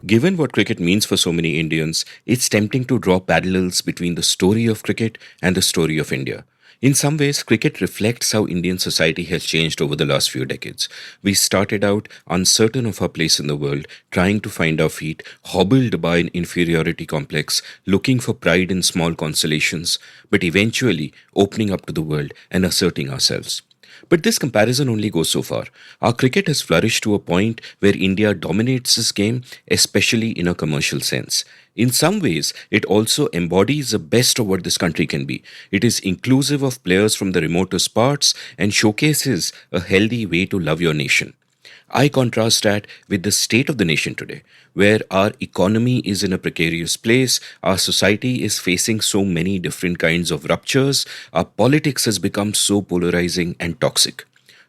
Given what cricket means for so many Indians, it's tempting to draw parallels between the story of cricket and the story of India. In some ways, cricket reflects how Indian society has changed over the last few decades. We started out uncertain of our place in the world, trying to find our feet, hobbled by an inferiority complex, looking for pride in small consolations, but eventually opening up to the world and asserting ourselves. But this comparison only goes so far. Our cricket has flourished to a point where India dominates this game, especially in a commercial sense. In some ways, it also embodies the best of what this country can be. It is inclusive of players from the remotest parts and showcases a healthy way to love your nation. I contrast that with the state of the nation today, where our economy is in a precarious place, our society is facing so many different kinds of ruptures, our politics has become so polarizing and toxic.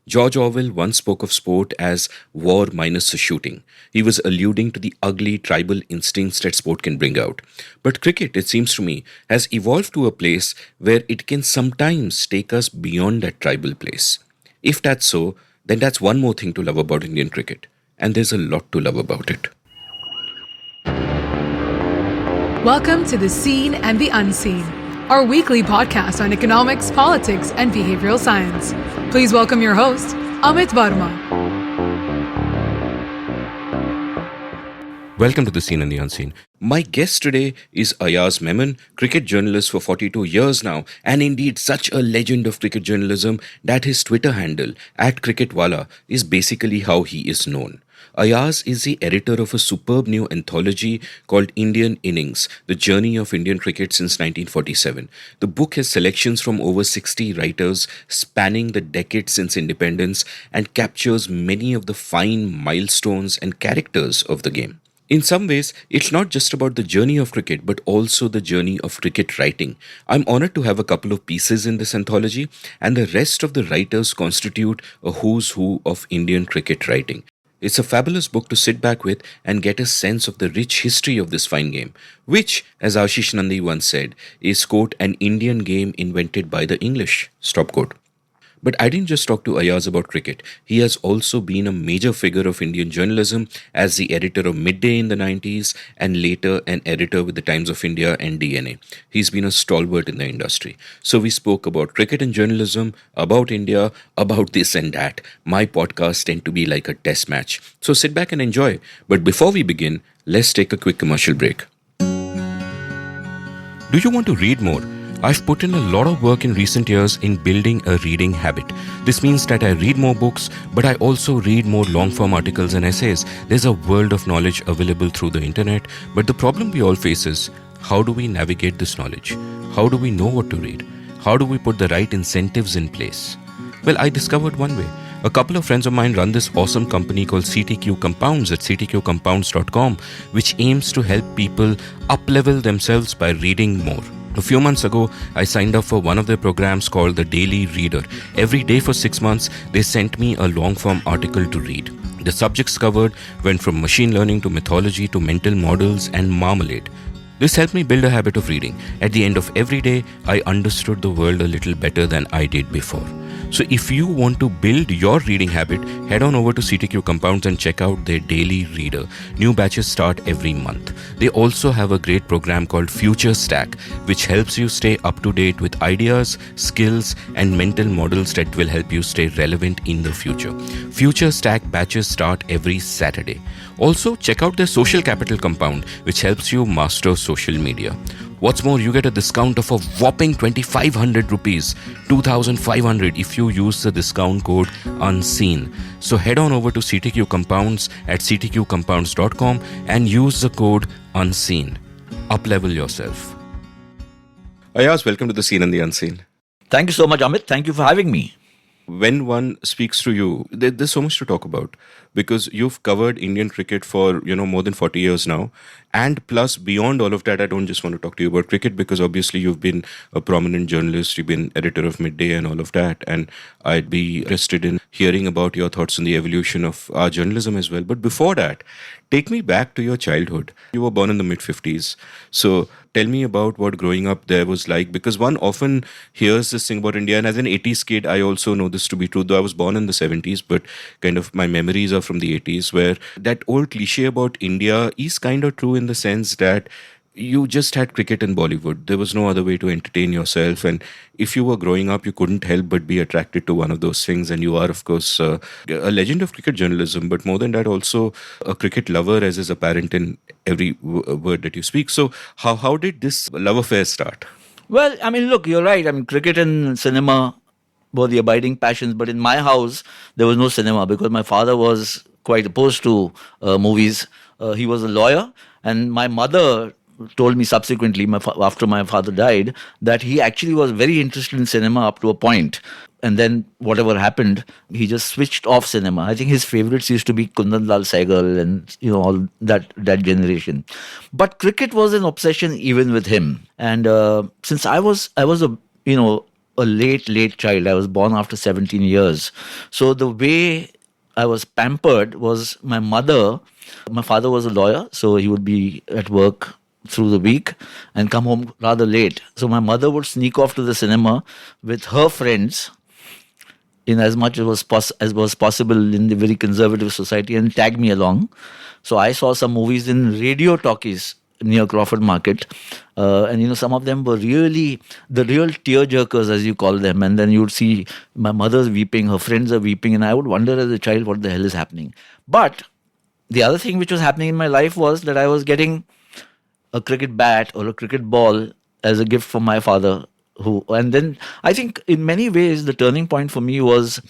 George Orwell once spoke of sport as war minus the shooting. He was alluding to the ugly tribal instincts that sport can bring out. But cricket, it seems to me, has evolved to a place where it can sometimes take us beyond that tribal place. If that's so, then that's one more thing to love about Indian cricket. And there's a lot to love about it. Welcome to The Seen and the Unseen, our weekly podcast on economics, politics, and behavioral science. Please welcome your host, Amit Verma. Welcome to The Seen and the Unseen. My guest today is Ayaz Memon, cricket journalist for 42 years now, and indeed such a legend of cricket journalism that his Twitter handle, @cricketwala, is basically how he is known. Ayaz is the editor of a superb new anthology called Indian Innings, The Journey of Indian Cricket since 1947. The book has selections from over 60 writers spanning the decades since independence and captures many of the fine milestones and characters of the game. In some ways, it's not just about the journey of cricket, but also the journey of cricket writing. I'm honored to have a couple of pieces in this anthology, and the rest of the writers constitute a who's who of Indian cricket writing. It's a fabulous book to sit back with and get a sense of the rich history of this fine game, which, as Ashish Nandy once said, is, quote, an Indian game invented by the English, stop quote. But I didn't just talk to Ayaz about cricket. He has also been a major figure of Indian journalism as the editor of Midday in the 90s and later an editor with the Times of India and DNA. He's been a stalwart in the industry. So we spoke about cricket and journalism, about India, about this and that. My podcasts tend to be like a test match. So sit back and enjoy. But before we begin, let's take a quick commercial break. Do you want to read more? I've put in a lot of work in recent years in building a reading habit. This means that I read more books, but I also read more long-form articles and essays. There's a world of knowledge available through the internet, but the problem we all face is, how do we navigate this knowledge? How do we know what to read? How do we put the right incentives in place? Well, I discovered one way. A couple of friends of mine run this awesome company called CTQ Compounds at ctqcompounds.com, which aims to help people up-level themselves by reading more. A few months ago, I signed up for one of their programs called The Daily Reader. Every day for 6 months, they sent me a long-form article to read. The subjects covered went from machine learning to mythology to mental models and marmalade. This helped me build a habit of reading. At the end of every day, I understood the world a little better than I did before. So if you want to build your reading habit, head on over to CTQ Compounds and check out their daily reader. New batches start every month. They also have a great program called Future Stack, which helps you stay up to date with ideas, skills, and mental models that will help you stay relevant in the future. Future Stack batches start every Saturday. Also, check out their Social Capital Compound, which helps you master social media. What's more, you get a discount of a whopping 2,500 rupees, 2,500 if you use the discount code UNSEEN. So head on over to CTQ Compounds at ctqcompounds.com and use the code UNSEEN. Up-level yourself. Ayaz, welcome to The Seen and the Unseen. Thank you so much, Amit. Thank you for having me. When one speaks to you, there's so much to talk about because you've covered Indian cricket for, more than 40 years now. And plus, beyond all of that, I don't just want to talk to you about cricket because obviously you've been a prominent journalist, you've been editor of Midday and all of that. And I'd be interested in hearing about your thoughts on the evolution of our journalism as well. But before that, take me back to your childhood. You were born in the mid-50s. So tell me about what growing up there was like, because one often hears this thing about India, and as an 80s kid, I also know this to be true, though I was born in the 70s, but kind of my memories are from the 80s, where that old cliche about India is kind of true in the sense that you just had cricket in Bollywood. There was no other way to entertain yourself. And if you were growing up, you couldn't help but be attracted to one of those things. And you are, of course, a legend of cricket journalism, but more than that, also a cricket lover, as is apparent in every word that you speak. So how did this love affair start? Well, I mean, look, you're right. I mean, cricket and cinema were the abiding passions. But in my house, there was no cinema because my father was quite opposed to movies. He was a lawyer. And my mother told me subsequently, after my father died, that he actually was very interested in cinema up to a point. And then whatever happened, he just switched off cinema. I think his favorites used to be Kundan Lal Sehgal and all that generation. But cricket was an obsession even with him. And since I was a a late child, I was born after 17 years. So the way I was pampered was my father was a lawyer, so he would be at work through the week and come home rather late. So my mother would sneak off to the cinema with her friends in as much as was possible in the very conservative society and tag me along. So I saw some movies in radio talkies near Crawford Market. And some of them were really the real tearjerkers, as you call them. And then you would see my mother's weeping, her friends are weeping, and I would wonder as a child what the hell is happening. But the other thing which was happening in my life was that I was getting a cricket bat or a cricket ball as a gift from my father. And then I think in many ways the turning point for me was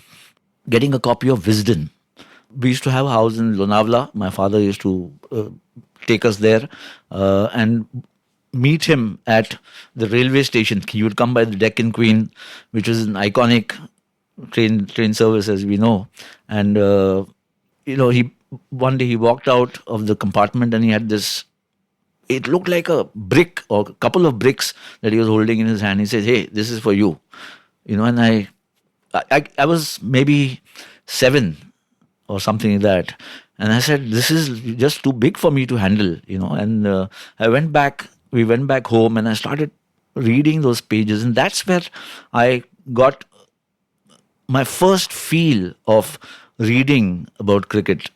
getting a copy of Wisden. We used to have a house in Lonavala. My father used to take us there and meet him at the railway station. He would come by the Deccan Queen, which was an iconic train service, as we know. And one day he walked out of the compartment and he had this. It looked like a brick or a couple of bricks that he was holding in his hand. He said, "Hey, this is for you." And I was maybe 7 or something like that. And I said, "This is just too big for me to handle," And we went back home and I started reading those pages. And that's where I got my first feel of reading about cricket,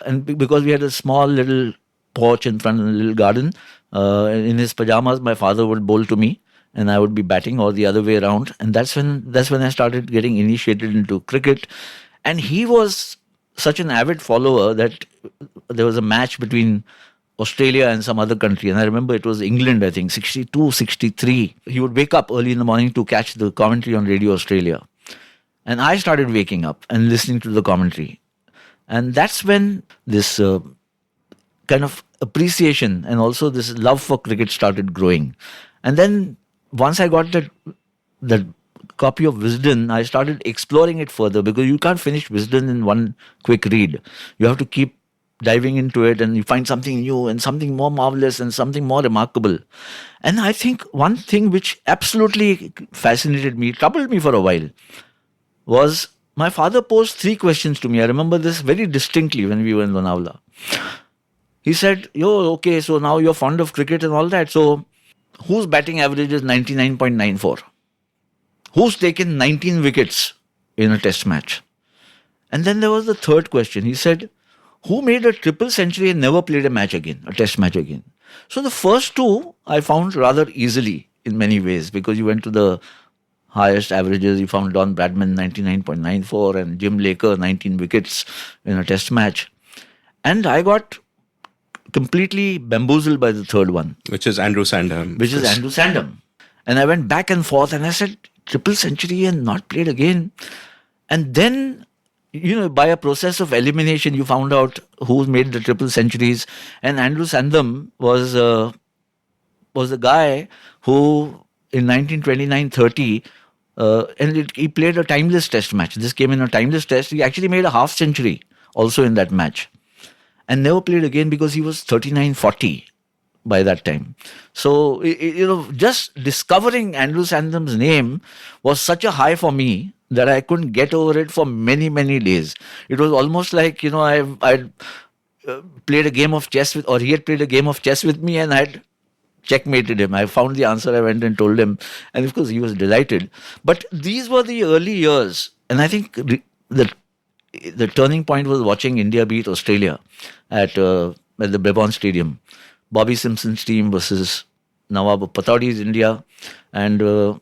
And because we had a small little porch in front of a little garden. In his pajamas, my father would bowl to me and I would be batting, or the other way around. And that's when I started getting initiated into cricket. And he was such an avid follower that there was a match between Australia and some other country. And I remember it was England, I think, 62, 63. He would wake up early in the morning to catch the commentary on Radio Australia. And I started waking up and listening to the commentary. And that's when this kind of appreciation and also this love for cricket started growing. And then once I got that copy of Wisden, I started exploring it further, because you can't finish Wisden in one quick read. You have to keep diving into it, and you find something new and something more marvelous and something more remarkable. And I think one thing which absolutely fascinated me, troubled me for a while, was my father posed 3 questions to me. I remember this very distinctly when we were in Lonavala. He said, okay, so now you're fond of cricket and all that. So whose batting average is 99.94? Who's taken 19 wickets in a test match? And then there was the third question. He said, who made a triple century and never played a test match again? So the first 2 I found rather easily in many ways, because you went to the highest averages. You found Don Bradman 99.94 and Jim Laker 19 wickets in a test match. And I got completely bamboozled by the third one. Which is Andrew Sandham. And I went back and forth and I said, triple century and not played again. And then, by a process of elimination, you found out who made the triple centuries. And Andrew Sandham was a guy who in 1929-30, he played a timeless test match. This came in a timeless test. He actually made a half century also in that match. And never played again because he was 39-40 by that time. So, just discovering Andrew Sandham's name was such a high for me that I couldn't get over it for many, many days. It was almost like, I'd played a game of chess or he had played a game of chess with me and I'd checkmated him. I found the answer, I went and told him. And of course, he was delighted. But these were the early years. And I think the turning point was watching India beat Australia at the Brabant Stadium. Bobby Simpson's team versus Nawab of Pataudi's India. And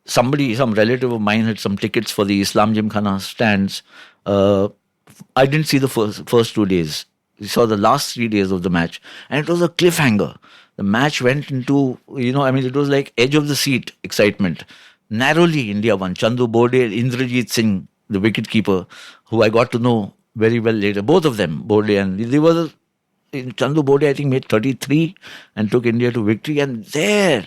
some relative of mine had some tickets for the Islam Gymkhana stands. I didn't see the first 2 days. We saw the last 3 days of the match. And it was a cliffhanger. The match went into, it was like edge of the seat excitement. Narrowly, India won. Chandu Bode, Indrajit Singh, the wicketkeeper, who I got to know very well later. Both of them, Bode and Chandu Bode, I think, made 33 and took India to victory. And there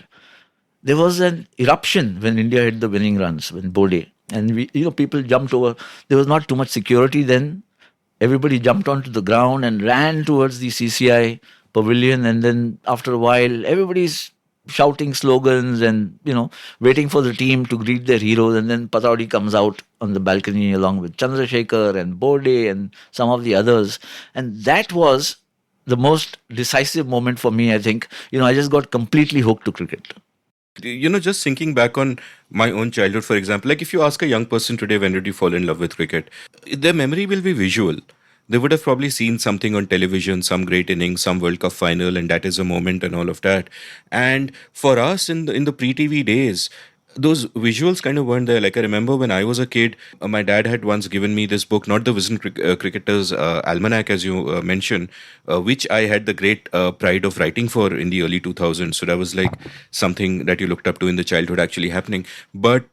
was an eruption when India hit the winning runs, when Bode. And people jumped over. There was not too much security then. Everybody jumped onto the ground and ran towards the CCI pavilion. And then after a while, everybody's shouting slogans and, waiting for the team to greet their heroes. And then Pataudi comes out on the balcony along with Chandrasekhar and Bode and some of the others. And that was the most decisive moment for me, I think. I just got completely hooked to cricket. Just thinking back on my own childhood, for example, like if you ask a young person today, when did you fall in love with cricket? Their memory will be visual. They would have probably seen something on television, some great innings, some World Cup final, and that is a moment and all of that. And for us in the pre-TV days, those visuals kind of weren't there. Like I remember when I was a kid, my dad had once given me this book, not the Wisden Cricketer's Almanac, as you mentioned, which I had the great pride of writing for in the early 2000s. So that was like something that you looked up to in the childhood actually happening. But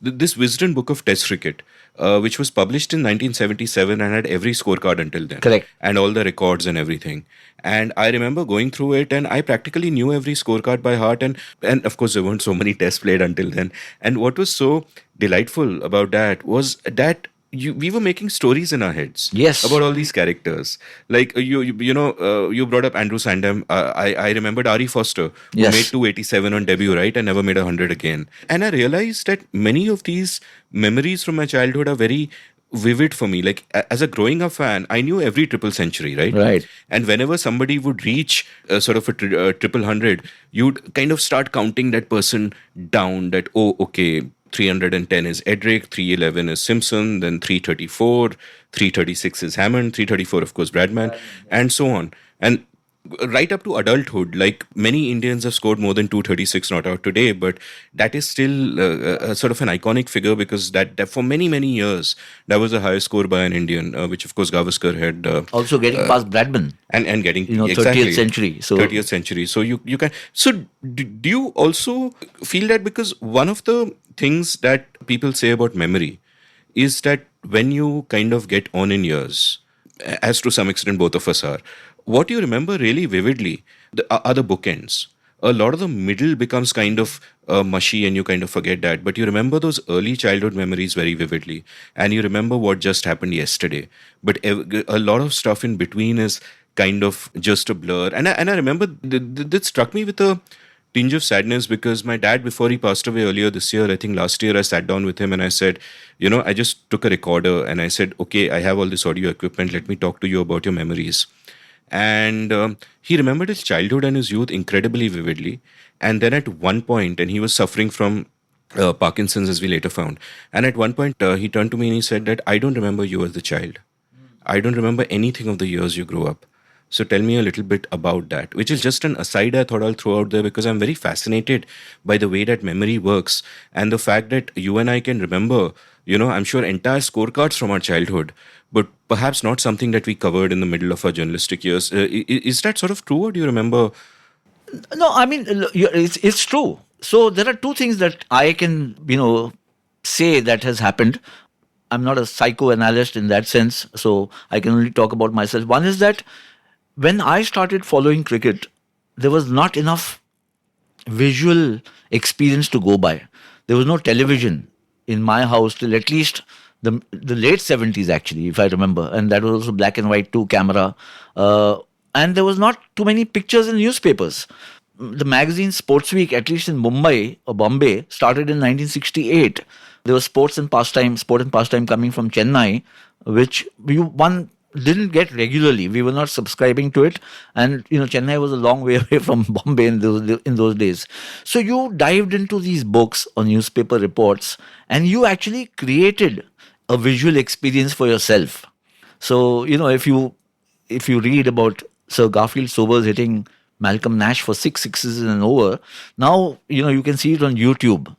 this Wisden book of Test cricket, which was published in 1977 and had every scorecard until then. Correct. And all the records and everything. And I remember going through it and I practically knew every scorecard by heart. And of course, there weren't so many tests played until then. And what was so delightful about that was that we were making stories in our heads. Yes. About all these characters. Like, you brought up Andrew Sandham. I remembered Ari Foster, who Yes. made 287 on debut, right? And never made 100 again. And I realized that many of these memories from my childhood are very vivid for me. Like as a growing up fan, I knew every triple century, right? Right. And whenever somebody would reach sort of a triple hundred, you'd kind of start counting that person down. That, oh, okay, 310 is Edric, 311 is Simpson, then 334, 336 is Hammond, 334 of course Bradman, and so on. And right up to adulthood, like many Indians have scored more than 236 not out today, but that is still a sort of an iconic figure because that for many, many years, that was the highest score by an Indian, which of course Gavaskar had. Also getting past Bradman. And getting, 30th century. So 30th century. So you can. So do you also feel that, because one of the things that people say about memory is that when you kind of get on in years, as to some extent both of us are, what you remember really vividly are the bookends. A lot of the middle becomes kind of mushy and you kind of forget that. But you remember those early childhood memories very vividly. And you remember what just happened yesterday. But a lot of stuff in between is kind of just a blur. And I remember that struck me with a tinge of sadness because my dad, before he passed away earlier this year, I think last year, I sat down with him and I said, I just took a recorder and I said, okay, I have all this audio equipment. Let me talk to you about your memories. And he remembered his childhood and his youth incredibly vividly. And then at one point, and he was suffering from Parkinson's, as we later found. And at one point, he turned to me and he said that, I don't remember you as a child. I don't remember anything of the years you grew up. So tell me a little bit about that, which is just an aside I thought I'll throw out there because I'm very fascinated by the way that memory works and the fact that you and I can remember, I'm sure entire scorecards from our childhood, but perhaps not something that we covered in the middle of our journalistic years. Is that sort of true, or do you remember? No, I mean, it's true. So there are two things that I can, say that has happened. I'm not a psychoanalyst in that sense, so I can only talk about myself. One is that when I started following cricket, there was not enough visual experience to go by. There was no television in my house till at least the late 70s, actually, if I remember. And that was also black and white, 2-camera. And there was not too many pictures in newspapers. The magazine Sports Week, at least in Mumbai or Bombay, started in 1968. There was Sport and Pastime coming from Chennai, which one didn't get regularly. We were not subscribing to it. And, Chennai was a long way away from Bombay in those days. So you dived into these books or newspaper reports and you actually created a visual experience for yourself. So, if you read about Sir Garfield Sobers hitting Malcolm Nash for 6 sixes in an over, now, you can see it on YouTube.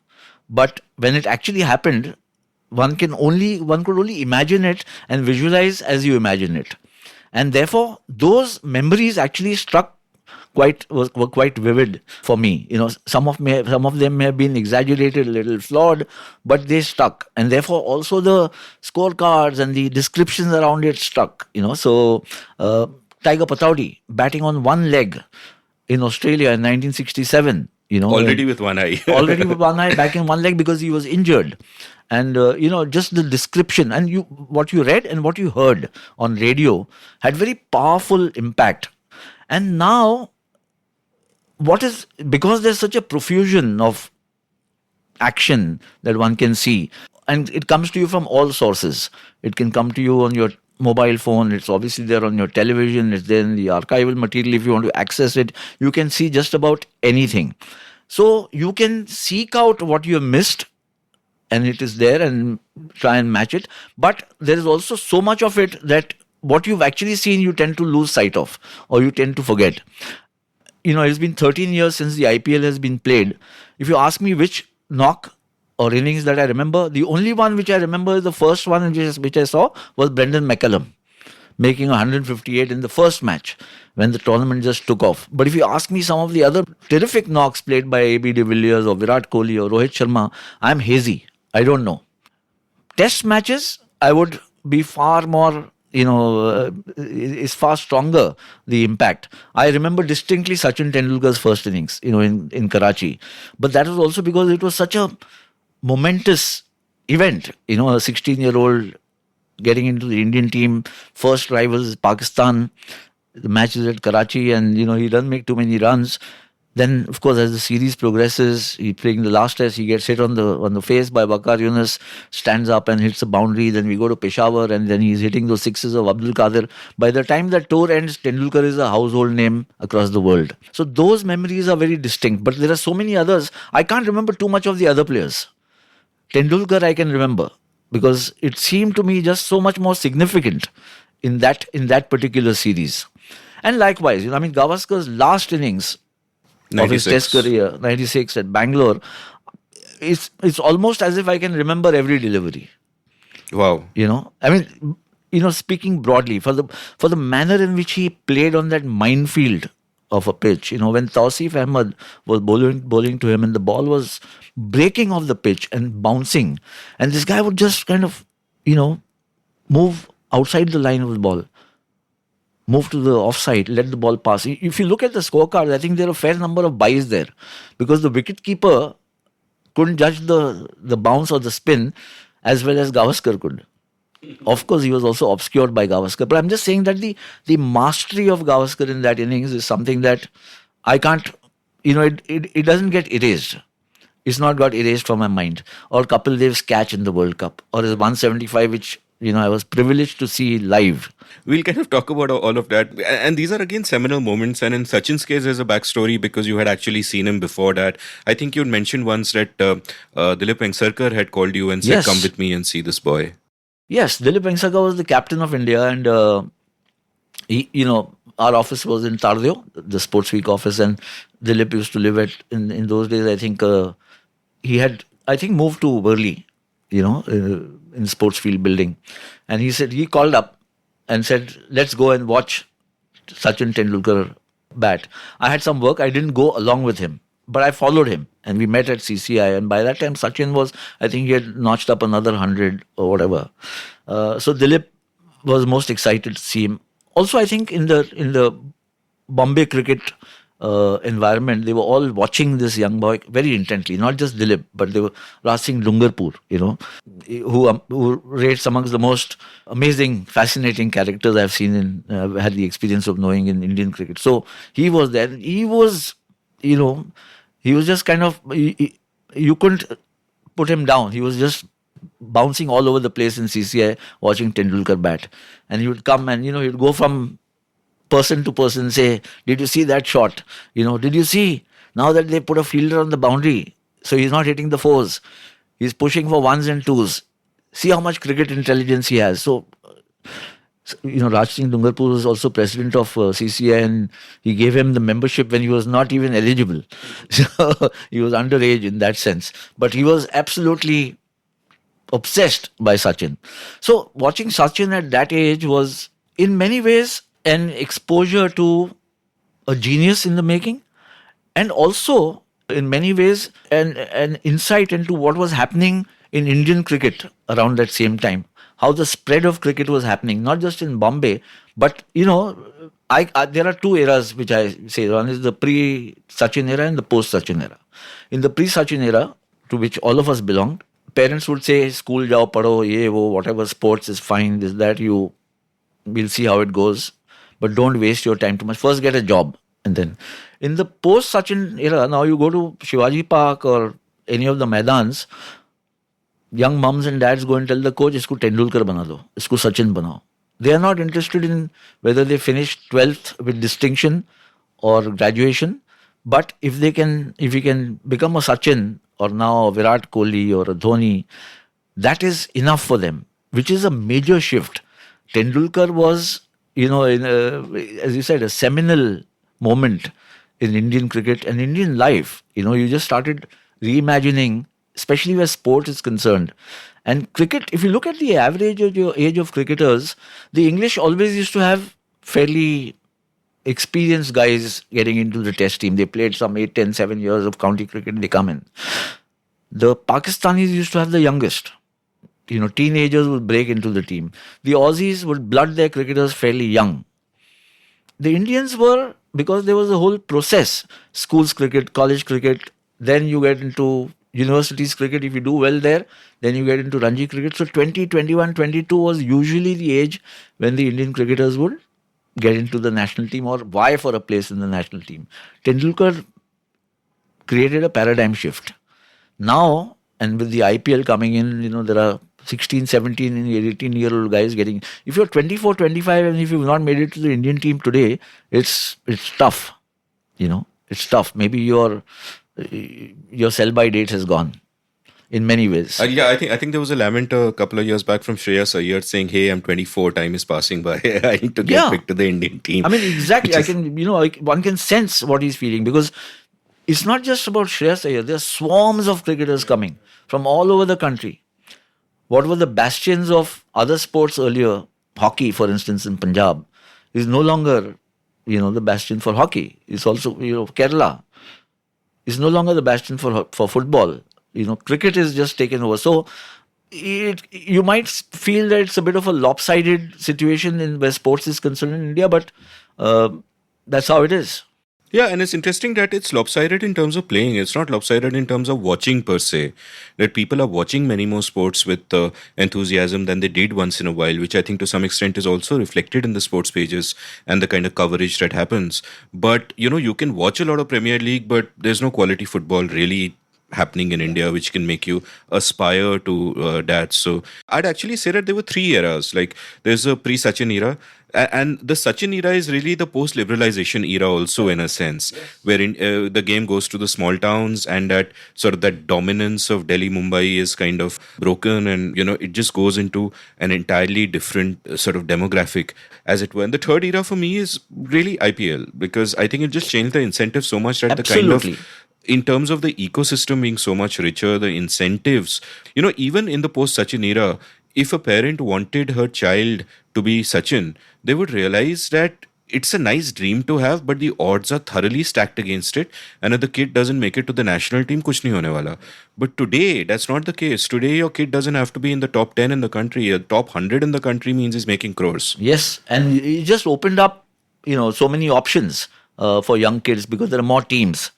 But when it actually happened, one could only imagine it and visualize as you imagine it. And therefore, those memories actually were quite vivid for me. Some of them may have been exaggerated, a little flawed, but they stuck. And therefore, also the scorecards and the descriptions around it stuck. So Tiger Pataudi batting on one leg in Australia in 1967. Already with one eye. Already with one eye, back in one leg because he was injured. And, just the description and what you read and what you heard on radio had very powerful impact. And now, because there's such a profusion of action that one can see, and it comes to you from all sources. It can come to you on your mobile phone, it's obviously there on your television, it's there in the archival material. If you want to access it, you can see just about anything. So you can seek out what you have missed and it is there and try and match it. But there is also so much of it that what you've actually seen, you tend to lose sight of or you tend to forget. It's been 13 years since the IPL has been played. If you ask me which knock or innings that I remember, the only one which I remember is the first one which I saw was Brendan McCullum making 158 in the first match when the tournament just took off. But if you ask me some of the other terrific knocks played by AB de Villiers or Virat Kohli or Rohit Sharma, I'm hazy. I don't know. Test matches, I would be far more, is far stronger, the impact. I remember distinctly Sachin Tendulkar's first innings, in Karachi. But that was also because it was such a momentous event. A 16-year-old getting into the Indian team, first rivals Pakistan, the match is at Karachi and, he doesn't make too many runs. Then, of course, as the series progresses, he playing the last test, he gets hit on the face by Waqar Younis, stands up and hits the boundary. Then we go to Peshawar and then he's hitting those sixes of Abdul Qadir. By the time that tour ends, Tendulkar is a household name across the world. So those memories are very distinct. But there are so many others. I can't remember too much of the other players. Tendulkar I can remember because it seemed to me just so much more significant in that particular series. And likewise, Gavaskar's last innings 96. of his test career, 96 at Bangalore, it's almost as if I can remember every delivery. Wow. Speaking broadly, for the manner in which he played on that minefield of a pitch, when Tausif Ahmed was bowling to him and the ball was breaking off the pitch and bouncing, and this guy would just kind of, move outside the line of the ball, move to the offside, let the ball pass. If you look at the scorecard, I think there are a fair number of byes there because the wicketkeeper couldn't judge the bounce or the spin as well as Gavaskar could. Of course, he was also obscured by Gavaskar. But I'm just saying that the mastery of Gavaskar in that innings is something that I can't, it doesn't get erased. It's not got erased from my mind. Or Kapil Dev's catch in the World Cup. Or his 175, which, I was privileged to see live. We'll kind of talk about all of that. And these are again seminal moments. And in Sachin's case, there's a backstory because you had actually seen him before that. I think you mentioned once that Dilip Vengsarkar had called you and said, Yes. Come with me and see this boy. Yes, Dilip Vengsarkar was the captain of India and, our office was in Tardeo, the Sports Week office, and Dilip used to live in those days, I think, he had, moved to Worli, in Sportsfield building. And he called up and said, let's go and watch Sachin Tendulkar bat. I had some work, I didn't go along with him, but I followed him and we met at CCI. And by that time, Sachin was, I think he had notched up another 100 or whatever. So Dilip was most excited to see him. Also, I think in the Bombay cricket environment, they were all watching this young boy very intently. Not just Dilip, but they were Raj Singh Dungarpur, who rates amongst the most amazing, fascinating characters I've seen had the experience of knowing in Indian cricket. So he was there. He was, he was just kind of, you couldn't put him down. He was just bouncing all over the place in CCI watching Tendulkar bat. And he would come and, he'd go from person to person, say, did you see that shot? Did you see now that they put a fielder on the boundary? So he's not hitting the fours. He's pushing for ones and twos. See how much cricket intelligence he has. So, Raj Singh Dungarpur was also president of CCI, and he gave him the membership when he was not even eligible. So he was underage in that sense. But he was absolutely obsessed by Sachin. So watching Sachin at that age was in many ways an exposure to a genius in the making, and also in many ways an insight into what was happening in Indian cricket around that same time. How the spread of cricket was happening, not just in Bombay, but there are two eras which I say. One is the pre-Sachin era and the post-Sachin era. In the pre-Sachin era, to which all of us belonged, parents would say, "School jao, padho, ye wo, whatever sports is fine. This that we'll see how it goes, but don't waste your time too much. First, get a job." And then, in the post-Sachin era, now you go to Shivaji Park or any of the Maidans. Young mums and dads go and tell the coach, "Isko Tendulkar bana do, isko Sachin banao." They are not interested in whether they finish 12th with distinction or graduation, but if he can become a Sachin or now a Virat Kohli or a Dhoni, that is enough for them, which is a major shift. Tendulkar was, as you said, a seminal moment in Indian cricket and Indian life. You just started reimagining, especially where sport is concerned. And cricket, if you look at the average age of cricketers, the English always used to have fairly experienced guys getting into the test team. They played some 8, 10, 7 years of county cricket, they come in. The Pakistanis used to have the youngest. Teenagers would break into the team. The Aussies would blood their cricketers fairly young. The Indians were, because there was a whole process, schools cricket, college cricket, then you get into universities cricket. If you do well there, then you get into Ranji cricket. So 20, 21, 22 was usually the age when the Indian cricketers would get into the national team or vie for a place in the national team. Tendulkar created a paradigm shift. Now, and with the IPL coming in, there are 16, 17 and 18-year-old guys getting... If you're 24, 25 and if you've not made it to the Indian team today, it's tough. It's tough. Maybe your sell-by date has gone in many ways. I think there was a lament a couple of years back from Shreyas Iyer saying, "Hey, I'm 24, time is passing by. I need to get picked to the Indian team." I mean, exactly. One can sense what he's feeling, because it's not just about Shreyas Iyer. There are swarms of cricketers coming from all over the country. What were the bastions of other sports earlier, hockey, for instance, in Punjab, is no longer, the bastion for hockey. It's also, Kerala is no longer the bastion for football. Cricket is just taken over. So you might feel that it's a bit of a lopsided situation in where sports is concerned in India, but that's how it is. Yeah, and it's interesting that it's lopsided in terms of playing. It's not lopsided in terms of watching per se. That people are watching many more sports with enthusiasm than they did once in a while, which I think to some extent is also reflected in the sports pages and the kind of coverage that happens. But, you can watch a lot of Premier League, but there's no quality football really happening in India which can make you aspire to that. So I'd actually say that there were 3 eras. Like there's a pre-Sachin era, and the Sachin era is really the post-liberalization era also, in a sense, wherein the game goes to the small towns, and that sort of that dominance of Delhi, Mumbai is kind of broken, and it just goes into an entirely different sort of demographic, as it were. And the third era for me is really IPL, because I think it just changed the incentive so much that Absolutely. the kind of, in terms of the ecosystem being so much richer, the incentives, even in the post-Sachin era, if a parent wanted her child to be Sachin, they would realize that it's a nice dream to have, but the odds are thoroughly stacked against it. And if the kid doesn't make it to the national team, kuch nahi hone wala. But today, that's not the case. Today, your kid doesn't have to be in the top 10 in the country. A top 100 in the country means he's making crores. Yes, and it just opened up, so many options for young kids because there are more teams.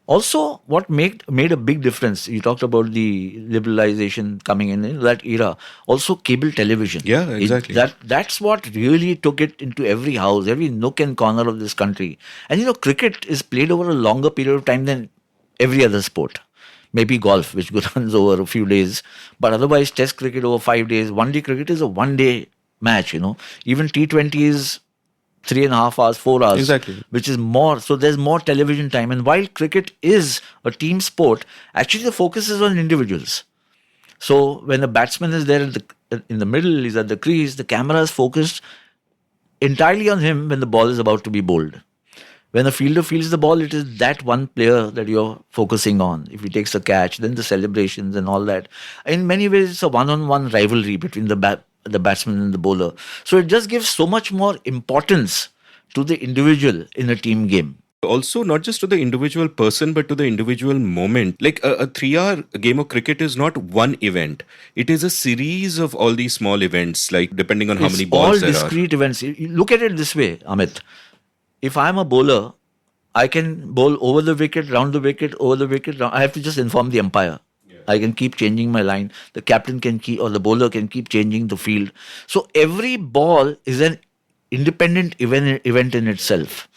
Also, what made a big difference, you talked about the liberalization coming in that era, also cable television. Yeah, exactly. That's what really took it into every house, every nook and corner of this country. And cricket is played over a longer period of time than every other sport. Maybe golf, which runs over a few days. But otherwise, Test cricket over 5 days. One-day cricket is a one-day match, Even T20 is 3.5 hours, 4 hours. Exactly. Which is more. So there's more television time. And while cricket is a team sport, actually the focus is on individuals. So when the batsman is there in the middle, he's at the crease, the camera is focused entirely on him when the ball is about to be bowled. When a fielder fields the ball, it is that one player that you're focusing on. If he takes the catch, then the celebrations and all that. In many ways, it's a one-on-one rivalry between the batsman and the bowler. So it just gives so much more importance to the individual in a team game. Also, not just to the individual person, but to the individual moment. Like a 3-hour game of cricket is not one event. It is a series of all these small events, like depending on how many balls there are. All discrete events. You look at it this way, Amit. If I'm a bowler, I can bowl over the wicket, round the wicket, over the wicket. I have to just inform the umpire. Yeah. I can keep changing my line. The captain can keep, or the bowler can keep changing the field. So every ball is an independent event in itself.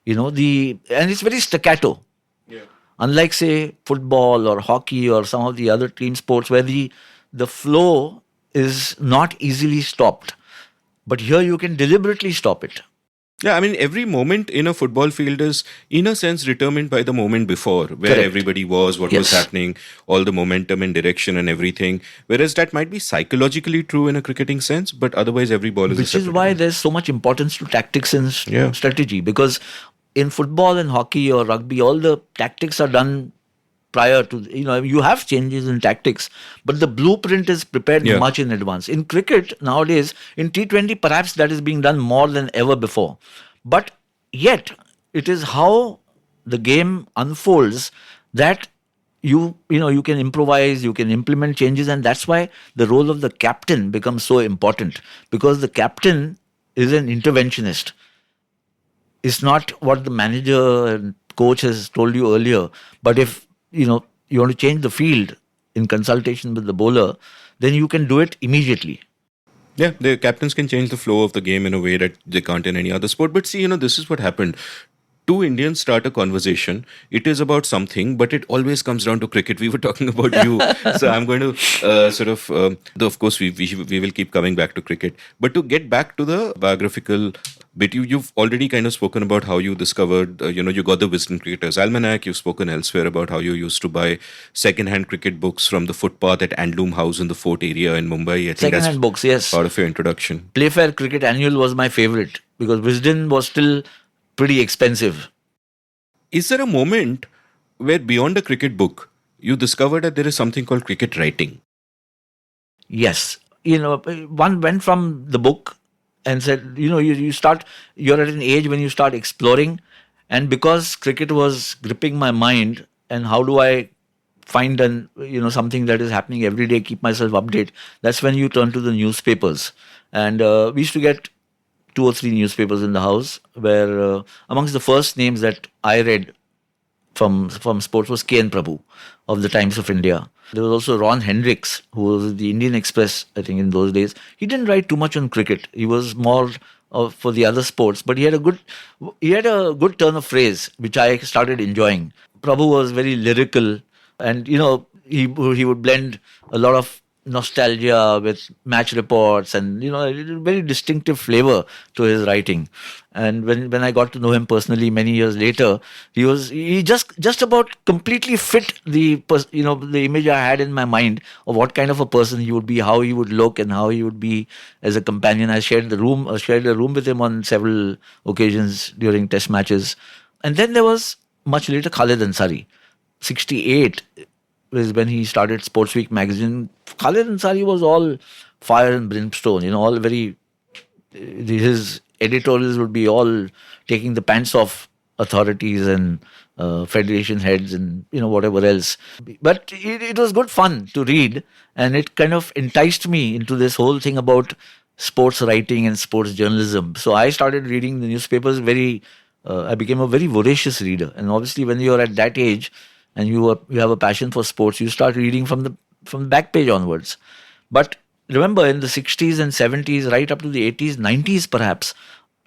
And it's very staccato. Yeah. Unlike, say, football or hockey or some of the other team sports where the flow is not easily stopped. But here you can deliberately stop it. Yeah, I mean, every moment in a football field is, in a sense, determined by the moment before, where Correct. everybody was, what was happening, all the momentum and direction and everything. Whereas that might be psychologically true in a cricketing sense, but otherwise every ball is Which is why there's so much importance to tactics and strategy. Because in football and hockey or rugby, all the tactics are done prior to, you have changes in tactics, but the blueprint is prepared much in advance. In cricket nowadays, in T20, perhaps that is being done more than ever before. But yet, it is how the game unfolds that you can improvise, you can implement changes, and that's why the role of the captain becomes so important, because the captain is an interventionist. It's not what the manager and coach has told you earlier, but if you want to change the field in consultation with the bowler, then you can do it immediately. Yeah, the captains can change the flow of the game in a way that they can't in any other sport. But see, this is what happened. Two Indians start a conversation. It is about something, but it always comes down to cricket. We were talking about you. So I'm going to of course, we will keep coming back to cricket. But to get back to the biographical bit, you've already kind of spoken about how you discovered, you got the Wisden Cricketers Almanac. You've spoken elsewhere about how you used to buy second-hand cricket books from the footpath at Andloom House in the Fort area in Mumbai. I think second-hand books, yes. Part of your introduction. Playfair Cricket Annual was my favorite because Wisden was still pretty expensive. Is there a moment where beyond a cricket book, you discovered that there is something called cricket writing? Yes. One went from the book and said, you're at an age when you start exploring. And because cricket was gripping my mind, and how do I find something that is happening every day, keep myself updated, that's when you turn to the newspapers. And we used to get 2 or 3 newspapers in the house, where amongst the first names that I read from sports was K.N. Prabhu of the Times of India. There was also Ron Hendricks, who was the Indian Express, I think, in those days. He didn't write too much on cricket. He was more for the other sports, but he had a good turn of phrase, which I started enjoying. Prabhu was very lyrical, and he would blend a lot of nostalgia with match reports and a very distinctive flavor to his writing. And when I got to know him personally many years later, he just about completely fit the image I had in my mind of what kind of a person he would be, how he would look, and how he would be as a companion. I shared a room with him on several occasions during test matches. And then there was much later Khalid Ansari. 1968 was when he started Sportsweek magazine. Khalid Ansari was all fire and brimstone, all very, his editorials would be all taking the pants off authorities and federation heads and whatever else. But it was good fun to read, and it kind of enticed me into this whole thing about sports writing and sports journalism. So I started reading the newspapers I became a very voracious reader. And obviously when you're at that age and you have a passion for sports, you start reading from the back page onwards. But remember, in the 60s and 70s, right up to the 80s, 90s perhaps,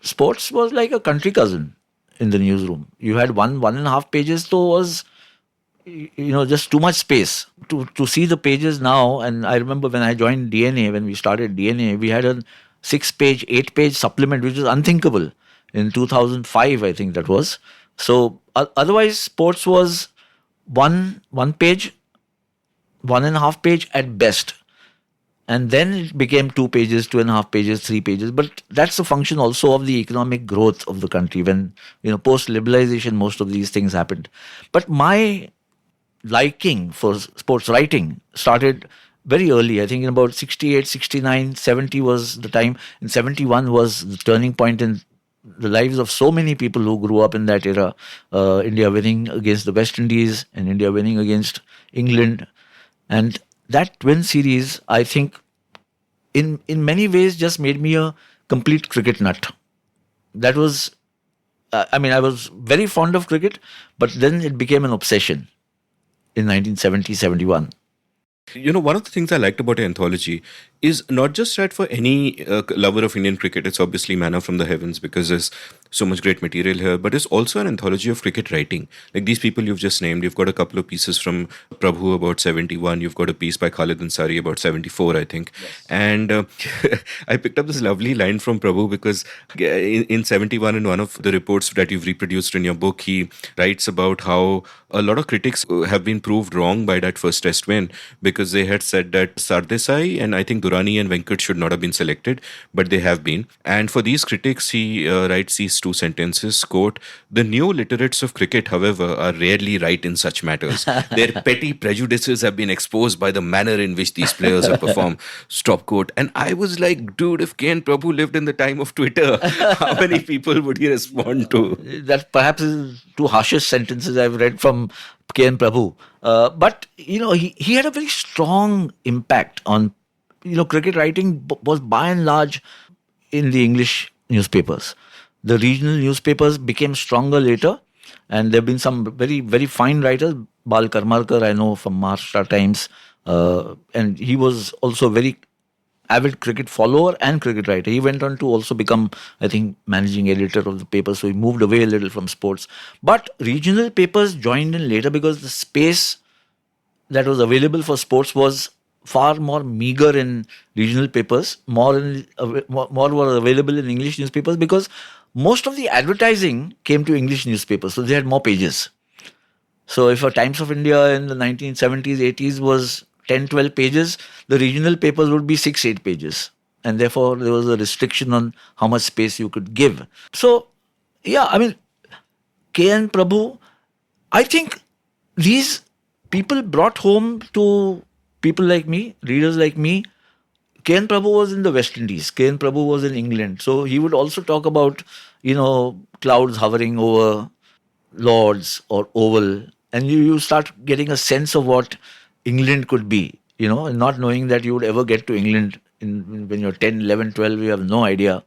sports was like a country cousin in the newsroom. You had 1.5 pages, so was just too much space to see the pages now. And I remember when I joined DNA, when we started DNA, we had a 6-page, 8-page supplement, which was unthinkable in 2005, I think that was. So otherwise, sports was one page, 1.5 page at best. And then it became 2 pages, 2.5 pages, 3 pages. But that's a function also of the economic growth of the country. When, post-liberalization, most of these things happened. But my liking for sports writing started very early. I think in about 68, 69, 70 was the time. In 71 was the turning point in the lives of so many people who grew up in that era. India winning against the West Indies and India winning against England. And that twin series, I think, in many ways just made me a complete cricket nut. That was, I was very fond of cricket, but then it became an obsession in 1970, 71. One of the things I liked about your anthology is not just that for any lover of Indian cricket, it's obviously manna from the heavens because there's so much great material here, but it's also an anthology of cricket writing. Like these people you've just named, you've got a couple of pieces from Prabhu about 71, you've got a piece by Khalid Ansari about 74, I think. Yes. And I picked up this lovely line from Prabhu because in 71, in one of the reports that you've reproduced in your book, he writes about how a lot of critics have been proved wrong by that first test win because they had said that Sardesai and I think Durrani and Venkat should not have been selected, but they have been. And for these critics, he writes these 2 sentences, quote, "The new literates of cricket, however, are rarely right in such matters. Their petty prejudices have been exposed by the manner in which these players have performed." Stop quote. And I was like, dude, if K.N. Prabhu lived in the time of Twitter, how many people would he respond to? That perhaps is 2 harshest sentences I've read from K.N. Prabhu. But, he had a very strong impact on, cricket writing was by and large in the English newspapers. The regional newspapers became stronger later, and there have been some very, very fine writers. Bal Karmarkar, I know from Maharashtra Times, and he was also a very avid cricket follower and cricket writer. He went on to also become, I think, managing editor of the paper, so he moved away a little from sports. But regional papers joined in later because the space that was available for sports was far more meager in regional papers, more were available in English newspapers because most of the advertising came to English newspapers, so they had more pages. So if a Times of India in the 1970s, 80s was 10, 12 pages, the regional papers would be 6, 8 pages. And therefore, there was a restriction on how much space you could give. So, K.N. Prabhu, I think these people brought home to people like me, readers like me. K.N. Prabhu was in the West Indies. K.N. Prabhu was in England. So he would also talk about, clouds hovering over Lords or Oval. And you start getting a sense of what England could be, not knowing that you would ever get to England when you're 10, 11, 12, you have no idea.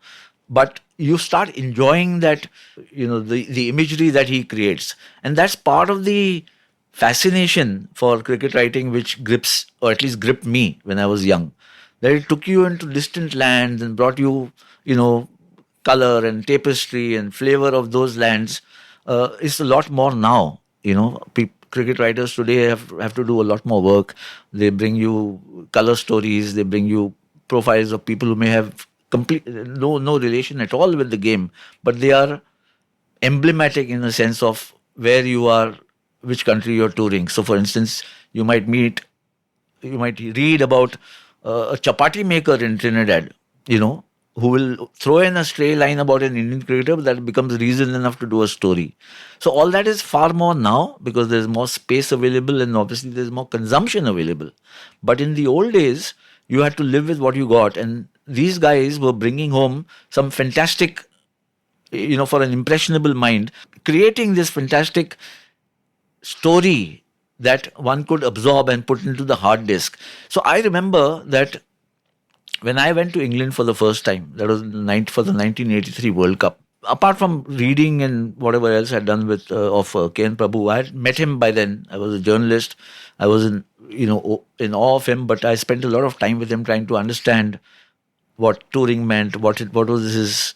But you start enjoying that, the imagery that he creates. And that's part of the fascination for cricket writing which grips, or at least gripped me when I was young. That it took you into distant lands and brought you, color and tapestry and flavor of those lands. It's a lot more now, cricket writers today have to do a lot more work. They bring you color stories, they bring you profiles of people who may have no relation at all with the game, but they are emblematic in the sense of where you are, which country you're touring. So for instance, you might read about a chapati maker in Trinidad, who will throw in a stray line about an Indian cricketer that becomes reason enough to do a story. So all that is far more now because there's more space available and obviously there's more consumption available. But in the old days, you had to live with what you got. And these guys were bringing home some fantastic, for an impressionable mind, creating this fantastic story that one could absorb and put into the hard disk. So I remember that when I went to England for the first time, that was for the 1983 World Cup, apart from reading and whatever else I'd done with of K.N. Prabhu, I had met him by then. I was a journalist. I was in awe of him, but I spent a lot of time with him trying to understand what touring meant, what was his,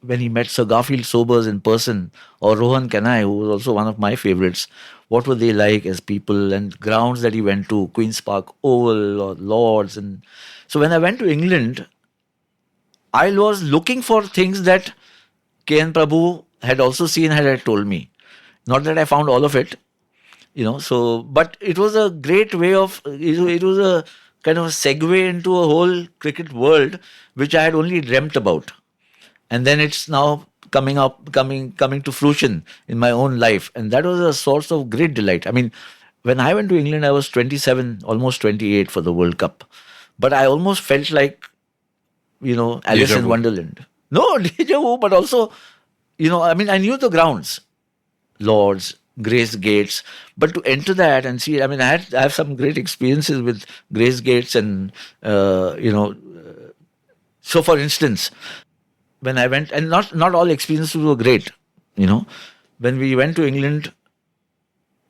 when he met Sir Garfield Sobers in person, or Rohan Kanai, who was also one of my favorites, what were they like as people, and grounds that he went to, Queen's Park Oval or Lords. And so when I went to England, I was looking for things that K.N. Prabhu had also seen, had told me. Not that I found all of it, so, but it was a great way of, it was a kind of a segue into a whole cricket world, which I had only dreamt about. And then it's now coming to fruition in my own life. And that was a source of great delight. I mean, when I went to England, I was 27, almost 28 for the World Cup. But I almost felt like, Alice in Wonderland. No, deja vu, but also, I knew the grounds, Lords, Grace Gates, but to enter that and see, I have some great experiences with Grace Gates, and so for instance, when I went, and not all experiences were great, when we went to England,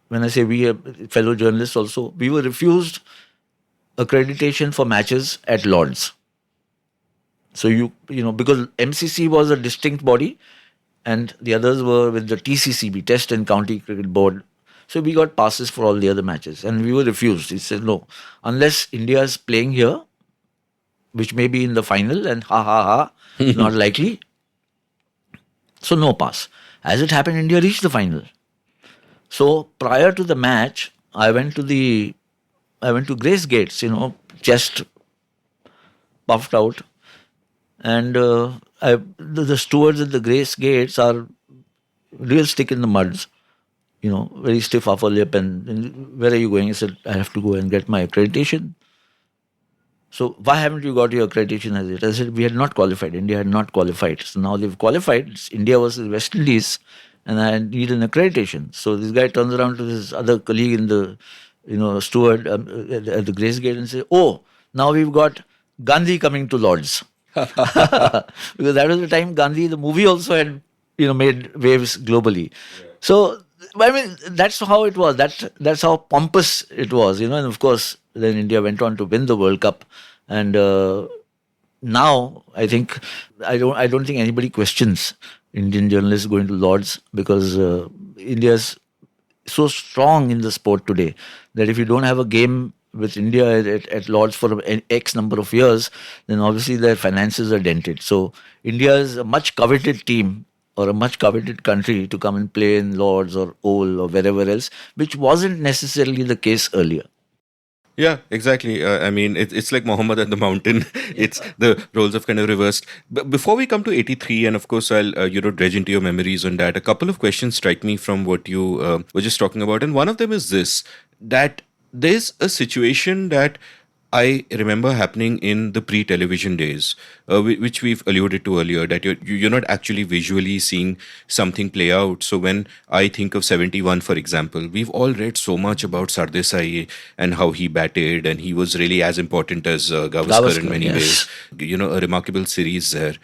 when I say we, fellow journalists also, we were refused accreditation for matches at Lords. So because MCC was a distinct body, and the others were with the TCCB, Test and County Cricket Board. So we got passes for all the other matches, and we were refused. He said, no, unless India is playing here, which may be in the final, and not likely. So no pass. As it happened, India reached the final. So prior to the match, I went to Grace Gates, chest puffed out, and the stewards at the Grace Gates are real stick in the muds, very stiff upper lip. And where are you going? I said, I have to go and get my accreditation. So why haven't you got your accreditation as it? I said, we had not qualified. India had not qualified. So now they've qualified. It's India versus West Indies, and I need an accreditation. So this guy turns around to his other colleague in the, steward at the Grace Gate and says, oh, now we've got Gandhi coming to Lords. Because that was the time Gandhi, the movie, also had, made waves globally. Yeah. So, that's how it was. That's how pompous it was, and of course, then India went on to win the World Cup. And now, I think, I don't think anybody questions Indian journalists going to Lords, because India's so strong in the sport today that if you don't have a game with India at Lords for an X number of years, then obviously their finances are dented. So India is a much coveted team, or a much coveted country, to come and play in Lords or Oval or wherever else, which wasn't necessarily the case earlier. Yeah, exactly. It's like Muhammad and the Mountain. It's the roles have kind of reversed. But before we come to 83, and of course I'll dredge into your memories on that, a couple of questions strike me from what you were just talking about. And one of them is this, that there's a situation that I remember happening in the pre-television days, which we've alluded to earlier, that you're not actually visually seeing something play out. So when I think of 71, for example, we've all read so much about Sardesai and how he batted, and he was really as important as Gavaskar in many ways. A remarkable series there.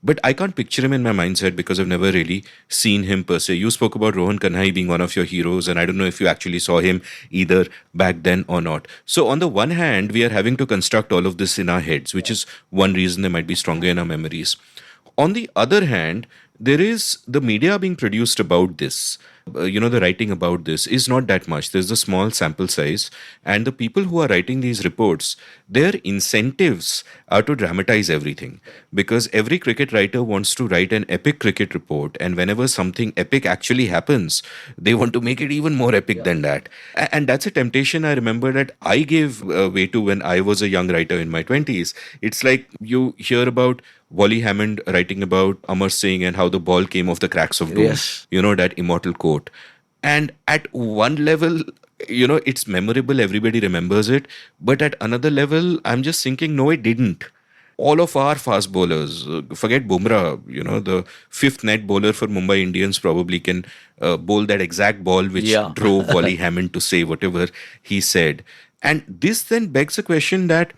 But I can't picture him in my mindset because I've never really seen him per se. You spoke about Rohan Kanhai being one of your heroes, and I don't know if you actually saw him either back then or not. So on the one hand, we are having to construct all of this in our heads, which is one reason they might be stronger in our memories. On the other hand, there is the media being produced about this. The writing about this is not that much. There's a small sample size, and the people who are writing these reports, their incentives are to dramatize everything, because every cricket writer wants to write an epic cricket report, and whenever something epic actually happens, they want to make it even more epic than that. And that's a temptation I remember that I gave way to when I was a young writer in my 20s. It's like you hear about Wally Hammond writing about Amar Singh and how the ball came off the cracks of doom. Yes. That immortal quote. And at one level, it's memorable, everybody remembers it. But at another level, I'm just thinking, no, it didn't. All of our fast bowlers, forget Bumrah, the fifth net bowler for Mumbai Indians probably can bowl that exact ball which drove Wally Hammond to say whatever he said. And this then begs a question that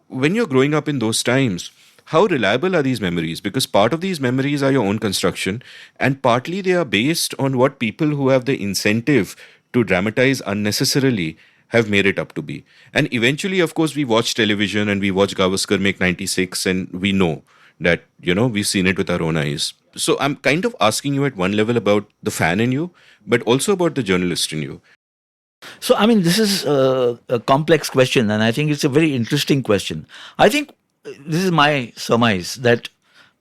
when you're growing up in those times, how reliable are these memories? Because part of these memories are your own construction, and partly they are based on what people who have the incentive to dramatize unnecessarily have made it up to be. And eventually, of course, we watch television and we watch Gavaskar make 96, and we know that, we've seen it with our own eyes. So I'm kind of asking you at one level about the fan in you, but also about the journalist in you. So, I mean, this is a complex question, and I think it's a very interesting question. I think this is my surmise that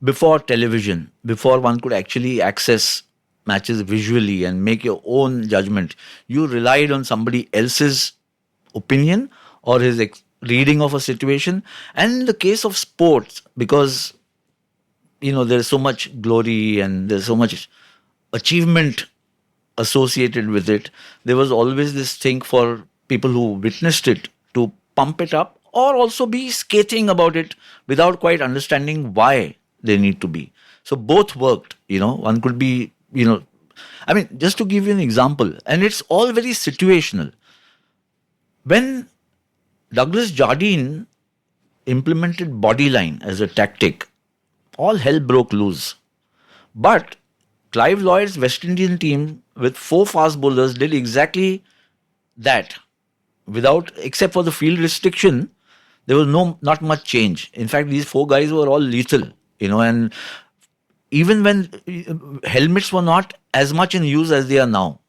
before television, before one could actually access matches visually and make your own judgment, you relied on somebody else's opinion or his reading of a situation. And in the case of sports, because there's so much glory and there's so much achievement associated with it, there was always this thing for people who witnessed it to pump it up or also be scathing about it without quite understanding why they need to be. So both worked. One could be, I mean, just to give you an example, and it's all very situational. When Douglas Jardine implemented bodyline as a tactic, all hell broke loose. But Clive Lloyd's West Indian team with 4 fast bowlers did exactly that. Except for the field restriction, there was not much change. In fact, these 4 guys were all lethal, and even when helmets were not as much in use as they are now.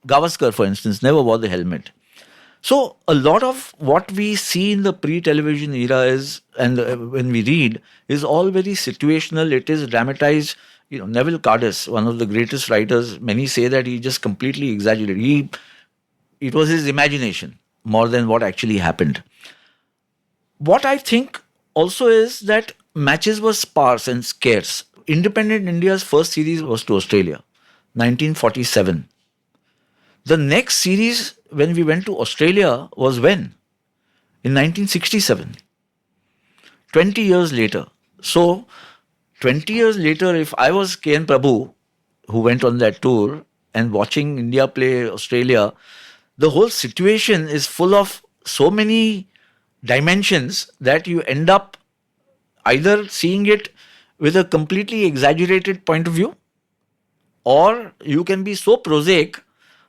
Gavaskar, for instance, never wore the helmet. So a lot of what we see in the pre-television era is, and when we read, is all very situational. It is dramatized. Neville Cardis, one of the greatest writers, many say that he just completely exaggerated. It was his imagination more than what actually happened. What I think also is that matches were sparse and scarce. Independent India's first series was to Australia, 1947. The next series, when we went to Australia, was when? In 1967. 20 years later. So, 20 years later, if I was K.N. Prabhu, who went on that tour, and watching India play Australia, the whole situation is full of so many dimensions that you end up either seeing it with a completely exaggerated point of view, or you can be so prosaic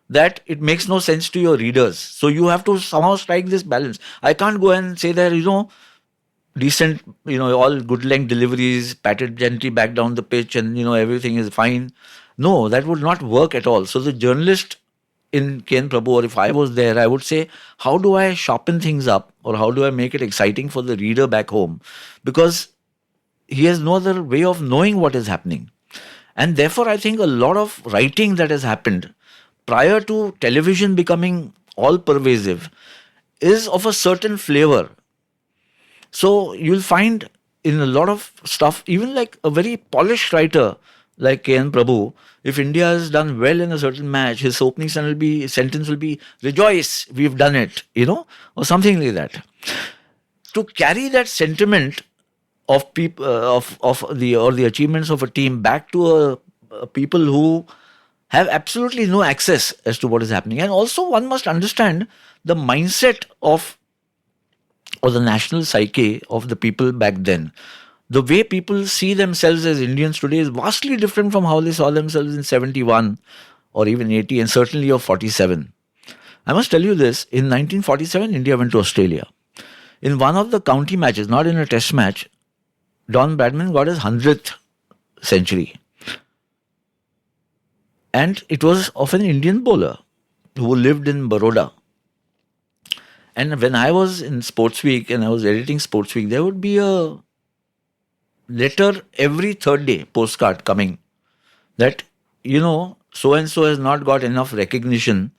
that it makes no sense to your readers. So you have to somehow strike this balance. I can't go and say that, decent, all good length deliveries, patted gently back down the pitch and, everything is fine. No, that would not work at all. So the journalist in K.N. Prabhu, or if I was there, I would say, how do I sharpen things up, or how do I make it exciting for the reader back home? Because he has no other way of knowing what is happening. And therefore, I think a lot of writing that has happened prior to television becoming all pervasive is of a certain flavor. So you'll find in a lot of stuff, even like a very polished writer like K.N. Prabhu, if India has done well in a certain match, his opening sentence will be, "Rejoice, we've done it," or something like that. To carry that sentiment of people of the achievements of a team back to people who have absolutely no access as to what is happening, and also one must understand the mindset of or the national psyche of the people back then. The way people see themselves as Indians today is vastly different from how they saw themselves in 71 or even 80 and certainly of 47. I must tell you this, in 1947, India went to Australia. In one of the county matches, not in a test match, Don Bradman got his 100th century. And it was of an Indian bowler who lived in Baroda. And when I was in Sports Week and I was editing Sports Week, there would be a letter every third day, postcard coming, that, so-and-so has not got enough recognition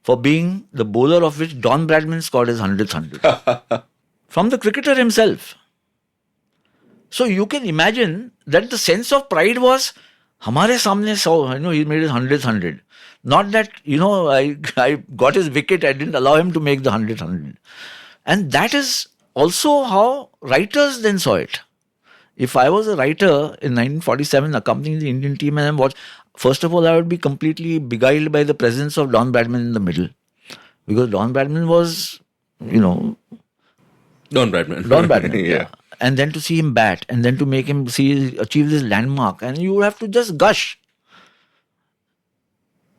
for being the bowler of which Don Bradman scored his 100th 100. From the cricketer himself. So you can imagine that the sense of pride was, Hamare samne saw, he made his 100th 100. Not that, I got his wicket, I didn't allow him to make the 100th 100. And that is also how writers then saw it. If I was a writer in 1947 accompanying the Indian team and I watched, first of all, I would be completely beguiled by the presence of Don Bradman in the middle. Because Don Bradman was, Don Bradman, yeah. And then to see him bat, and then to make him achieve this landmark, and you have to just gush.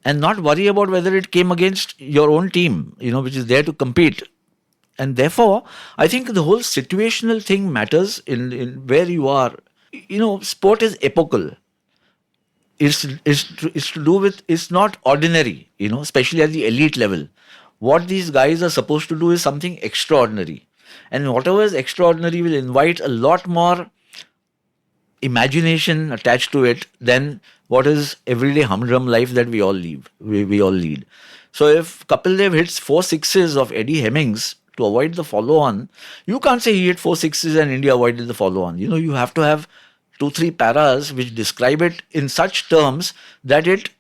And not worry about whether it came against your own team, which is there to compete. And therefore, I think the whole situational thing matters in where you are sport is epochal. It's to do with, it's not ordinary, especially at the elite level. What these guys are supposed to do is something extraordinary. And whatever is extraordinary will invite a lot more imagination attached to it than what is everyday humdrum life that we all live. We all lead. So if Kapil Dev hits 4 sixes of Eddie Hemmings to avoid the follow-on, you can't say he hit 4 sixes and India avoided the follow-on. You have to have 2-3 paras which describe it in such terms that it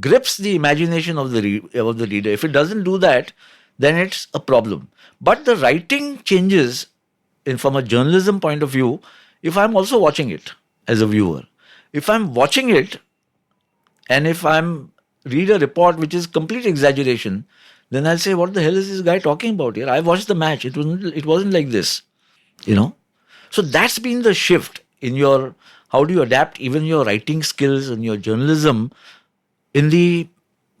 grips the imagination of the reader. If it doesn't do that, then it's a problem. But the writing changes from a journalism point of view if I'm also watching it as a viewer. If I'm watching it and if I'm read a report which is complete exaggeration, then I'll say, what the hell is this guy talking about here? I watched the match. It wasn't like this. So that's been the shift in your, how do you adapt even your writing skills and your journalism in the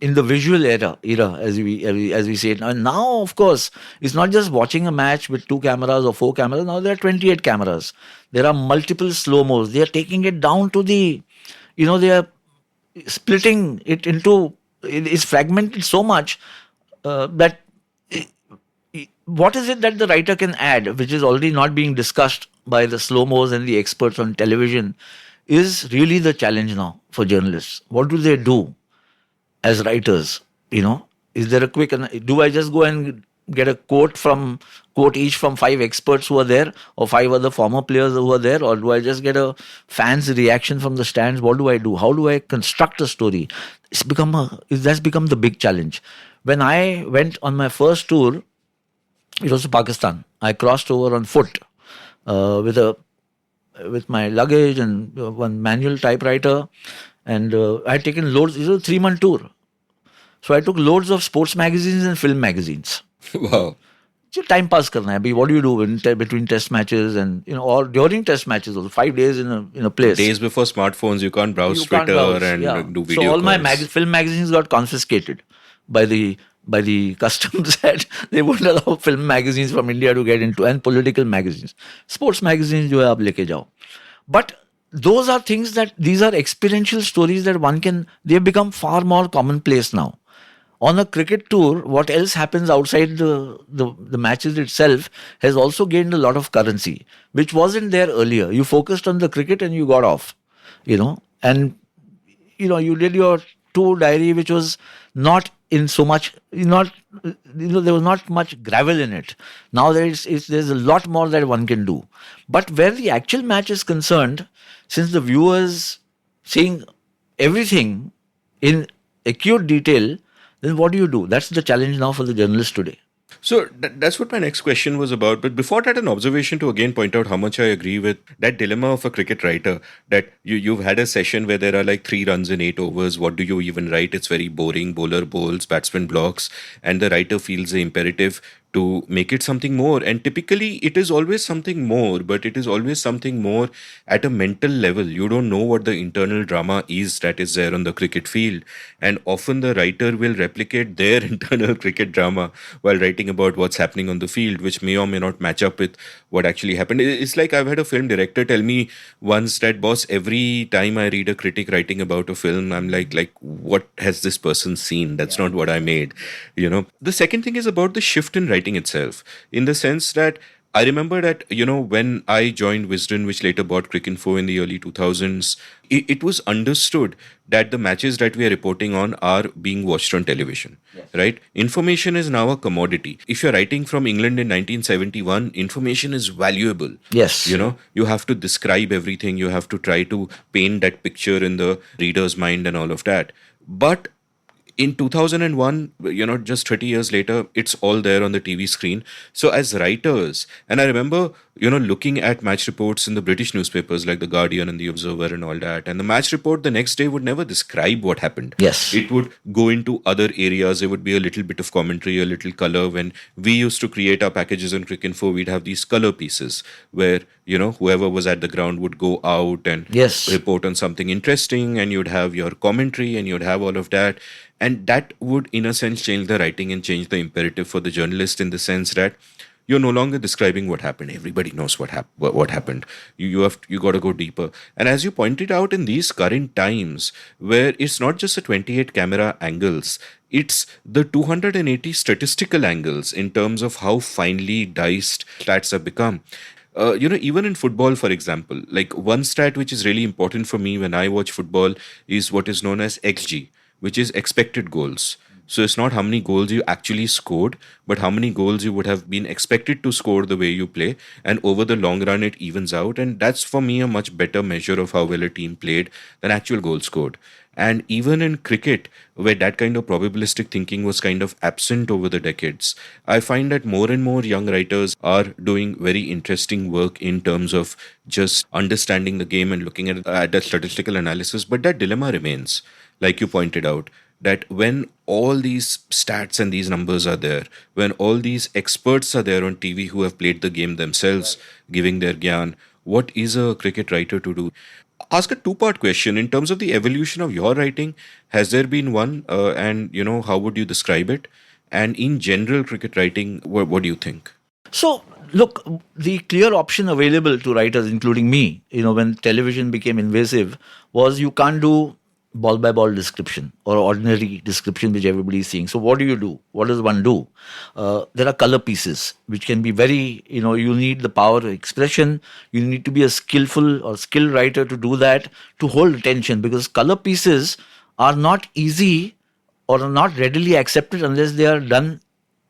visual era as we say it now. And now, of course, it's not just watching a match with 2 cameras or 4 cameras. Now there are 28 cameras. There are multiple slow-mos. They are taking it down to they are splitting it into, it's fragmented so much that what is it that the writer can add, which is already not being discussed by the slow-mos and the experts on television, is really the challenge now for journalists. What do they do as writers? Is there a quick, do I just go and get a quote each from 5 experts who are there, or 5 other former players who are there, or do I just get a fan's reaction from the stands? What do I do? How do I construct a story? That's become the big challenge. When I went on my first tour, it was to Pakistan. I crossed over on foot with my luggage and one manual typewriter, and I had taken loads. It was a 3-month tour. So I took loads of sports magazines and film magazines. Wow. So time pass karna hai. What do you do between test matches and or during test matches also? 5 days in a place. Days before smartphones, you can't browse Twitter and do video So all calls. my film magazines got confiscated by the customs that they wouldn't allow film magazines from India to get into, and political magazines. Sports magazines jo hai aap leke jao. But those are things these are experiential stories that they have become far more commonplace now. On a cricket tour, what else happens outside the matches itself has also gained a lot of currency, which wasn't there earlier. You focused on the cricket and you got off, and you did your tour diary, which was not in so much, there was not much gravel in it. Now there's a lot more that one can do. But where the actual match is concerned, since the viewers seeing everything in acute detail, then what do you do? That's the challenge now for the journalist today. So that's what my next question was about. But before that, an observation to again point out how much I agree with that dilemma of a cricket writer, that you've had a session where there are like 3 runs in 8 overs. What do you even write? It's very boring. Bowler bowls, batsman blocks, and the writer feels the imperative to make it something more. And typically it is always something more, but it is always something more at a mental level. You don't know what the internal drama is that is there on the cricket field. And often the writer will replicate their internal cricket drama while writing about what's happening on the field, which may or may not match up with what actually happened. It's like I've had a film director tell me once that, boss, every time I read a critic writing about a film, I'm like, what has this person seen? That's not what I made. The second thing is about the shift in writing itself, in the sense that I remember that, when I joined Wisden, which later bought Cricinfo in the early 2000s, it was understood that the matches that we are reporting on are being watched on television, right? Information is now a commodity. If you're writing from England in 1971, information is valuable. Yes. You have to describe everything. You have to try to paint that picture in the reader's mind and all of that. But in 2001, just 30 years later, it's all there on the TV screen. So as writers, and I remember, looking at match reports in the British newspapers like The Guardian and The Observer and all that, and the match report the next day would never describe what happened. Yes. It would go into other areas. There would be a little bit of commentary, a little color. When we used to create our packages on Cricinfo, we'd have these color pieces where, whoever was at the ground would go out and report on something interesting, and you'd have your commentary and you'd have all of that. And that would, in a sense, change the writing and change the imperative for the journalist, in the sense that you're no longer describing what happened. Everybody knows what happened. You got to go deeper. And as you pointed out, in these current times, where it's not just the 28 camera angles, it's the 280 statistical angles in terms of how finely diced stats have become. Even in football, for example, like one stat which is really important for me when I watch football is what is known as XG, which is expected goals. So it's not how many goals you actually scored, but how many goals you would have been expected to score the way you play. And over the long run, it evens out. And that's for me a much better measure of how well a team played than actual goals scored. And even in cricket, where that kind of probabilistic thinking was kind of absent over the decades, I find that more and more young writers are doing very interesting work in terms of just understanding the game and looking at the statistical analysis. But that dilemma remains, like you pointed out, that when all these stats and these numbers are there, when all these experts are there on TV who have played the game themselves, giving their gyan, what is a cricket writer to do? Ask a two-part question. In terms of the evolution of your writing, has there been one? How would you describe it? And in general, cricket writing, what do you think? So, look, the clear option available to writers, including me, when television became invasive, was you can't do ball by ball description or ordinary description which everybody is seeing. So what do? What does one do? There are color pieces which can be very, you need the power of expression. You need to be a skillful or skilled writer to do that, to hold attention, because color pieces are not easy or are not readily accepted unless they are done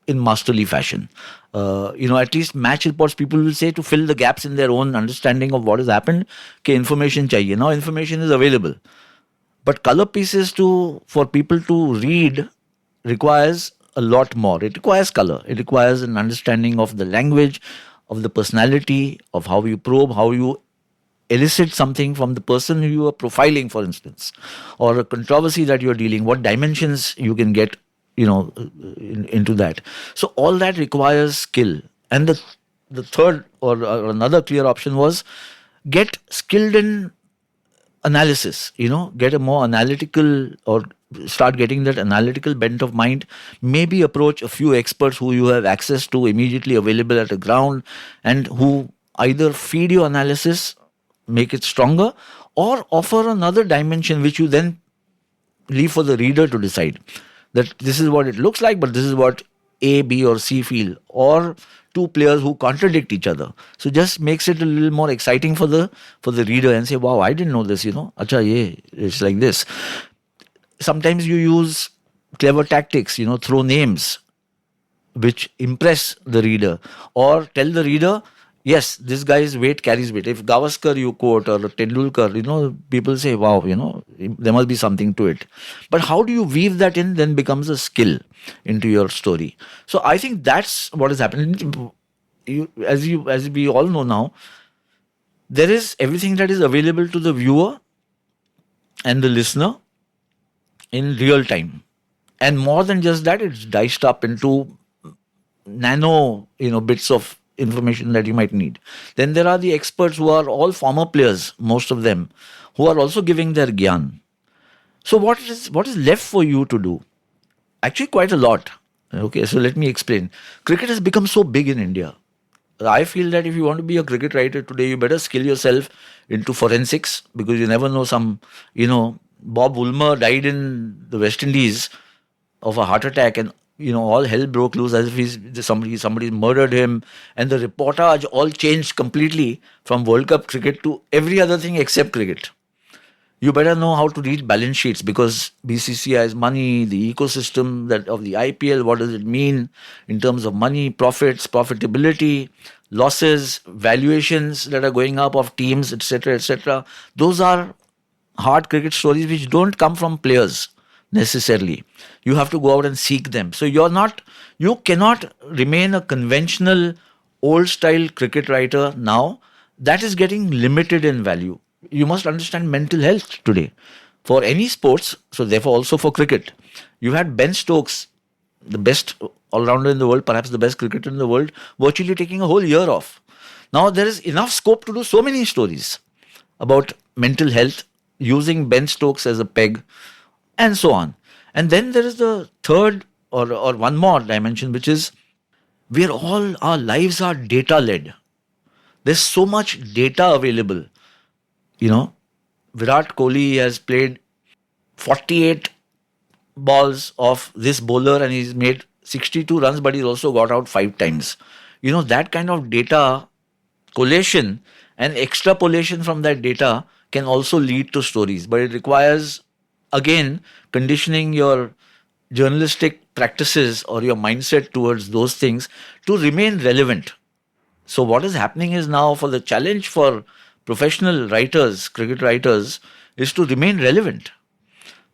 in masterly fashion. At least match reports, people will say, to fill the gaps in their own understanding of what has happened, information chahiye. Now information is available. But color pieces for people to read requires a lot more. It requires color. It requires an understanding of the language, of the personality, of how you probe, how you elicit something from the person who you are profiling, for instance, or a controversy that you are dealing, what dimensions you can get, into that. So all that requires skill. And the third or another clear option was get skilled in analysis, get a more analytical, or start getting that analytical bent of mind. Maybe approach a few experts who you have access to, immediately available at the ground, and who either feed your analysis, make it stronger, or offer another dimension which you then leave for the reader to decide. That this is what it looks like, but this is what A, B or C feel, or two players who contradict each other. So just makes it a little more exciting for the reader, and say, wow, I didn't know this, Acha, yeah, it's like this. Sometimes you use clever tactics, throw names which impress the reader, or tell the reader, yes, this guy's weight carries weight. If Gavaskar you quote, or Tendulkar, people say, wow, there must be something to it. But how do you weave that in then becomes a skill into your story. So I think that's what is happening. As we all know now, there is everything that is available to the viewer and the listener in real time. And more than just that, it's diced up into nano, bits of information that you might need. Then there are the experts who are all former players, most of them, who are also giving their gyan. So what is left for you to do? Actually, quite a lot. Okay, so let me explain. Cricket has become so big in India. I feel that if you want to be a cricket writer today, you better skill yourself into forensics, because you never know, Bob Woolmer died in the West Indies of a heart attack, and all hell broke loose as if somebody murdered him, and the reportage all changed completely from World Cup cricket to every other thing except cricket. You better know how to read balance sheets, because BCCI's money, the ecosystem of the IPL, what does it mean in terms of money, profits, profitability, losses, valuations that are going up of teams, etc., etc. Those are hard cricket stories which don't come from players necessarily. You have to go out and seek them. So you cannot remain a conventional old style cricket writer now. That is getting limited in value. You must understand mental health today for any sports, so therefore also for cricket. You had Ben Stokes, the best all-rounder in the world, perhaps the best cricketer in the world, virtually taking a whole year off. Now there is enough scope to do so many stories about mental health, using Ben Stokes as a peg, and so on. And then there is the third or one more dimension, which is where all our lives are data led. There's so much data available. You know, Virat Kohli has played 48 balls of this bowler and he's made 62 runs, but he's also got out 5 times. That kind of data collation and extrapolation from that data can also lead to stories, but it requires, again, conditioning your journalistic practices or your mindset towards those things to remain relevant. So what is happening is now, for the challenge for professional writers, cricket writers, is to remain relevant,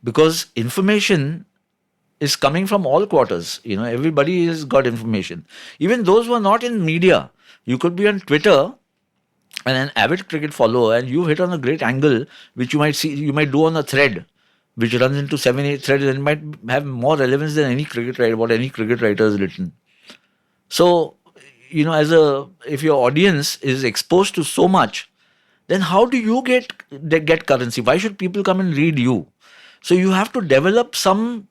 because information is coming from all quarters. Everybody has got information. Even those who are not in media, you could be on Twitter and an avid cricket follower, and you hit on a great angle, which you might do on a thread, which runs into 7, 8 threads, and might have more relevance than any cricket writer, what any cricket writer has written. So, if your audience is exposed to so much, then how do you get currency? Why should people come and read you? So you have to develop some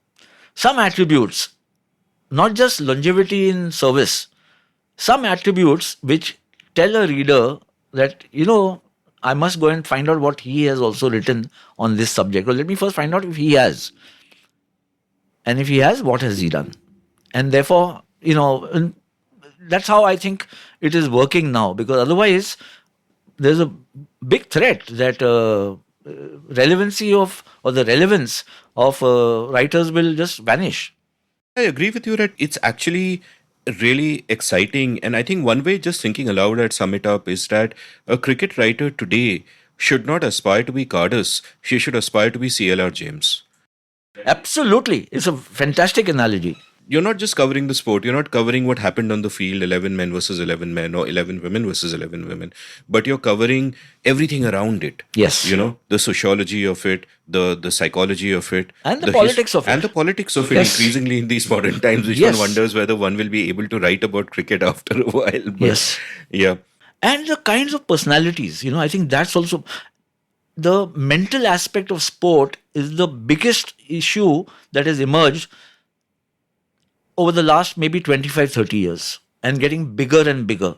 attributes, not just longevity in service, some attributes which tell a reader that, I must go and find out what he has also written on this subject. Well, let me first find out if he has. And if he has, what has he done? And therefore, and that's how I think it is working now, because otherwise there's a big threat that relevancy of, or the relevance of writers will just vanish. I agree with you that it's actually really exciting. And I think one way, just thinking aloud, I'd sum it up, is that a cricket writer today should not aspire to be Cardus. She should aspire to be CLR James. Absolutely. It's a fantastic analogy. You're not just covering the sport. You're not covering what happened on the field, 11 men versus 11 men or 11 women versus 11 women, but you're covering everything around it. Yes. The sociology of it, the psychology of it. And the politics of it. And the politics of it, Yes. increasingly in these modern times, which Yes. one wonders whether one will be able to write about cricket after a while. But, Yes. Yeah. And the kinds of personalities, I think that's also the mental aspect of sport is the biggest issue that has emerged over the last maybe 25, 30 years, and getting bigger and bigger.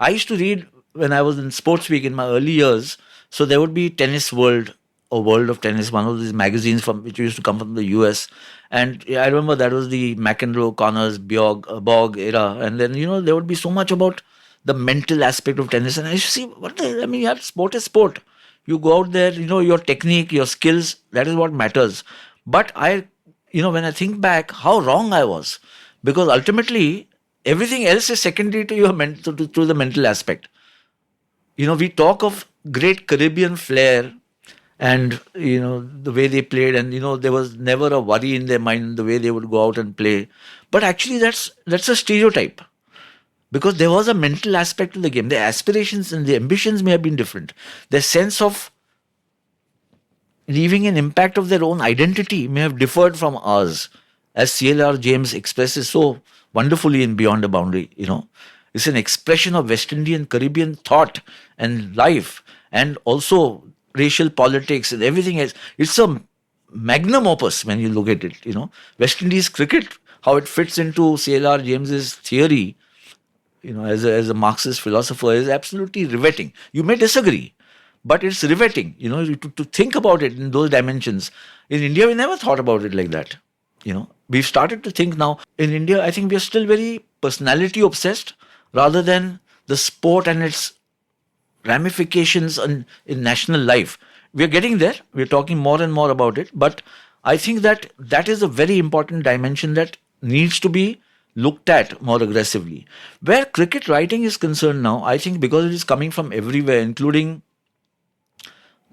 I used to read when I was in Sports Week in my early years. So there would be Tennis World or World of Tennis, one of these magazines which used to come from the US. And I remember that was the McEnroe, Connors, Bog era. And then, there would be so much about the mental aspect of tennis. And I used to see, you have sport is sport. You go out there, your technique, your skills, that is what matters. But when I think back, how wrong I was, because ultimately everything else is secondary to your to the mental aspect. We talk of great Caribbean flair and the way they played, and there was never a worry in their mind the way they would go out and play. But actually, that's a stereotype, because there was a mental aspect to the game. Their aspirations and their ambitions may have been different. Their sense of leaving an impact of their own identity may have differed from ours, as CLR James expresses so wonderfully in Beyond a Boundary. It's an expression of West Indian Caribbean thought and life, and also racial politics and everything else. It's a magnum opus when you look at it. West Indies cricket, how it fits into CLR James's theory, as a Marxist philosopher, is absolutely riveting. You may disagree, but it's riveting, to think about it in those dimensions. In India, we never thought about it like that. We've started to think now. In India, I think we are still very personality obsessed rather than the sport and its ramifications in national life. We're getting there. We're talking more and more about it. But I think that is a very important dimension that needs to be looked at more aggressively. Where cricket writing is concerned now, I think because it is coming from everywhere, including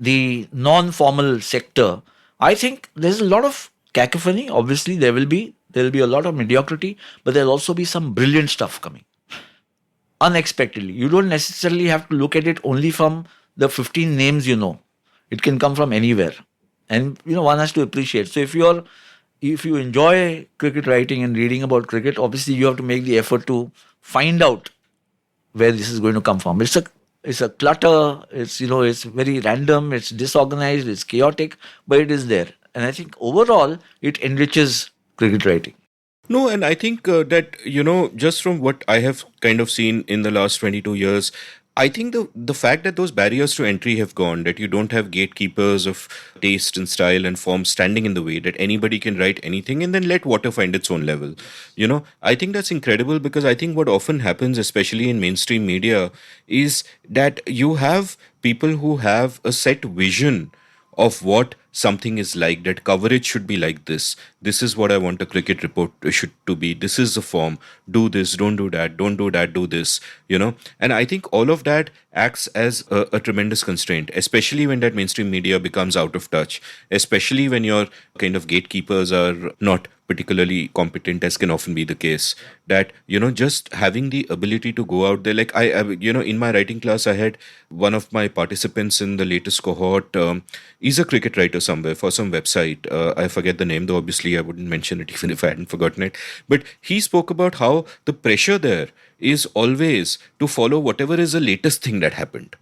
the non-formal sector, I think there's a lot of cacophony. Obviously, there will be a lot of mediocrity, but there'll also be some brilliant stuff coming unexpectedly. You don't necessarily have to look at it only from the 15 names It can come from anywhere, and one has to appreciate. So if you enjoy cricket writing and reading about cricket, obviously you have to make the effort to find out where this is going to come from. It's a clutter. It's very random. It's disorganized. It's chaotic, but it is there. And I think overall it enriches cricket writing. No, and I think that, just from what I have kind of seen in the last 22 years, I think the fact that those barriers to entry have gone, that you don't have gatekeepers of taste and style and form standing in the way, that anybody can write anything and then let water find its own level. I think that's incredible, because I think what often happens, especially in mainstream media, is that you have people who have a set vision of what something is like, that coverage should be like this is what I want a cricket report should to be, this is the form, do this, don't do that, don't do that, do this, and I think all of that acts as a tremendous constraint, especially when that mainstream media becomes out of touch, especially when your kind of gatekeepers are not particularly competent, as can often be the case. That just having the ability to go out there, like I in my writing class, I had one of my participants in the latest cohort, is a cricket writer somewhere for some website. I forget the name, though obviously I wouldn't mention it even if I hadn't forgotten it. But he spoke about how the pressure there is always to follow whatever is the latest thing that happened.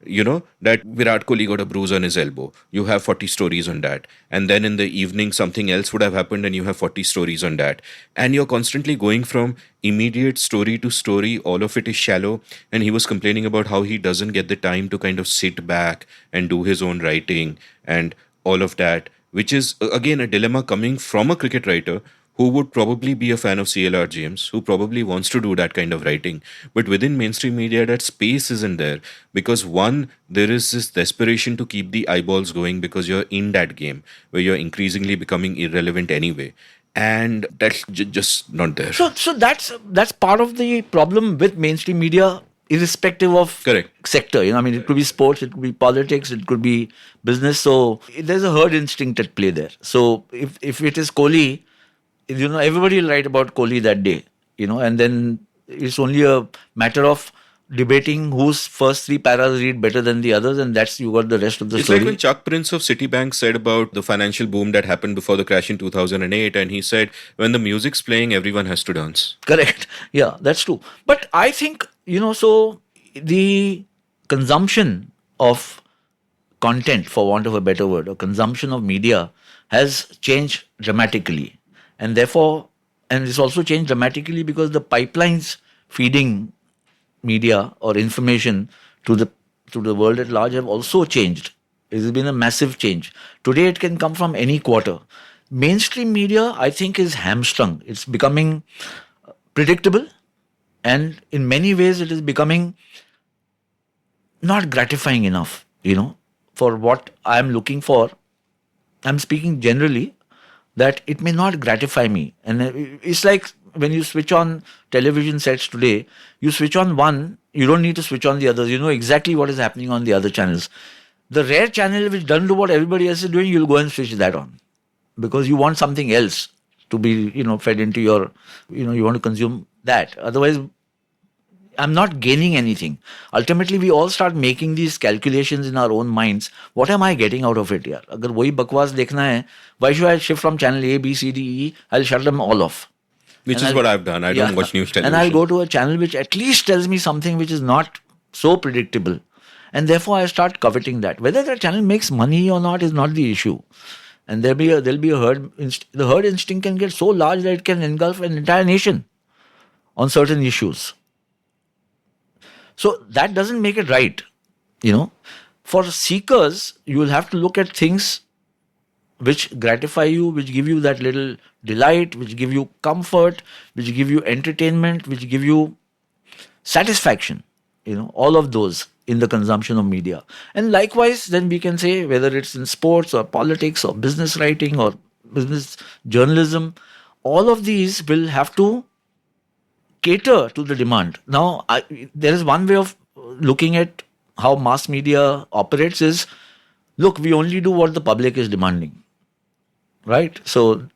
That Virat Kohli got a bruise on his elbow. You have 40 stories on that. And then in the evening, something else would have happened and you have 40 stories on that. And you're constantly going from immediate story to story. All of it is shallow. And he was complaining about how he doesn't get the time to kind of sit back and do his own writing and all of that, which is, again, a dilemma coming from a cricket writer who would probably be a fan of CLR James, who probably wants to do that kind of writing. But within mainstream media, that space isn't there. Because one, there is this desperation to keep the eyeballs going because you're in that game where you're increasingly becoming irrelevant anyway. And that's just not there. So that's part of the problem with mainstream media, irrespective of Correct. sector. I mean, it could be sports, it could be politics, it could be business. So there's a herd instinct at play there. So if it is Kohli, everybody will write about Kohli that day, and then it's only a matter of debating whose first three paras read better than the others, and that's you got the rest of the It's story. like when Chuck Prince of Citibank said about the financial boom that happened before the crash in 2008, and he said, when the music's playing, everyone has to dance. Correct. Yeah, that's true. But I think, so the consumption of content, for want of a better word, or consumption of media has changed dramatically. And therefore, and it's also changed dramatically because the pipelines feeding media or information to the world at large have also changed. It has been a massive change. Today it can come from any quarter. Mainstream media, I think, is hamstrung. It's becoming predictable, and in many ways it is becoming not gratifying enough, for what I'm looking for. I'm speaking generally, that it may not gratify me. And it's like when you switch on television sets today, you switch on one, you don't need to switch on the others. You know exactly what is happening on the other channels. The rare channel which doesn't do what everybody else is doing, you'll go and switch that on. Because you want something else to be, fed into your, you want to consume that. Otherwise, I'm not gaining anything. Ultimately, we all start making these calculations in our own minds. What am I getting out of it? Yaar? Agar wahi bakwas dekhna hai, why should I shift from channel A, B, C, D, E? I'll shut them all off. Which is what I've done. I don't watch news television. And I'll go to a channel which at least tells me something which is not so predictable. And therefore, I start coveting that. Whether that channel makes money or not is not the issue. And there'll be a herd. The herd instinct can get so large that it can engulf an entire nation on certain issues. So that doesn't make it right. For seekers, you will have to look at things which gratify you, which give you that little delight, which give you comfort, which give you entertainment, which give you satisfaction. All of those in the consumption of media. And likewise, then we can say whether it's in sports or politics or business writing or business journalism, all of these will have to cater to the demand. Now, there is one way of looking at how mass media operates is, look, we only do what the public is demanding. Right? So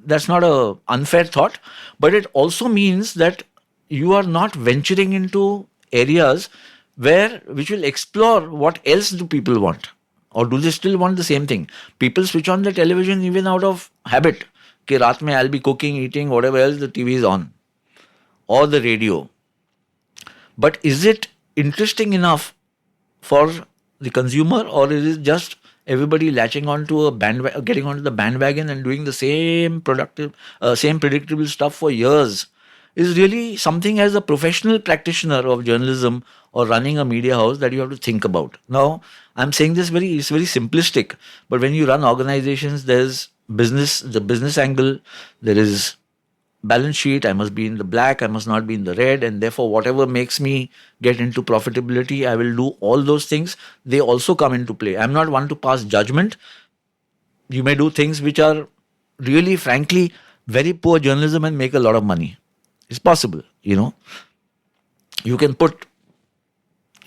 that's not an unfair thought, but it also means that you are not venturing into areas which will explore what else do people want, or do they still want the same thing? People switch on the television even out of habit. Ki raat mein I'll be cooking, eating, whatever else, the TV is on, or the radio. But is it interesting enough for the consumer, or is it just everybody latching onto a bandwagon, getting onto the bandwagon and doing the same predictable stuff for years is really something as a professional practitioner of journalism or running a media house that you have to think about. Now, I'm saying this it's very simplistic, but when you run organizations, there's the business angle, there is balance sheet, I must be in the black, I must not be in the red, and therefore whatever makes me get into profitability, I will do all those things. They also come into play. I'm not one to pass judgment. You may do things which are really, frankly, very poor journalism and make a lot of money. It's possible, You can put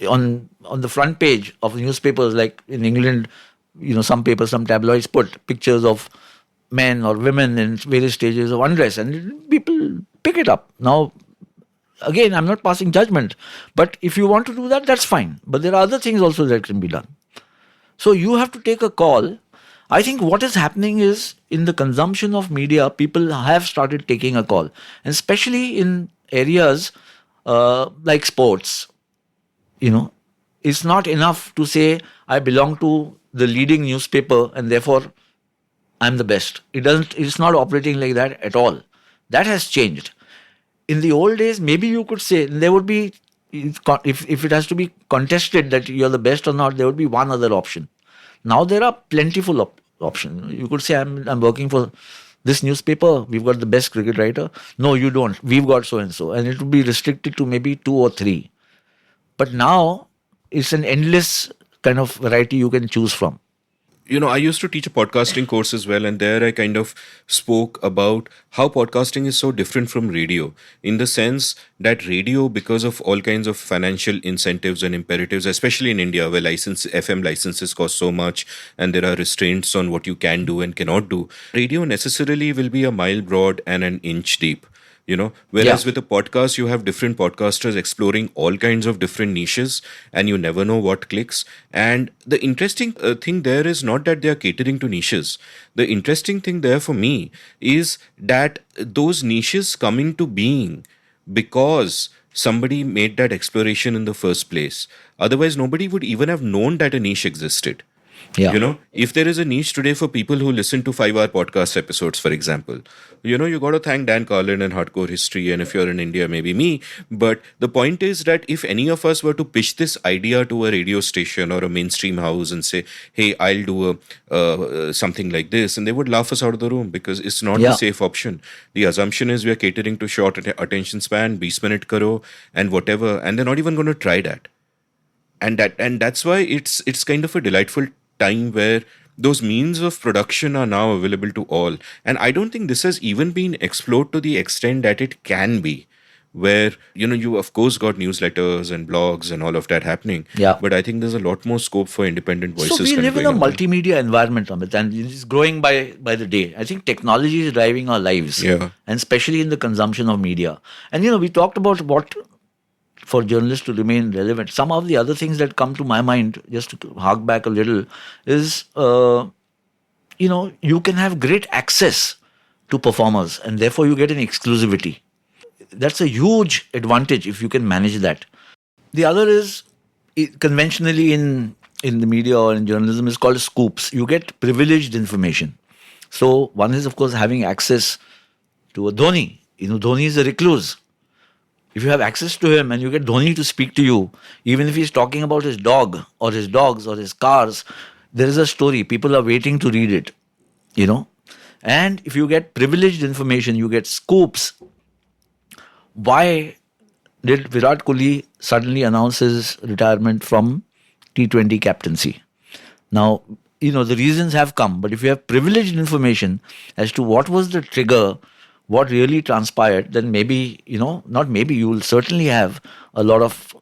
on the front page of newspapers, like in England, some papers, some tabloids put pictures of men or women in various stages of undress, and people pick it up. Now, again, I'm not passing judgment, but if you want to do that, that's fine. But there are other things also that can be done. So you have to take a call. I think what is happening is, in the consumption of media, people have started taking a call, and especially in areas like sports. It's not enough to say I belong to the leading newspaper and therefore I'm the best. It's not operating like that at all. That has changed. In the old days, maybe you could say there would be, if it has to be contested that you're the best or not, there would be one other option. Now there are plentiful options. You could say I'm working for this newspaper, we've got the best cricket writer. No, you don't. We've got so and so. And it would be restricted to maybe 2 or 3. But now it's an endless kind of variety you can choose from. I used to teach a podcasting course as well, and there I kind of spoke about how podcasting is so different from radio, in the sense that radio, because of all kinds of financial incentives and imperatives, especially in India, where FM licenses cost so much and there are restraints on what you can do and cannot do, radio necessarily will be a mile broad and an inch deep. Whereas with a podcast, you have different podcasters exploring all kinds of different niches, and you never know what clicks. And the interesting thing there is not that they are catering to niches. The interesting thing there for me is that those niches come into being because somebody made that exploration in the first place. Otherwise, nobody would even have known that a niche existed. Yeah. If there is a niche today for people who listen to 5-hour podcast episodes, for example, you got to thank Dan Carlin and Hardcore History, and if you're in India, maybe me. But the point is that if any of us were to pitch this idea to a radio station or a mainstream house and say, hey, I'll do something like this, and they would laugh us out of the room because it's not the safe option. The assumption is we are catering to short attention span, 20 minute karo, and whatever, and they're not even going to try that. And that's why it's kind of a delightful time where those means of production are now available to all. And I don't think this has even been explored to the extent that it can be, where, you of course got newsletters and blogs and all of that happening. Yeah. But I think there's a lot more scope for independent voices. So we live in a multimedia environment, Amit, and it's growing by the day. I think technology is driving our lives, and especially in the consumption of media. And, we talked about what for journalists to remain relevant. Some of the other things that come to my mind, just to hark back a little, is, you can have great access to performers and therefore you get an exclusivity. That's a huge advantage if you can manage that. The other is, conventionally in the media or in journalism, is called scoops. You get privileged information. So one is, of course, having access to a Dhoni. Dhoni is a recluse. If you have access to him and you get Dhoni to speak to you, even if he's talking about his dog or his dogs or his cars, there is a story. People are waiting to read it, And if you get privileged information, you get scoops. Why did Virat Kohli suddenly announce his retirement from T20 captaincy? Now, the reasons have come, but if you have privileged information as to what was the trigger, what really transpired, then maybe, not maybe, you will certainly have a lot of,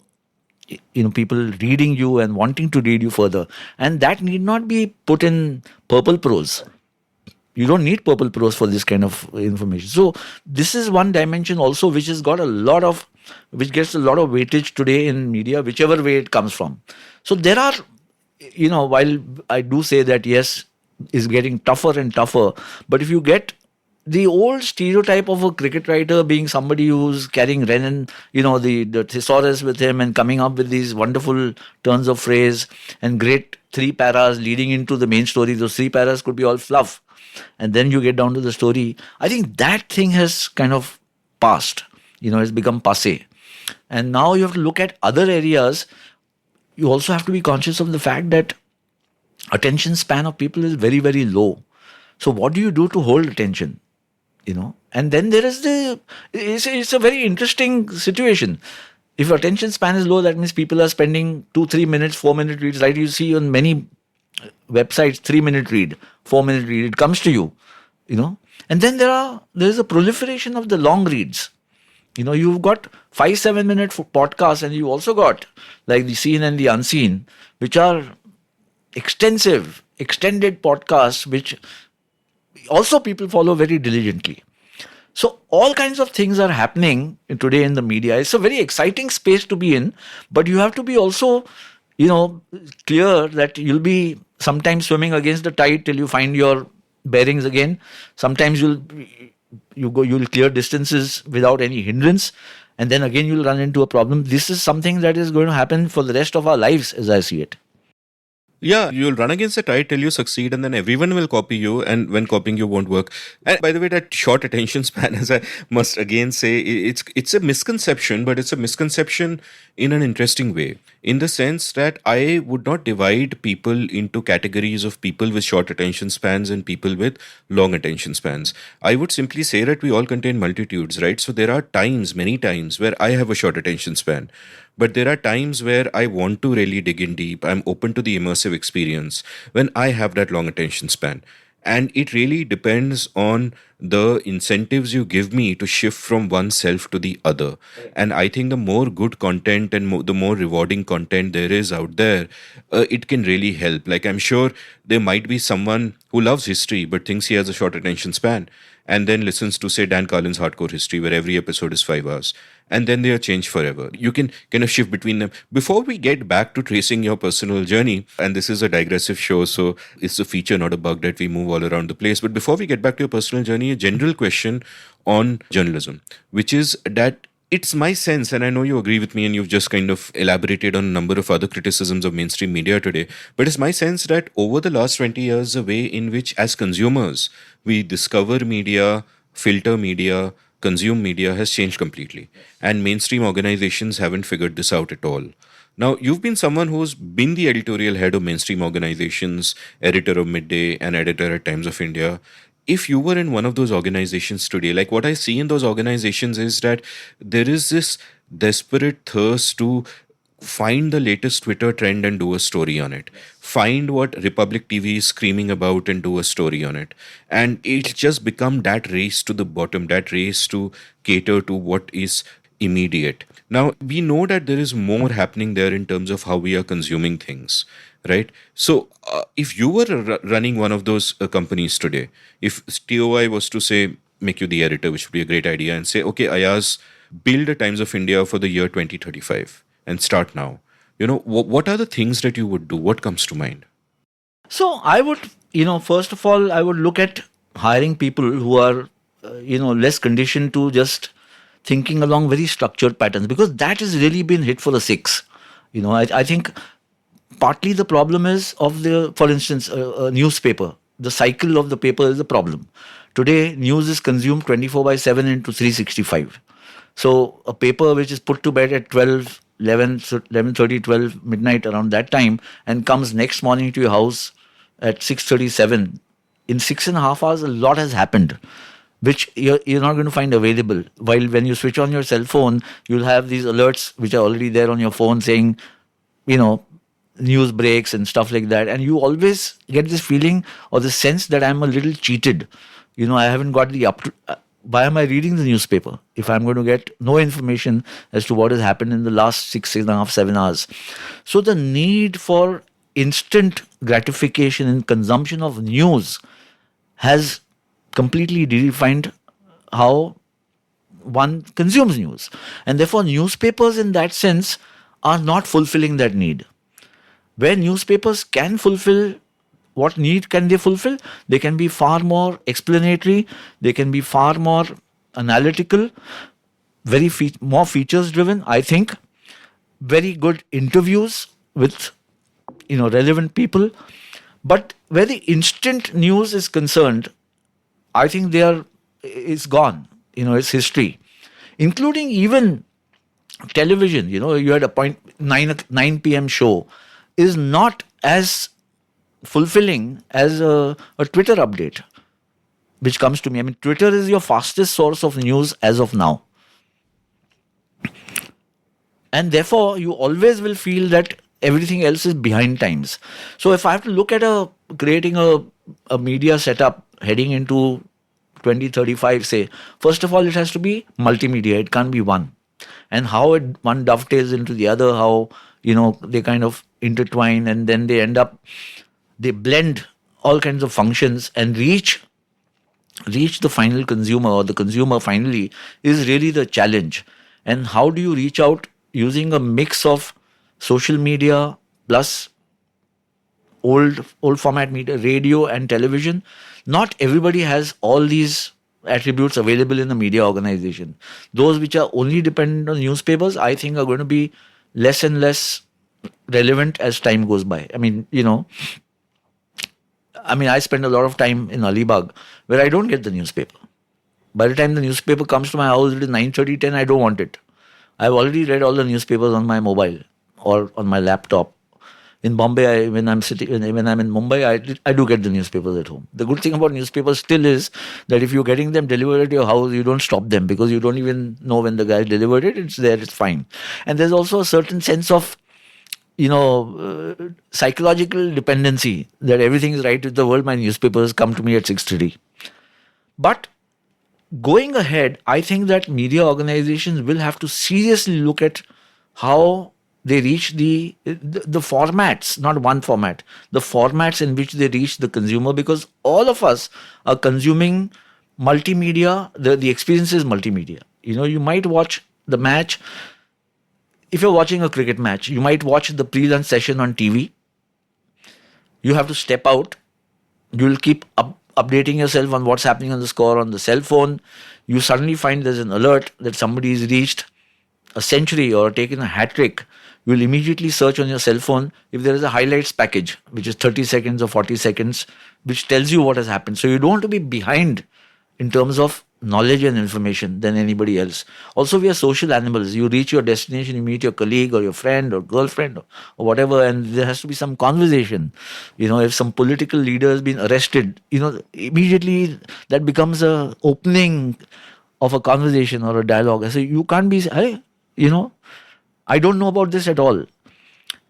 people reading you and wanting to read you further. And that need not be put in purple prose. You don't need purple prose for this kind of information. So this is one dimension also which gets a lot of weightage today in media, whichever way it comes from. So there are, while I do say that, yes, it's getting tougher and tougher, but if you get the old stereotype of a cricket writer being somebody who's carrying Renan, the thesaurus with him and coming up with these wonderful turns of phrase and great 3 paras leading into the main story. Those 3 paras could be all fluff. And then you get down to the story. I think that thing has kind of passed, it's become passé. And now you have to look at other areas. You also have to be conscious of the fact that attention span of people is very, very low. So what do you do to hold attention? And then there is it's a very interesting situation. If attention span is low, that means people are spending 2-3 minutes, 4-minute reads, right? You see on many websites, 3-minute read, 4-minute read, it comes to you, And then there is a proliferation of the long reads. You've got 5-7 minute podcasts, and you also got like the seen and the unseen, which are extended podcasts, which also people follow very diligently. So all kinds of things are happening today in the media. It's a very exciting space to be in, but you have to be also, clear that you'll be sometimes swimming against the tide till you find your bearings again. Sometimes you'll clear distances without any hindrance, and then again you'll run into a problem. This is something that is going to happen for the rest of our lives, as I see it. Yeah, you'll run against the tide till you succeed, and then everyone will copy you, and when copying you won't work. And by the way, that short attention span, as I must again say, it's a misconception, but it's a misconception in an interesting way, in the sense that I would not divide people into categories of people with short attention spans and people with long attention spans. I would simply say that we all contain multitudes, right? So there are many times, where I have a short attention span. But there are times where I want to really dig in deep. I'm open to the immersive experience when I have that long attention span. And it really depends on the incentives you give me to shift from one self to the other. And I think the more good content and the more rewarding content there is out there, it can really help. Like, I'm sure there might be someone who loves history but thinks he has a short attention span, and then listens to, say, Dan Carlin's Hardcore History, where every episode is 5 hours. And then they are changed forever. You can kind of shift between them. Before we get back to tracing your personal journey, and this is a digressive show, so it's a feature, not a bug, that we move all around the place. But before we get back to your personal journey, a general question on journalism, which is that it's my sense, and I know you agree with me, and you've just kind of elaborated on a number of other criticisms of mainstream media today, but it's my sense that over the last 20 years, the way in which, as consumers, we discover media, filter media, consume media has changed completely. And mainstream organizations haven't figured this out at all. Now, you've been someone who's been the editorial head of mainstream organizations, editor of Midday, and editor at Times of India. If you were in one of those organizations today, like what I see in those organizations is that there is this desperate thirst to find the latest Twitter trend and do a story on it. Find what Republic TV is screaming about and do a story on it. And it's just become that race to the bottom, that race to cater to what is immediate. Now, we know that there is more happening there in terms of how we are consuming things, right? So, if you were running one of those companies today, if TOI was to say, make you the editor, which would be a great idea, and say, okay, Ayaz, build a Times of India for the year 2035. And start now. What are the things that you would do? What comes to mind? So I would, first of all, I would look at hiring people who are, less conditioned to just thinking along very structured patterns, because that has really been hit for the six. I think partly the problem is for instance, a newspaper. The cycle of the paper is a problem. Today, news is consumed 24/7 into 365. So a paper which is put to bed at 11:30, 12 midnight, around that time, and comes next morning to your house at 6:37. In 6.5 hours, a lot has happened, which you're not going to find available. While when you switch on your cell phone, you'll have these alerts which are already there on your phone saying, news breaks and stuff like that. And you always get this feeling or the sense that I'm a little cheated. I haven't got why am I reading the newspaper if I'm going to get no information as to what has happened in the last 6.5, 7 hours? So the need for instant gratification and consumption of news has completely redefined how one consumes news. And therefore, newspapers in that sense are not fulfilling that need. Where newspapers can fulfill, what need can they fulfill? They can be far more explanatory, they can be far more analytical, more features driven. I think very good interviews with relevant people. But where the instant news is concerned, I think it's gone. It's history, including even television. You had a 9 p.m. show is not as fulfilling as a Twitter update, which comes to me. I mean, Twitter is your fastest source of news as of now. And therefore, you always will feel that everything else is behind times. So if I have to look at creating a media setup heading into 2035, say, first of all, it has to be multimedia. It can't be one. And how one dovetails into the other, how, they kind of intertwine, and then they blend all kinds of functions and reach the final consumer, or the consumer finally, is really the challenge. And how do you reach out using a mix of social media plus old format media, radio and television? Not everybody has all these attributes available in a media organization. Those which are only dependent on newspapers, I think, are going to be less and less relevant as time goes by. I mean, I spend a lot of time in Alibag where I don't get the newspaper. By the time the newspaper comes to my house, it is 9:30, 10, I don't want it. I've already read all the newspapers on my mobile or on my laptop. In Bombay, when I'm in Mumbai, I do get the newspapers at home. The good thing about newspapers still is that if you're getting them delivered at your house, you don't stop them because you don't even know when the guy delivered it. It's there, it's fine. And there's also a certain sense of, psychological dependency that everything is right with the world. My newspapers come to me at 6:30. But going ahead, I think that media organizations will have to seriously look at how they reach the formats, not one format, the formats in which they reach the consumer, because all of us are consuming multimedia. The experience is multimedia. You might watch the match. If you're watching a cricket match, you might watch the pre-lunch session on TV. You have to step out. You'll keep updating yourself on what's happening on the score on the cell phone. You suddenly find there's an alert that somebody's reached a century or taken a hat trick. You'll immediately search on your cell phone if there is a highlights package, which is 30 seconds or 40 seconds, which tells you what has happened. So you don't want to be behind in terms of knowledge and information than anybody else. Also, we are social animals. You reach your destination, you meet your colleague or your friend or girlfriend or whatever, and there has to be some conversation. If some political leader has been arrested, immediately that becomes a opening of a conversation or a dialogue. I say, you can't be, hey, I don't know about this at all.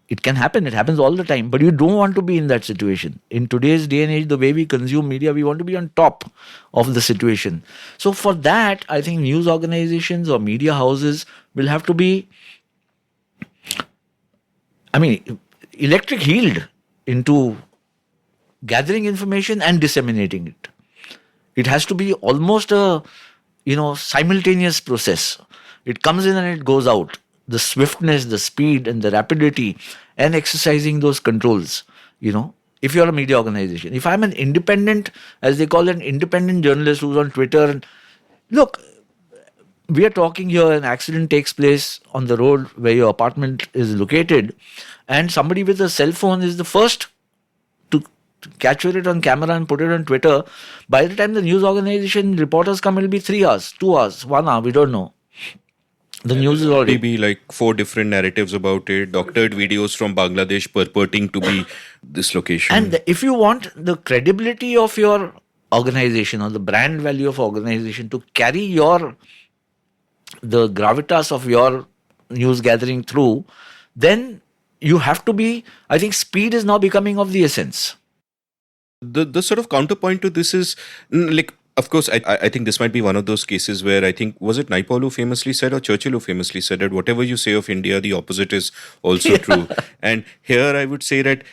It can happen. It happens all the time. But you don't want to be in that situation. In today's day and age, the way we consume media, we want to be on top of the situation. So for that, I think news organizations or media houses will have to be, electric heeled into gathering information and disseminating it. It has to be almost a, simultaneous process. It comes in and it goes out. The swiftness, the speed and the rapidity, and exercising those controls, if you're a media organization. If I'm an independent, as they call it, an independent journalist who's on Twitter, look, we are talking here, an accident takes place on the road where your apartment is located, and somebody with a cell phone is the first to capture it on camera and put it on Twitter. By the time the news organization reporters come, it'll be 3 hours, 2 hours, 1 hour, we don't know. The news is already... Maybe like 4 different narratives about it, doctored videos from Bangladesh purporting to be this location. And if you want the credibility of your organization or the brand value of organization to carry the gravitas of your news gathering through, then you have to be... I think speed is now becoming of the essence. The sort of counterpoint to this is of course, I think this might be one of those cases where I think, was it Naipaul who famously said or Churchill who famously said that whatever you say of India, the opposite is also true. And here I would say that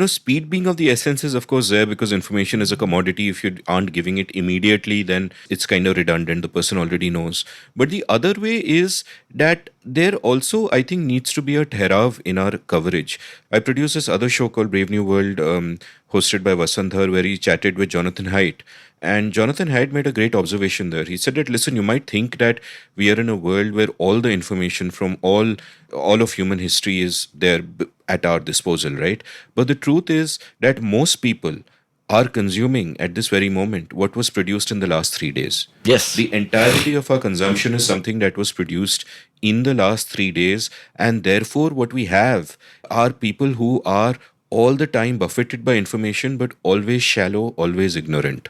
speed being of the essence is of course there because information is a commodity. If you aren't giving it immediately, then it's kind of redundant. The person already knows. But the other way is that there also, I think, needs to be a therav in our coverage. I produced this other show called Brave New World, hosted by Vasant, where he chatted with Jonathan Haidt. And Jonathan Haidt made a great observation there. He said that, listen, you might think that we are in a world where all the information from all of human history is there at our disposal, right? But the truth is that most people are consuming at this very moment what was produced in the last 3 days. Yes. The entirety of our consumption is something that was produced in the last 3 days. And therefore, what we have are people who are all the time buffeted by information, but always shallow, always ignorant.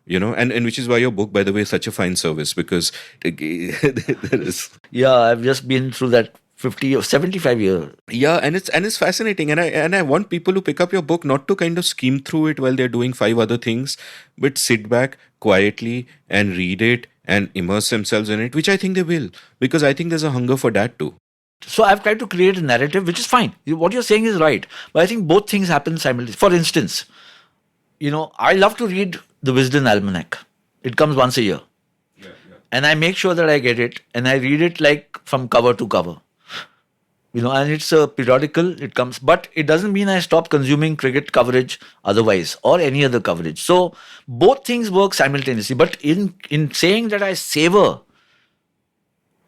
And which is why your book, by the way, is such a fine service, because there is. Yeah, I've just been through that 50 or 75 years. Yeah, and it's fascinating, and I want people to pick up your book not to kind of skim through it while they're doing 5 other things, but sit back quietly and read it and immerse themselves in it, which I think they will, because I think there's a hunger for that too. So I've tried to create a narrative, which is fine. What you're saying is right, but I think both things happen simultaneously. For instance, I love to read the Wisden Almanac. It comes once a year. Yeah. And I make sure that I get it, and I read it like from cover to cover. And it's a periodical, it comes, but it doesn't mean I stop consuming cricket coverage otherwise, or any other coverage. So both things work simultaneously. But in saying that I savor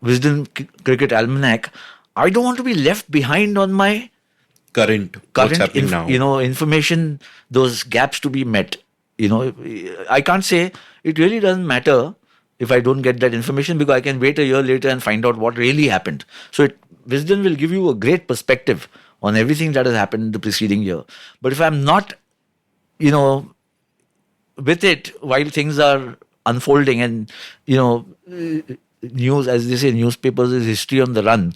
Wisden Cricket Almanac, I don't want to be left behind on my Current what's happening now. Information, those gaps to be met. I can't say it really doesn't matter if I don't get that information, because I can wait a year later and find out what really happened. So Wisden will give you a great perspective on everything that has happened the preceding year. But if I'm not, with it while things are unfolding, and, news, as they say, newspapers is history on the run,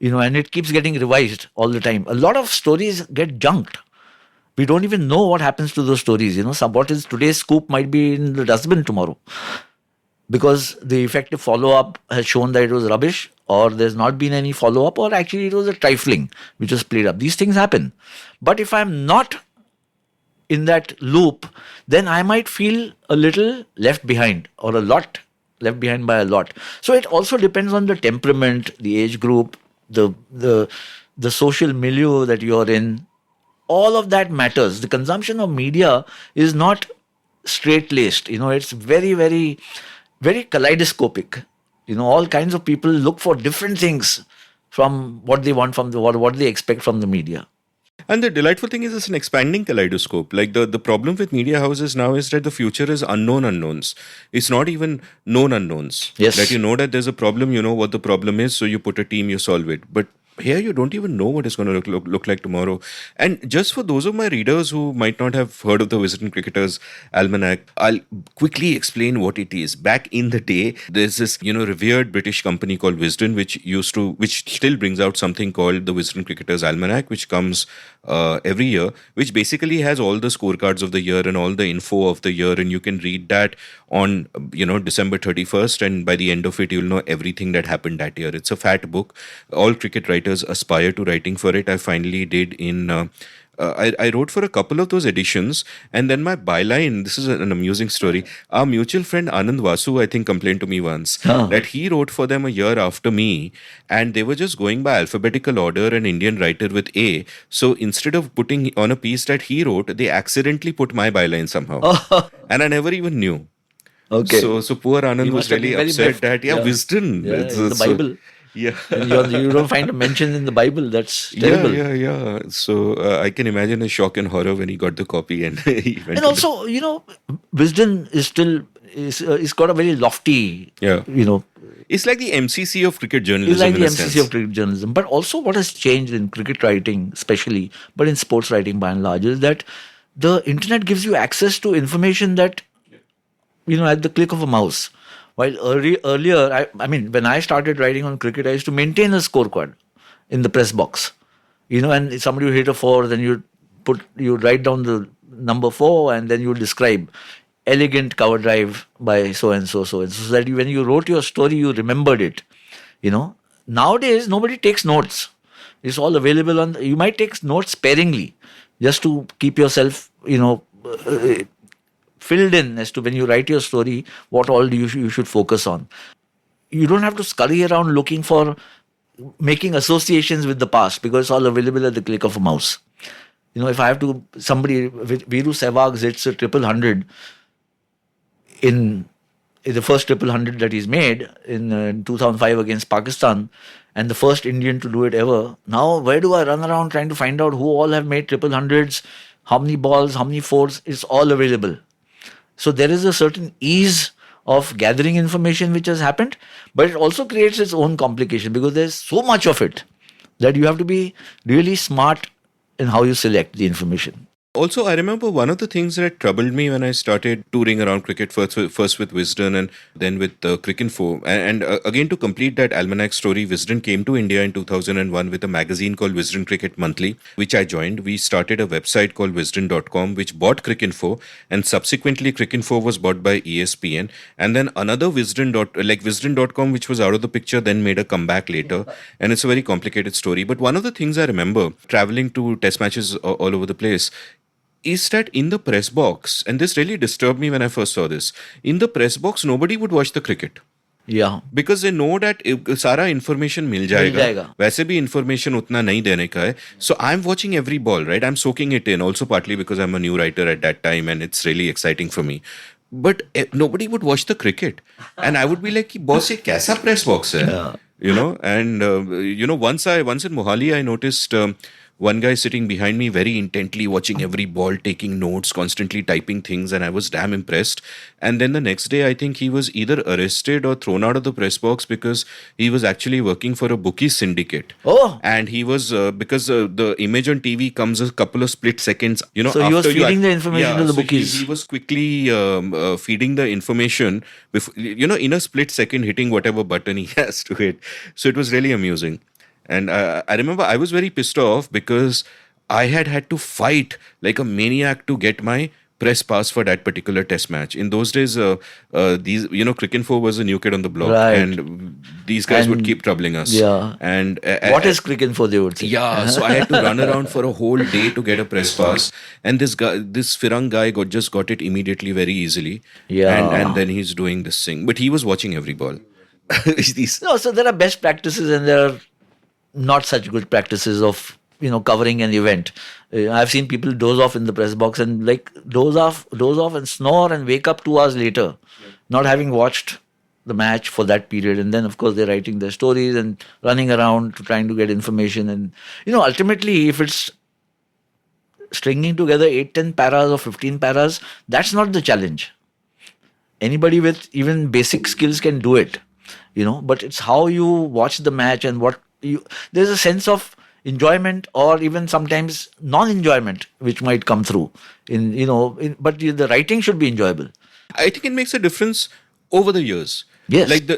and it keeps getting revised all the time. A lot of stories get junked. We don't even know what happens to those stories. What is today's scoop might be in the dustbin tomorrow, because the effective follow-up has shown that it was rubbish, or there's not been any follow-up, or actually it was a trifling which was played up. These things happen. But if I'm not in that loop, then I might feel a little left behind, or a lot left behind by a lot. So it also depends on the temperament, the age group, the social milieu that you're in. All of that matters. The consumption of media is not straight-laced. It's very, very, very kaleidoscopic. All kinds of people look for different things from what they want from what they expect from the media. And the delightful thing is it's an expanding kaleidoscope. Like the problem with media houses now is that the future is unknown unknowns. It's not even known unknowns. Yes. That you know that there's a problem, you know what the problem is, so you put a team, you solve it. But here you don't even know what it's going to look like tomorrow. And just for those of my readers who might not have heard of the Wisden Cricketers Almanac, I'll quickly explain what it is. Back in the day, there's this revered British company called Wisden, which still brings out something called the Wisden Cricketers Almanac, which comes every year, which basically has all the scorecards of the year and all the info of the year, and you can read that on December 31st, and by the end of it you'll know everything that happened that year. It's a fat book. All cricket writers aspire to writing for it. I finally did in I wrote for a couple of those editions, and then my byline, this is an amusing story. Our mutual friend Anand Vasu, I think, complained to me once that he wrote for them a year after me, and they were just going by alphabetical order, an Indian writer with A. So instead of putting on a piece that he wrote, they accidentally put my byline somehow. And I never even knew. Okay. So poor Anand was really upset that, Wisden. Yeah, it's the Bible. Yeah. You don't find a mention in the Bible. That's terrible. Yeah. So I can imagine his shock and horror when he got the copy and he went. And also, Wisden is still is got a very lofty. It's like the MCC of cricket journalism. It's like the MCC of cricket journalism. But also, what has changed in cricket writing, especially, but in sports writing by and large, is that the internet gives you access to information that at the click of a mouse. While earlier, I mean, when I started writing on cricket, I used to maintain a scorecard in the press box. And if somebody would hit a 4, then you'd write down the number 4, and then you'd describe elegant cover drive by so and so, so that when you wrote your story, you remembered it. Nowadays, nobody takes notes. It's all available you might take notes sparingly, just to keep yourself, filled in as to when you write your story, what all you should focus on. You don't have to scurry around looking for, making associations with the past because it's all available at the click of a mouse. If I have to, Virender Sehwag hits a triple hundred in the first triple hundred that he's made in 2005 against Pakistan, and the first Indian to do it ever. Now, where do I run around trying to find out who all have made triple hundreds, how many balls, how many fours? It's all available. So there is a certain ease of gathering information which has happened, but it also creates its own complication because there's so much of it that you have to be really smart in how you select the information. Also, I remember one of the things that troubled me when I started touring around cricket, first with Wisden and then with Cricinfo. And again, to complete that almanac story, Wisden came to India in 2001 with a magazine called Wisden Cricket Monthly, which I joined. We started a website called Wisden.com, which bought Cricinfo, and subsequently Cricinfo was bought by ESPN. And then another Wisden.com, which was out of the picture, then made a comeback later. And it's a very complicated story. But one of the things I remember traveling to test matches all over the place is that in the press box, and this really disturbed me when I first saw this, in the press box, nobody would watch the cricket. Yeah. Because they know that सारा information मिल जाएगा. वैसे भी information उतना नहीं देने का है. So I'm watching every ball, right? I'm soaking it in, also partly because I'm a new writer at that time and it's really exciting for me. But nobody would watch the cricket. And I would be like, boss, ये कैसा press box है? Yeah. And once in Mohali, I noticed one guy sitting behind me very intently watching every ball, taking notes, constantly typing things, and I was damn impressed. And then the next day, I think he was either arrested or thrown out of the press box because he was actually working for a bookie syndicate. Oh! And he was, because the image on TV comes a couple of split seconds. So he was feeding the information to the bookies. He was quickly feeding the information, before, in a split second, hitting whatever button he has to hit. So it was really amusing. And I remember I was very pissed off because I had to fight like a maniac to get my press pass for that particular test match. In those days, Cricinfo was a new kid on the block, right. And these guys would keep troubling us. Yeah. And what is Cricinfo, they would say? Yeah. So I had to run around for a whole day to get a press pass, and this Firang guy just got it immediately, very easily. Yeah. And then he's doing this thing, but he was watching every ball. So there are best practices and there are not such good practices of covering an event. I've seen people doze off in the press box and doze off and snore and wake up 2 hours later, not having watched the match for that period. And then of course they're writing their stories and running around trying to get information. And ultimately, if it's stringing together 8-10 paras or 15 paras, that's not the challenge. Anybody with even basic skills can do it, but it's how you watch the match and there's a sense of enjoyment or even sometimes non-enjoyment which might come through but the writing should be enjoyable. I think it makes a difference over the years. Yes. Like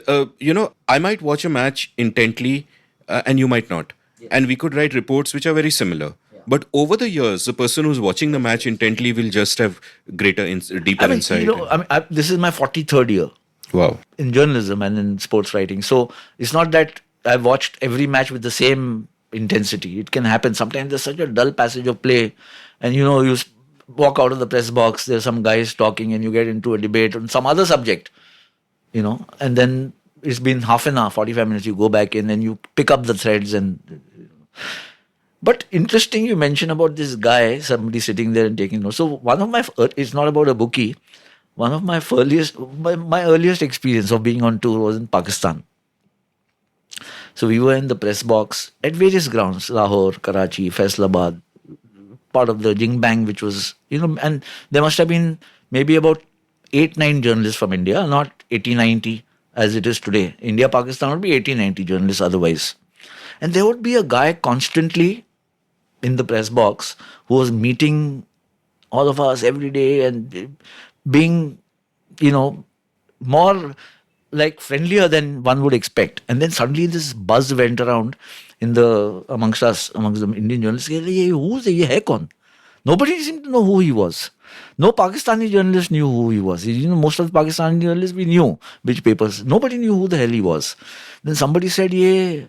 I might watch a match intently and you might not. Yeah. And we could write reports which are very similar. Yeah. But over the years, the person who's watching the match intently will just have deeper insight. This is my 43rd year. Wow. In journalism and in sports writing. So it's not that I've watched every match with the same intensity. It can happen. Sometimes there's such a dull passage of play and you walk out of the press box, there's some guys talking and you get into a debate on some other subject, and then it's been half an hour, 45 minutes, you go back in and you pick up the threads But interesting you mentioned about this guy, somebody sitting there and taking notes. So it's not about a bookie. One of my earliest experience of being on tour was in Pakistan. So we were in the press box at various grounds, Lahore, Karachi, Faisalabad, part of the Jing Bang, which was, and there must have been maybe about 8-9 journalists from India, not 80-90 as it is today. India, Pakistan would be 80-90 journalists otherwise. And there would be a guy constantly in the press box who was meeting all of us every day and being, more like friendlier than one would expect. And then suddenly this buzz went around amongst the Indian journalists. Who's he? Hai kaun? Nobody seemed to know who he was. No Pakistani journalist knew who he was. Most of the Pakistani journalists, we knew which papers. Nobody knew who the hell he was. Then somebody said, ye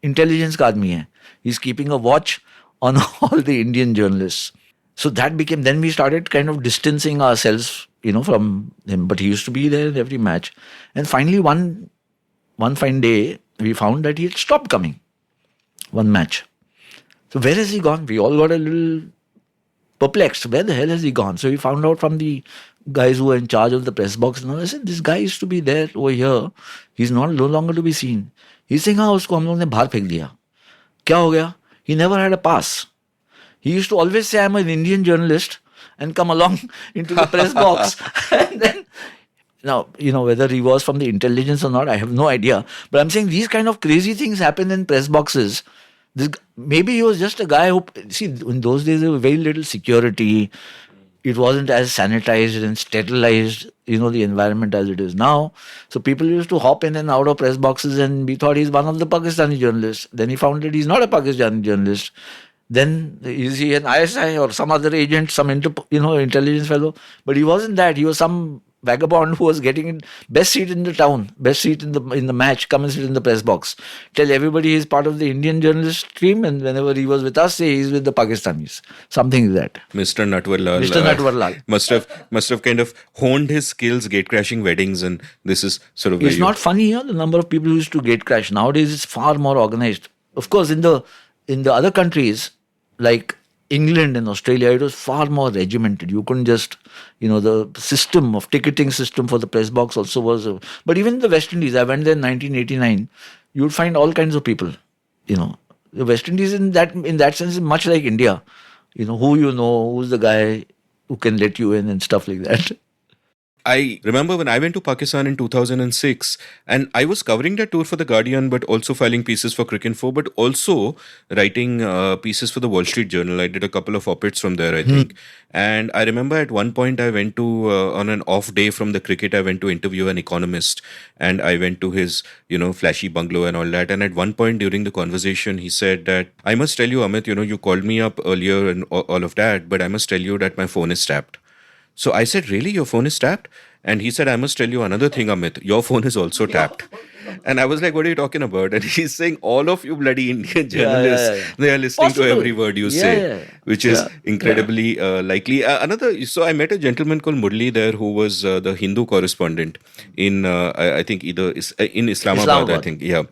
intelligence ka aadmi hai. He's keeping a watch on all the Indian journalists. So that then we started kind of distancing ourselves, from him. But he used to be there in every match. And finally, one fine day, we found that he had stopped coming one match. So where has he gone? We all got a little perplexed. Where the hell has he gone? So we found out from the guys who were in charge of the press box. And I said, this guy used to be there over here. He's no longer to be seen. He's saying, हाँ उसको हम लोग ने बाहर फेंक दिया. क्या हो गया? He never had a pass. He used to always say, I'm an Indian journalist, and come along into the press box. And then, now, whether he was from the intelligence or not, I have no idea. But I'm saying these kind of crazy things happen in press boxes. Maybe he was just a guy who, see, in those days there was very little security. It wasn't as sanitized and sterilized, the environment as it is now. So people used to hop in and out of press boxes, and we thought he's one of the Pakistani journalists. Then he found that he's not a Pakistani journalist. Then is he an ISI or some other agent, some intelligence fellow? But he wasn't that. He was some vagabond who was getting best seat in the town, best seat in the match, come and sit in the press box. Tell everybody he's part of the Indian journalist team, and whenever he was with us, say he's with the Pakistanis. Something like that. Mr. Natwarlal. Mr. Natwarlal. Must have kind of honed his skills gate crashing weddings, and this is sort of it's not funny, the number of people who used to gate crash. Nowadays it's far more organized. Of course, in the other countries, like England and Australia, it was far more regimented. You couldn't just, the ticketing system for the press box also was. But even in the West Indies, I went there in 1989, you would find all kinds of people. The West Indies in that sense is much like India. Who's the guy who can let you in and stuff like that. I remember when I went to Pakistan in 2006, and I was covering that tour for The Guardian, but also filing pieces for Cricinfo, but also writing pieces for the Wall Street Journal. I did a couple of op-eds from there, I think. And I remember at one point I went to, on an off day from the cricket, I went to interview an economist, and I went to his, flashy bungalow and all that. And at one point during the conversation, he said that, I must tell you, Amit, you called me up earlier and all of that, but I must tell you that my phone is tapped. So I said, really, your phone is tapped? And he said, I must tell you another thing, Amit. Your phone is also tapped. And I was like, what are you talking about? And he's saying, all of you bloody Indian journalists, they are listening to every word you say, which is incredibly likely. So I met a gentleman called Murli there who was the Hindu correspondent in, I think, in Islamabad, I think. Yeah.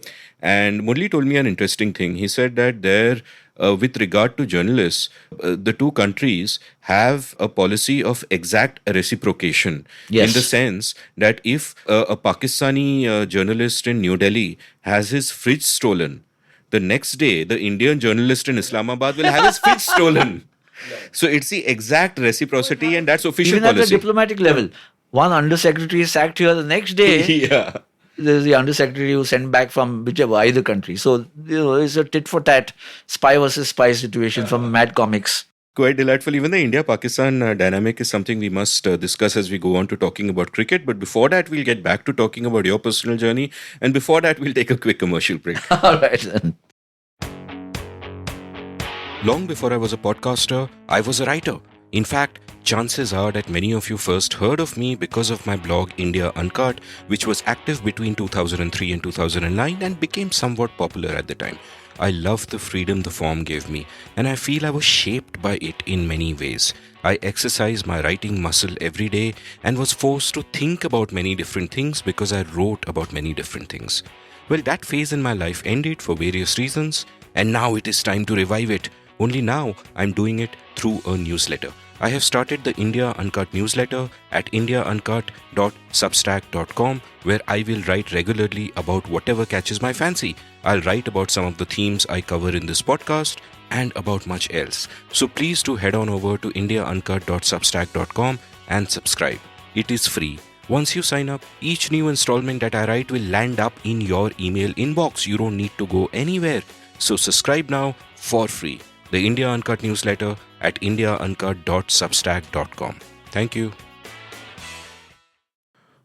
And Murli told me an interesting thing. He said that there, with regard to journalists, the two countries have a policy of exact reciprocation. Yes. In the sense that if a Pakistani journalist in New Delhi has his fridge stolen, the next day the Indian journalist in Islamabad will have his fridge stolen. So it's the exact reciprocity, and that's official policy. Even at the diplomatic level, one undersecretary is sacked here the next day. Yeah. There's the undersecretary who sent back from either country. So, it's a tit for tat, spy versus spy situation from Mad Comics. Quite delightful. Even the India-Pakistan dynamic is something we must discuss as we go on to talking about cricket. But before that, we'll get back to talking about your personal journey. And before that, we'll take a quick commercial break. All right, then. Long before I was a podcaster, I was a writer. In fact, chances are that many of you first heard of me because of my blog India Uncut, which was active between 2003 and 2009 and became somewhat popular at the time. I loved the freedom the form gave me, and I feel I was shaped by it in many ways. I exercised my writing muscle every day and was forced to think about many different things because I wrote about many different things. Well, that phase in my life ended for various reasons, and now it is time to revive it. Only now I'm doing it through a newsletter. I have started the India Uncut newsletter at indiauncut.substack.com, where I will write regularly about whatever catches my fancy. I'll write about some of the themes I cover in this podcast and about much else. So please do head on over to indiauncut.substack.com and subscribe. It is free. Once you sign up, each new installment that I write will land up in your email inbox. You don't need to go anywhere. So subscribe now for free. The India Uncut newsletter at indiauncut.substack.com. Thank you.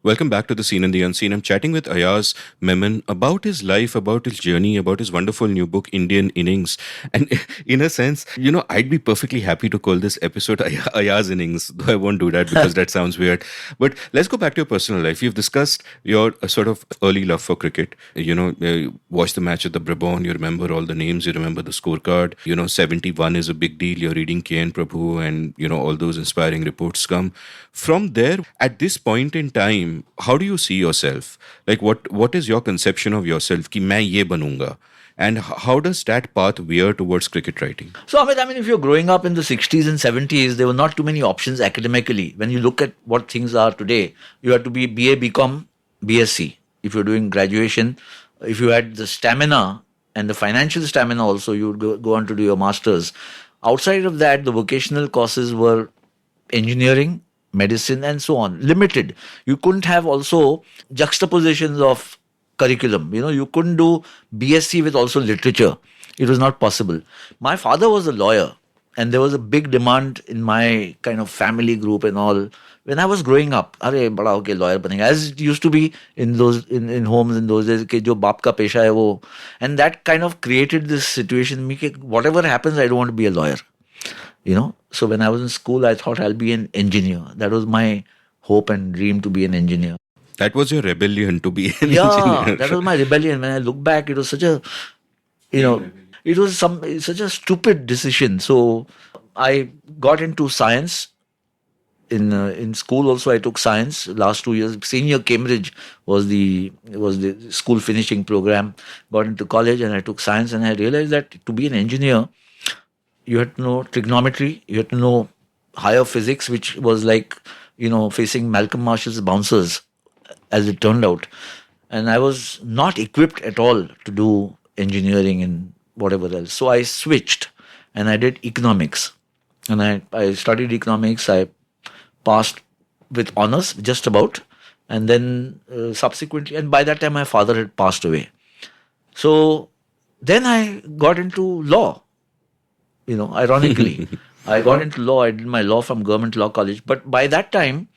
Welcome back to The Scene and the Unseen. I'm chatting with Ayaz Memon about his life, about his journey, about his wonderful new book, Indian Innings. And in a sense, I'd be perfectly happy to call this episode Ayaz Innings, though I won't do that because that sounds weird. But let's go back to your personal life. You've discussed your sort of early love for cricket. Watched the match at the Brabant. You remember all the names. You remember the scorecard. 71 is a big deal. You're reading K.N. Prabhu and, all those inspiring reports come. From there, at this point in time, time, how do you see yourself? Like, what is your conception of yourself? Ki main ye banunga. And how does that path veer towards cricket writing? So, Amit, I mean, if you're growing up in the 60s and 70s, there were not too many options academically. When you look at what things are today, you had to be BA, BCom, BSc. If you're doing graduation, if you had the stamina and the financial stamina also, you would go on to do your master's. Outside of that, the vocational courses were engineering, medicine, and so on. Limited. You couldn't have also juxtapositions of curriculum. You couldn't do BSc with also literature. It was not possible. My father was a lawyer, and there was a big demand in my kind of family group and all. When I was growing up, अरे बड़ा होके lawyer बनेगा, as it used to be in homes in those days, कि जो बाप का पेशा है वो, and that kind of created this situation in me कि whatever happens, I don't want to be a lawyer. So when I was in school, I thought I'll be an engineer. That was my hope and dream, to be an engineer. That was your rebellion, to be an Yeah, engineer. that was my rebellion. When I look back, it was such a, it was such a stupid decision. So I got into science. In school also, I took science. Last 2 years, senior Cambridge was the school finishing program. Got into college and I took science, and I realized that to be an engineer, you had to know trigonometry, you had to know higher physics, which was like, facing Malcolm Marshall's bouncers, as it turned out. And I was not equipped at all to do engineering and whatever else. So I switched and I did economics. And I studied economics. I passed with honors, just about. And then subsequently, and by that time my father had passed away. So then I got into law. Ironically, I got into law. I did my law from Government Law College. But by that time,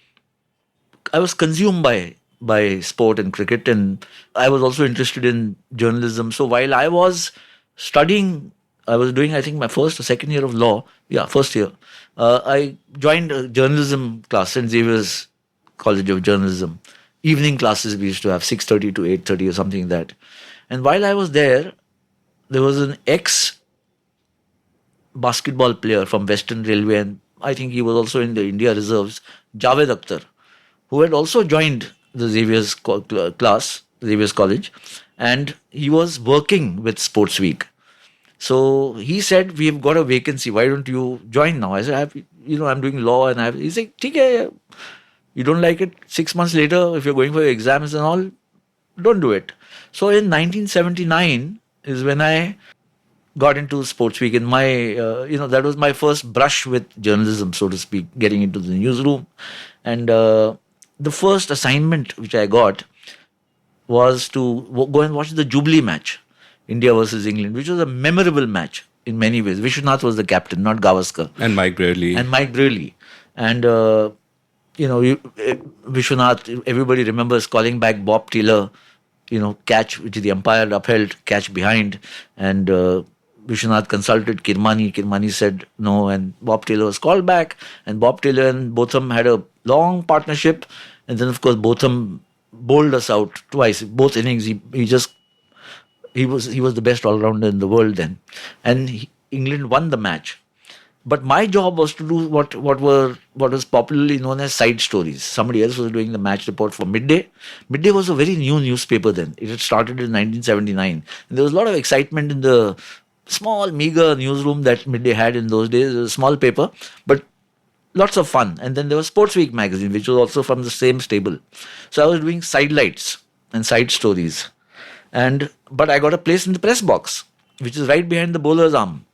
I was consumed by sport and cricket, and I was also interested in journalism. So while I was studying, I was doing, I think, my first or second year of law. Yeah, first year. I joined a journalism class, St. Xavier's College of Journalism. Evening classes we used to have, 6:30 to 8:30 or something like that. And while I was there was an basketball player from Western Railway, and I think he was also in the India Reserves, Dravid, who had also joined the Xavier's class, Xavier's College, and he was working with Sports Week. So he said, "We've got a vacancy. Why don't you join now?" I said, "I'm doing law," and he said, "ठीक है, you don't like it 6 months later, if you're going for your exams and all, don't do it." So in 1979 is when I got into Sports Week. In my, that was my first brush with journalism, so to speak, getting into the newsroom. And the first assignment which I got was to go and watch the Jubilee match, India versus England, which was a memorable match in many ways. Vishwanath was the captain, not Gavaskar. And Mike Brearley. And, Vishwanath, everybody remembers calling back Bob Taylor, catch, which the umpire upheld, catch behind. And Vishwanath consulted Kirmani. Kirmani said no, and Bob Taylor was called back. And Bob Taylor and Botham had a long partnership. And then, of course, Botham bowled us out twice. Both innings, he was the best all-rounder in the world then. And England won the match. But my job was to do what was popularly known as side stories. Somebody else was doing the match report for Midday. Midday was a very new newspaper then. It had started in 1979. And there was a lot of excitement in the small, meager newsroom that Midday had in those days. It was a small paper, but lots of fun. And then there was Sports Week magazine, which was also from the same stable. So I was doing sidelights and side stories. But I got a place in the press box, which is right behind the bowler's arm.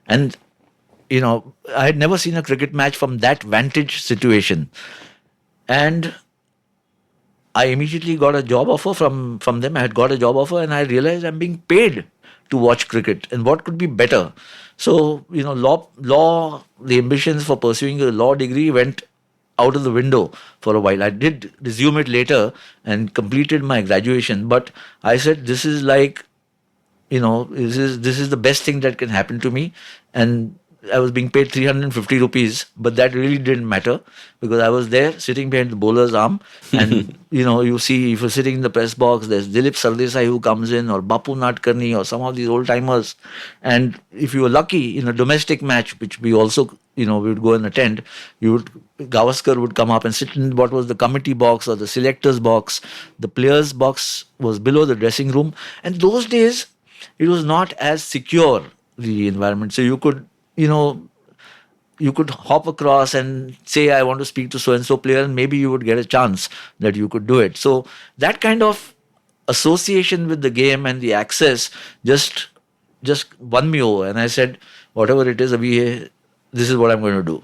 And I had never seen a cricket match from that vantage situation. And I immediately got a job offer from them. I had got a job offer, and I realized I'm being paid to watch cricket. And what could be better? So, law, the ambitions for pursuing a law degree went out of the window for a while. I did resume it later and completed my graduation. But I said, this is like, this is the best thing that can happen to me. And I was being paid 350 rupees, but that really didn't matter because I was there sitting behind the bowler's arm. And, you see, if you're sitting in the press box, there's Dilip Sardesai who comes in, or Bapu Nadkarni, or some of these old timers. And if you were lucky in a domestic match, which we also, we would go and attend, Gavaskar would come up and sit in what was the committee box or the selectors box. The players box was below the dressing room. And those days, it was not as secure, the environment. So you could, you could hop across and say, I want to speak to so-and-so player, and maybe you would get a chance that you could do it. So that kind of association with the game and the access just won me over. And I said, whatever it is, this is what I'm going to do.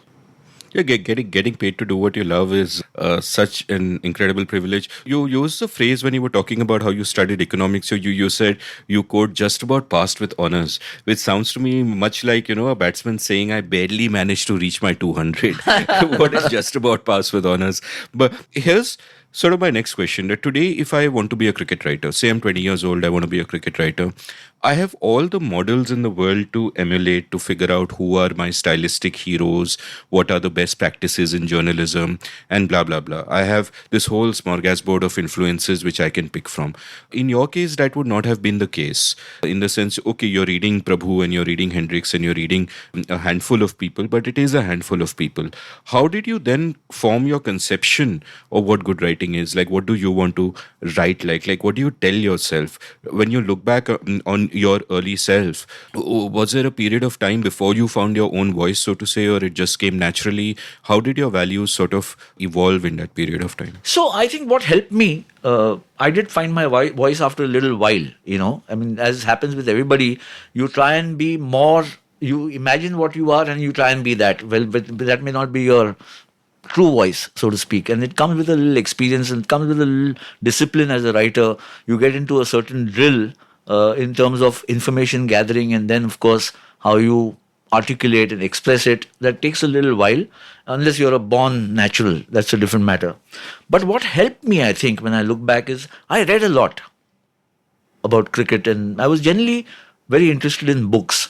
Yeah, getting paid to do what you love is such an incredible privilege. You used the phrase when you were talking about how you studied economics. So you said you could just about passed with honors, which sounds to me much like, a batsman saying, I barely managed to reach my 200. What is just about pass with honors? But here's sort of my next question. That today, if I want to be a cricket writer, say I'm 20 years old, I want to be a cricket writer, I have all the models in the world to emulate, to figure out who are my stylistic heroes, what are the best practices in journalism, and blah, blah, blah. I have this whole smorgasbord of influences which I can pick from. In your case, that would not have been the case. In the sense, okay, you're reading Prabhu and you're reading Hendricks and you're reading a handful of people, but it is a handful of people. How did you then form your conception of what good writing is? Like, what do you want to write like? Like, what do you tell yourself? When you look back on your early self, was there a period of time before you found your own voice, so to say, or it just came naturally? How did your values sort of evolve in that period of time? So I think what helped me, I did find my voice after a little while, I mean, as happens with everybody, you try and be more, you imagine what you are and you try and be that. Well, but that may not be your true voice, so to speak. And it comes with a little experience and it comes with a little discipline as a writer. You get into a certain drill in terms of information gathering, and then, of course, how you articulate and express it. That takes a little while, unless you're a born natural. That's a different matter. But what helped me, I think, when I look back, is I read a lot about cricket, and I was generally very interested in books.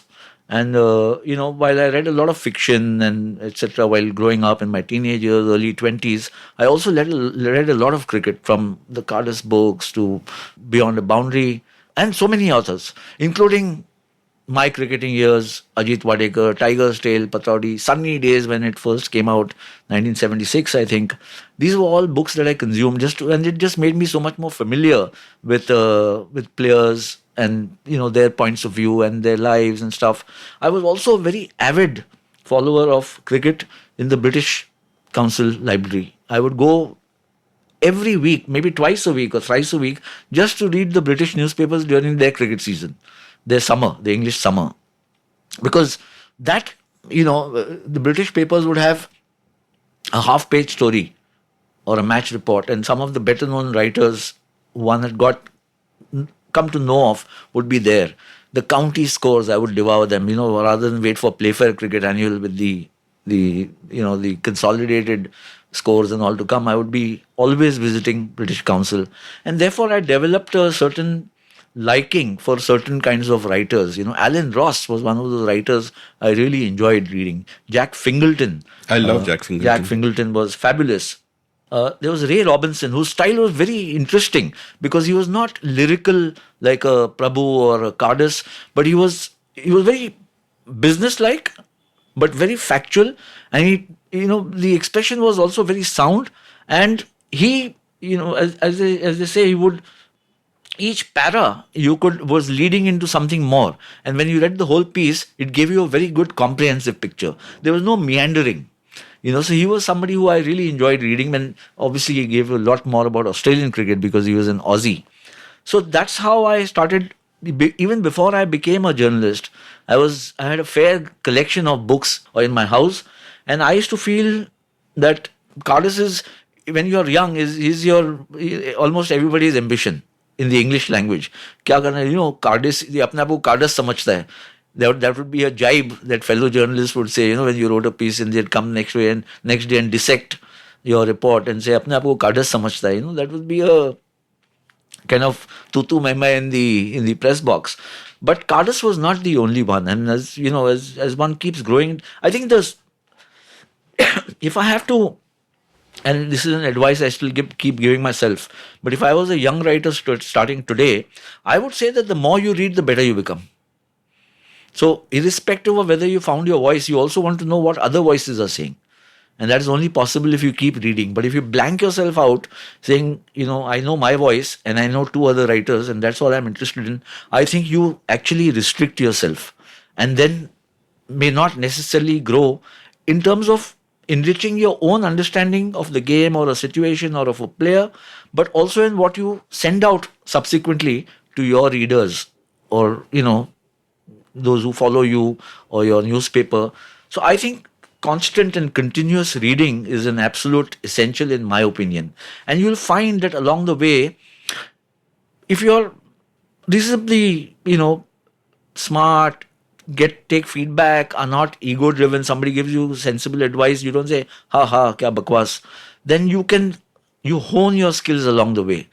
And, while I read a lot of fiction and etc. while growing up in my teenage years, early 20s, I also read a lot of cricket, from the Cardus books to Beyond the Boundary, and so many authors, including my cricketing years, Ajit Wadekar, Tiger's Tale, Pataudi, Sunny Days when it first came out, 1976, I think. These were all books that I consumed, and it just made me so much more familiar with players and their points of view and their lives and stuff. I was also a very avid follower of cricket in the British Council Library. I would go every week, maybe twice a week or thrice a week, just to read the British newspapers during their cricket season, their summer, the English summer. Because that, the British papers would have a half-page story or a match report, and some of the better-known writers one had come to know of would be there. The county scores, I would devour them, rather than wait for Playfair Cricket Annual with the consolidated scores and all to come. I would be always visiting British Council, and therefore I developed a certain liking for certain kinds of writers. Alan Ross was one of those writers I really enjoyed reading. Jack Fingleton. I love Jack Fingleton. Jack Fingleton was fabulous. There was Ray Robinson, whose style was very interesting because he was not lyrical like a Prabhu or a Cardus, but he was very businesslike, but very factual, and the expression was also very sound. And he, as they say, he would, each para was leading into something more, and when you read the whole piece, it gave you a very good comprehensive picture. There was no meandering. So he was somebody who I really enjoyed reading, and obviously he gave a lot more about Australian cricket because he was an Aussie. So that's how I started. Even before I became a journalist, I had a fair collection of books in my house, and I used to feel that Cardus is, when you're young, is your almost everybody's ambition in the English language. क्या करना, Cardus, ये अपने आप को Cardus समझता है. That would be a jibe that fellow journalists would say, when you wrote a piece, and they'd come next day and dissect your report and say, अपने आप को Cardus समझता है. That would be a kind of tutu mema in the press box. But Cardus was not the only one. And as you know, as one keeps growing, I think there's, if I have to, and this is an advice I still keep giving myself, but if I was a young writer starting today, I would say that the more you read, the better you become. So, irrespective of whether you found your voice, you also want to know what other voices are saying. And that is only possible if you keep reading. But if you blank yourself out saying, I know my voice and I know two other writers and that's all I'm interested in, I think you actually restrict yourself and then may not necessarily grow in terms of enriching your own understanding of the game or a situation or of a player, but also in what you send out subsequently to your readers or, those who follow you or your newspaper. So I think constant and continuous reading is an absolute essential in my opinion. And you'll find that along the way, if you're reasonably, smart, take feedback, are not ego driven, somebody gives you sensible advice, you don't say, ha, kya bakwas, then you hone your skills along the way.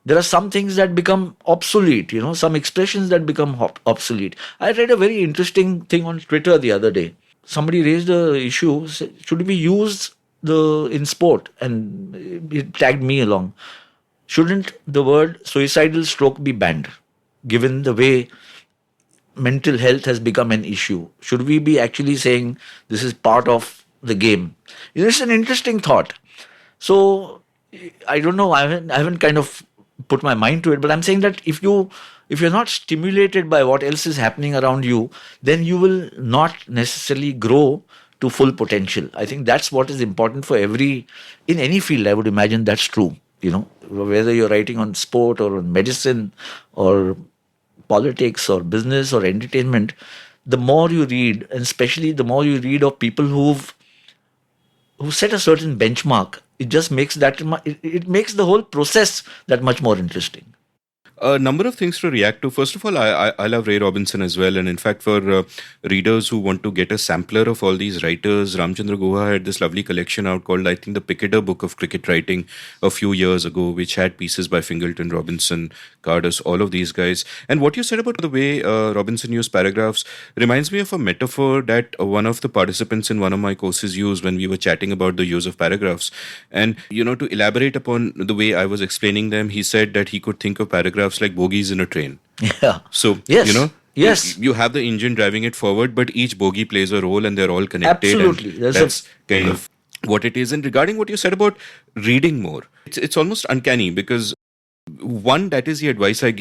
There are some things that become obsolete, some expressions that become obsolete. I read a very interesting thing on Twitter the other day. Somebody raised a issue, should we use in sport? And it tagged me along. Shouldn't the word suicidal stroke be banned, given the way mental health has become an issue? Should we be actually saying this is part of the game? It's an interesting thought. So I don't know. I haven't kind of put my mind to it, but I'm saying that if you're not stimulated by what else is happening around you, then you will not necessarily grow to full potential. I think that's what is important for in any field. I would imagine that's true. Whether you're writing on sport or on medicine or politics or business or entertainment, the more you read, and especially the more you read of people who set a certain benchmark, it just makes it makes the whole process that much more interesting. A number of things to react to. First of all, I love Ray Robinson as well. And in fact, for readers who want to get a sampler of all these writers, Ramchandra Guha had this lovely collection out called, I think, the Picketer Book of Cricket Writing a few years ago, which had pieces by Fingleton, Robinson, Cardus, all of these guys. And what you said about the way Robinson used paragraphs reminds me of a metaphor that one of the participants in one of my courses used when we were chatting about the use of paragraphs. And, to elaborate upon the way I was explaining them, he said that he could think of paragraphs like bogies in a train. Yeah. So, yes. You have the engine driving it forward, but each bogie plays a role and they're all connected. Absolutely. That's kind of what it is. And regarding what you said about reading more, it's almost uncanny because one, that is the advice I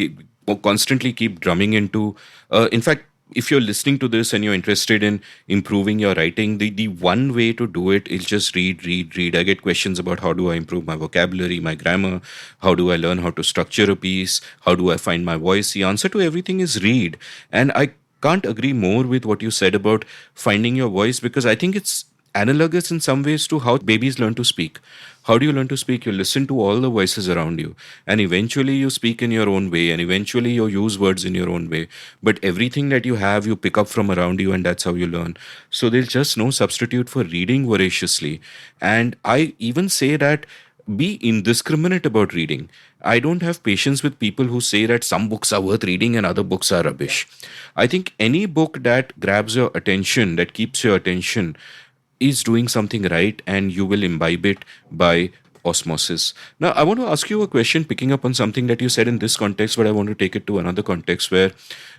constantly keep drumming into. In fact, if you're listening to this and you're interested in improving your writing, the one way to do it is just read. I get questions about how do I improve my vocabulary, my grammar, how do I learn how to structure a piece, how do I find my voice? The answer to everything is read. And I can't agree more with what you said about finding your voice, because I think it's analogous in some ways to how babies learn to speak. How do you learn to speak? You listen to all the voices around you, and eventually you speak in your own way, and eventually you use words in your own way. But everything that you have, you pick up from around you, and that's how you learn. So there's just no substitute for reading voraciously. And I even say that be indiscriminate about reading. I don't have patience with people who say that some books are worth reading and other books are rubbish. I think any book that grabs your attention, that keeps your attention, is doing something right, and you will imbibe it by osmosis. Now, I want to ask you a question picking up on something that you said in this context, but I want to take it to another context where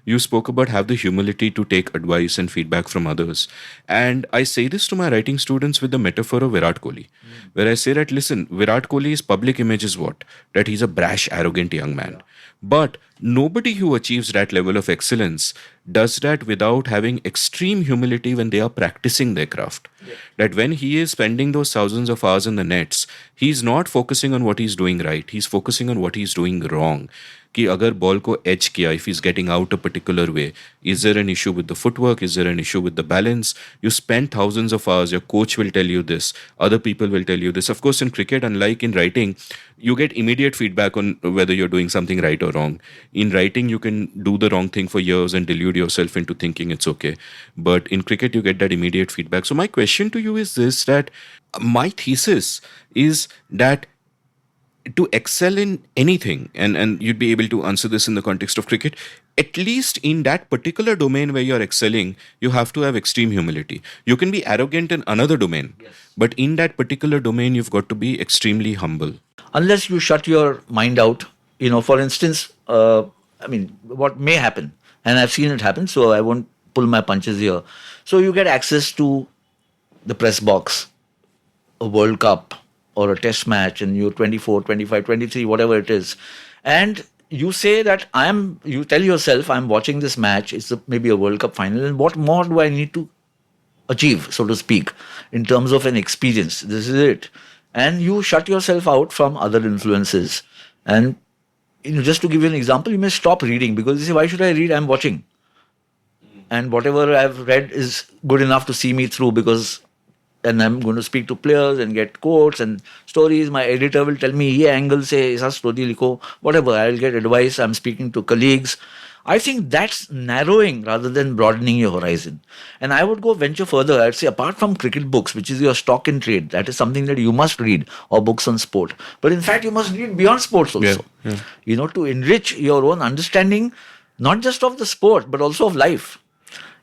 you spoke about have the humility to take advice and feedback from others. And I say this to my writing students with the metaphor of Virat Kohli, where I say that, listen, Virat Kohli's public image is what? That he's a brash, arrogant young man. But nobody who achieves that level of excellence does that without having extreme humility when they are practicing their craft. Yeah. That when he is spending those thousands of hours in the nets, he's not focusing on what he's doing right. He's focusing on what he's doing wrong. कि अगर ball को H किया, if he's getting out a particular way, is there an issue with the footwork? Is there an issue with the balance? You spend thousands of hours. Your coach will tell you this. Other people will tell you this. Of course, in cricket, unlike in writing, you get immediate feedback on whether you're doing something right or wrong. In writing, you can do the wrong thing for years and delude yourself into thinking it's okay. But in cricket, you get that immediate feedback. So my question to you is this, that my thesis is that to excel in anything, and you'd be able to answer this in the context of cricket, at least in that particular domain where you're excelling, you have to have extreme humility. You can be arrogant in another domain, but in that particular domain, you've got to be extremely humble. Unless you shut your mind out, for instance, what may happen, and I've seen it happen, so I won't pull my punches here. So you get access to the press box, a World Cup or a test match, and you're 24, 25, 23, whatever it is. And you say that you tell yourself, I'm watching this match, it's maybe a World Cup final, and what more do I need to achieve, so to speak, in terms of an experience? This is it. And you shut yourself out from other influences. And just to give you an example, you may stop reading because you say, why should I read? I'm watching. And whatever I've read is good enough to see me through, because and I'm going to speak to players and get quotes and stories. My editor will tell me, ye angle se aisa story likho, whatever. I'll get advice. I'm speaking to colleagues. I think that's narrowing rather than broadening your horizon. And I would go venture further. I'd say, apart from cricket books, which is your stock in trade, that is something that you must read, or books on sport. But in fact, you must read beyond sports also. To enrich your own understanding, not just of the sport, but also of life.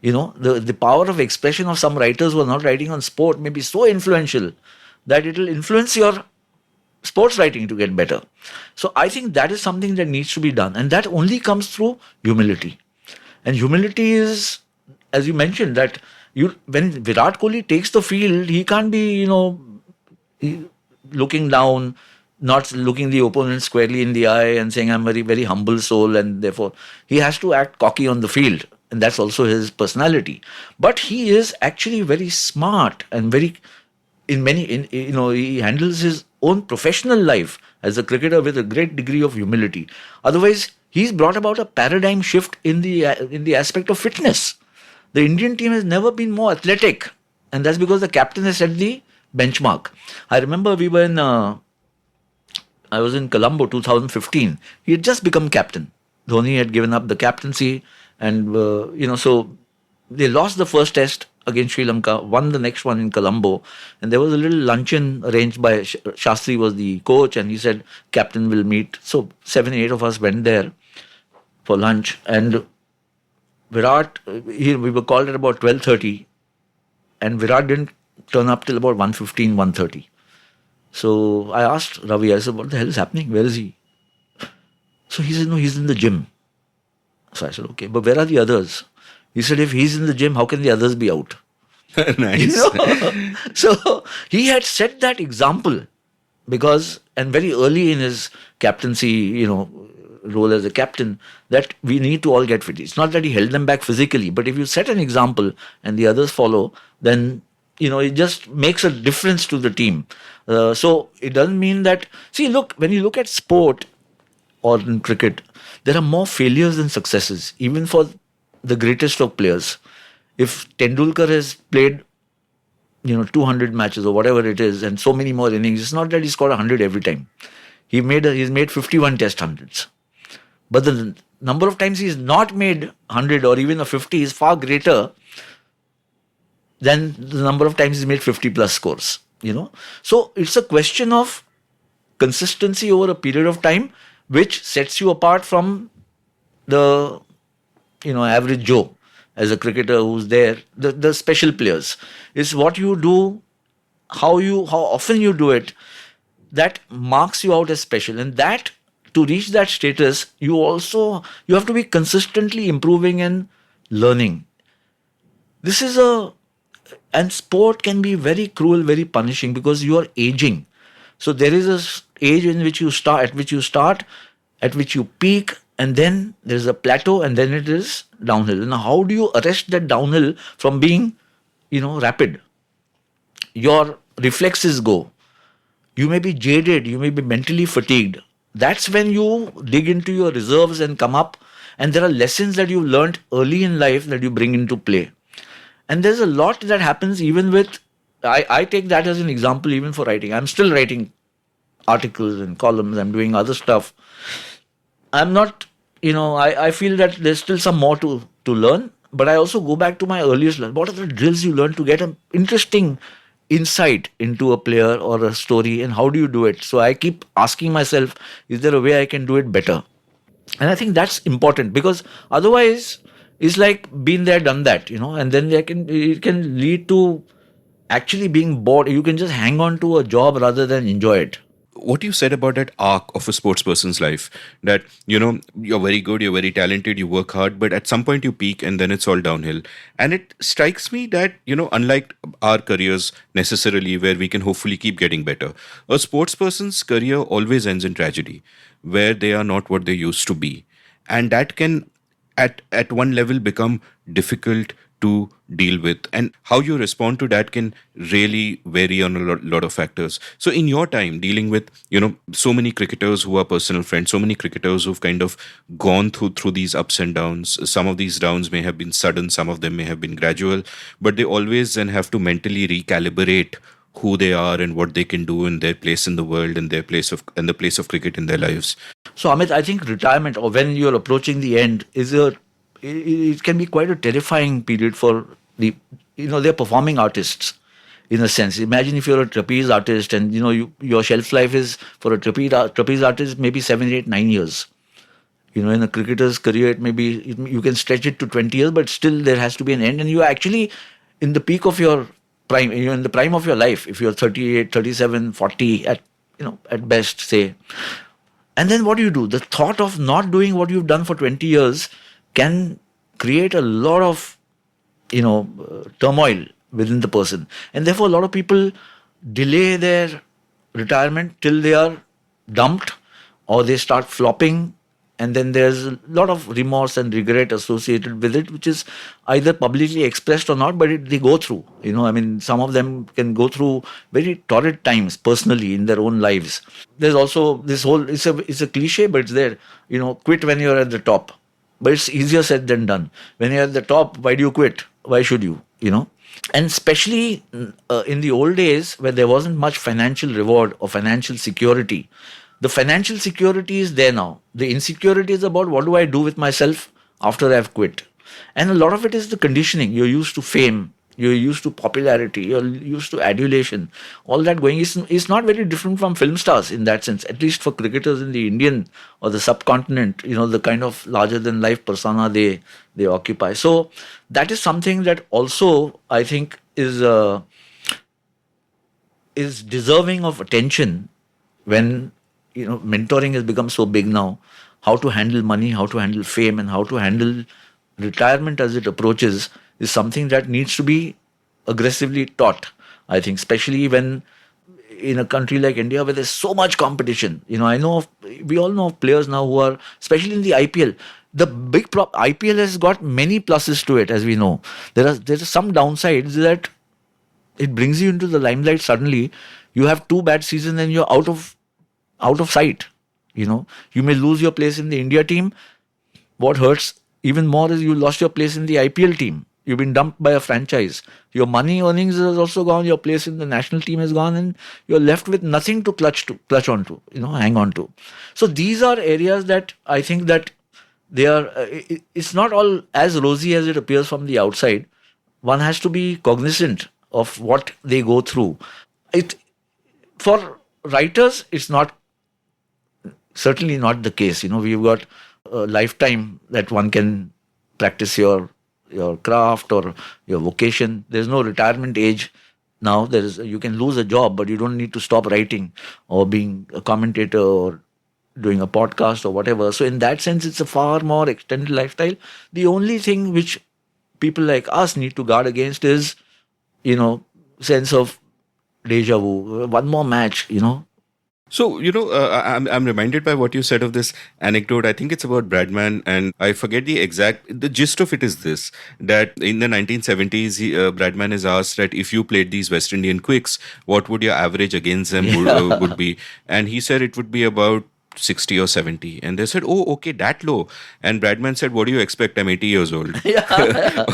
The power of expression of some writers who are not writing on sport may be so influential that it will influence your sports writing to get better. So I think that is something that needs to be done. And that only comes through humility. And humility is, as you mentioned, that when Virat Kohli takes the field, he can't be, looking down, not looking the opponent squarely in the eye and saying, I'm very, very humble soul. And therefore, he has to act cocky on the field. And that's also his personality. But he is actually very smart and he handles his own professional life as a cricketer with a great degree of humility. Otherwise, he's brought about a paradigm shift in the aspect of fitness. The Indian team has never been more athletic, and that's because the captain has set the benchmark. I remember I was in Colombo 2015. He had just become captain. Dhoni had given up the captaincy. And, so they lost the first test against Sri Lanka, won the next one in Colombo. And there was a little luncheon arranged by Shastri was the coach, and he said, captain will meet. So 7, 8 of us went there for lunch. And Virat, we were called at about 12:30. And Virat didn't turn up till about 1:15, 1:30. So I asked Ravi, I said, what the hell is happening? Where is he? So he said, no, he's in the gym. So I said, okay, but where are the others? He said, if he's in the gym, how can the others be out? Nice. So he had set that example and very early in his captaincy, role as a captain, that we need to all get fit. It's not that he held them back physically, but if you set an example and the others follow, then, it just makes a difference to the team. So it doesn't mean that, when you look at sport or in cricket, there are more failures than successes, even for the greatest of players. If Tendulkar has played, 200 matches or whatever it is, and so many more innings, it's not that he scored 100 every time. He's made 51 test hundreds. But the number of times he's not made 100 or even a 50 is far greater than the number of times he's made 50 plus scores. So it's a question of consistency over a period of time, which sets you apart from the, average Joe as a cricketer who's there. The special players is what you do, how often you do it, that marks you out as special. And that, to reach that status, you have to be consistently improving and learning. And sport can be very cruel, very punishing, because you are aging. So there is a age at which you start, at which you peak, and then there's a plateau, and then it is downhill. Now, how do you arrest that downhill from being, rapid? Your reflexes go. You may be jaded, you may be mentally fatigued. That's when you dig into your reserves and come up, and there are lessons that you learned early in life that you bring into play. And there's a lot that happens even with, I take that as an example even for writing. I'm still writing articles and columns, I'm doing other stuff. I'm not, I feel that there's still some more to learn, but I also go back to my earliest learn. What are the drills you learn to get an interesting insight into a player or a story, and how do you do it? So I keep asking myself, is there a way I can do it better? And I think that's important, because otherwise it's like been there, done that, and then it can lead to actually being bored. You can just hang on to a job rather than enjoy it. What you said about that arc of a sports person's life, that you're very good, you're very talented, you work hard, but at some point you peak and then it's all downhill. And it strikes me that unlike our careers necessarily, where we can hopefully keep getting better, a sports person's career always ends in tragedy, where they are not what they used to be. And that can at one level become difficult to deal with, and how you respond to that can really vary on a lot of factors. So in your time dealing with so many cricketers who are personal friends, so many cricketers who've kind of gone through these ups and downs, some of these downs may have been sudden, some of them may have been gradual, but they always then have to mentally recalibrate who they are and what they can do in their place in the world, and the place of cricket in their lives. So Amit, I think retirement, or when you're approaching the end, it can be quite a terrifying period for they're performing artists, in a sense. Imagine if you're a trapeze artist, and your shelf life is, for a trapeze artist, maybe 7, 8, 9 years. In a cricketer's career, you can stretch it to 20 years, but still there has to be an end, and you're actually in the peak of your prime. You're in the prime of your life if you're 38, 37, 40 at best, say. And then what do you do? The thought of not doing what you've done for 20 years can create a lot of turmoil within the person, and therefore a lot of people delay their retirement till they are dumped, or they start flopping, and then there's a lot of remorse and regret associated with it, which is either publicly expressed or not, but they go through. Some of them can go through very torrid times personally in their own lives. There's also this whole, it's a cliche, but it's there, quit when you're at the top. But it's easier said than done. When you're at the top, why do you quit? Why should you, And especially in the old days, where there wasn't much financial reward or financial security. The financial security is there now. The insecurity is about, what do I do with myself after I've quit? And a lot of it is the conditioning. You're used to fame. You're used to popularity. You're used to adulation. All that going is not very different from film stars in that sense, at least for cricketers in the Indian or the subcontinent, the kind of larger than life persona they occupy. So that is something that also, I think, is deserving of attention when mentoring has become so big now. How to handle money, how to handle fame, and how to handle retirement as it approaches is something that needs to be aggressively taught, I think, especially when in a country like India where there's so much competition. We all know of players now who are, especially in the IPL. The big IPL has got many pluses to it, as we know. There are some downsides, that it brings you into the limelight suddenly. You have 2 bad seasons and you're out of sight. You may lose your place in the India team. What hurts even more is you lost your place in the IPL team. You've been dumped by a franchise. Your money earnings has also gone. Your place in the national team has gone, and you're left with nothing to clutch onto, hang on to. So these are areas that I think that they are. It's not all as rosy as it appears from the outside. One has to be cognizant of what they go through. For writers, it's certainly not the case. We've got a lifetime that one can practice your craft or your vocation. There's no retirement age now. You can lose a job, but you don't need to stop writing or being a commentator or doing a podcast or whatever. So in that sense, it's a far more extended lifestyle. The only thing which people like us need to guard against is, sense of deja vu. One more match, So, I'm reminded by what you said of this anecdote. I think it's about Bradman, and I forget the gist of it is this, that in the 1970s, Bradman is asked that if you played these West Indian quicks, what would your average against them would be? And he said it would be about 60 or 70. And they said, oh, okay, that low. And Bradman said, what do you expect? I'm 80 years old. Yeah,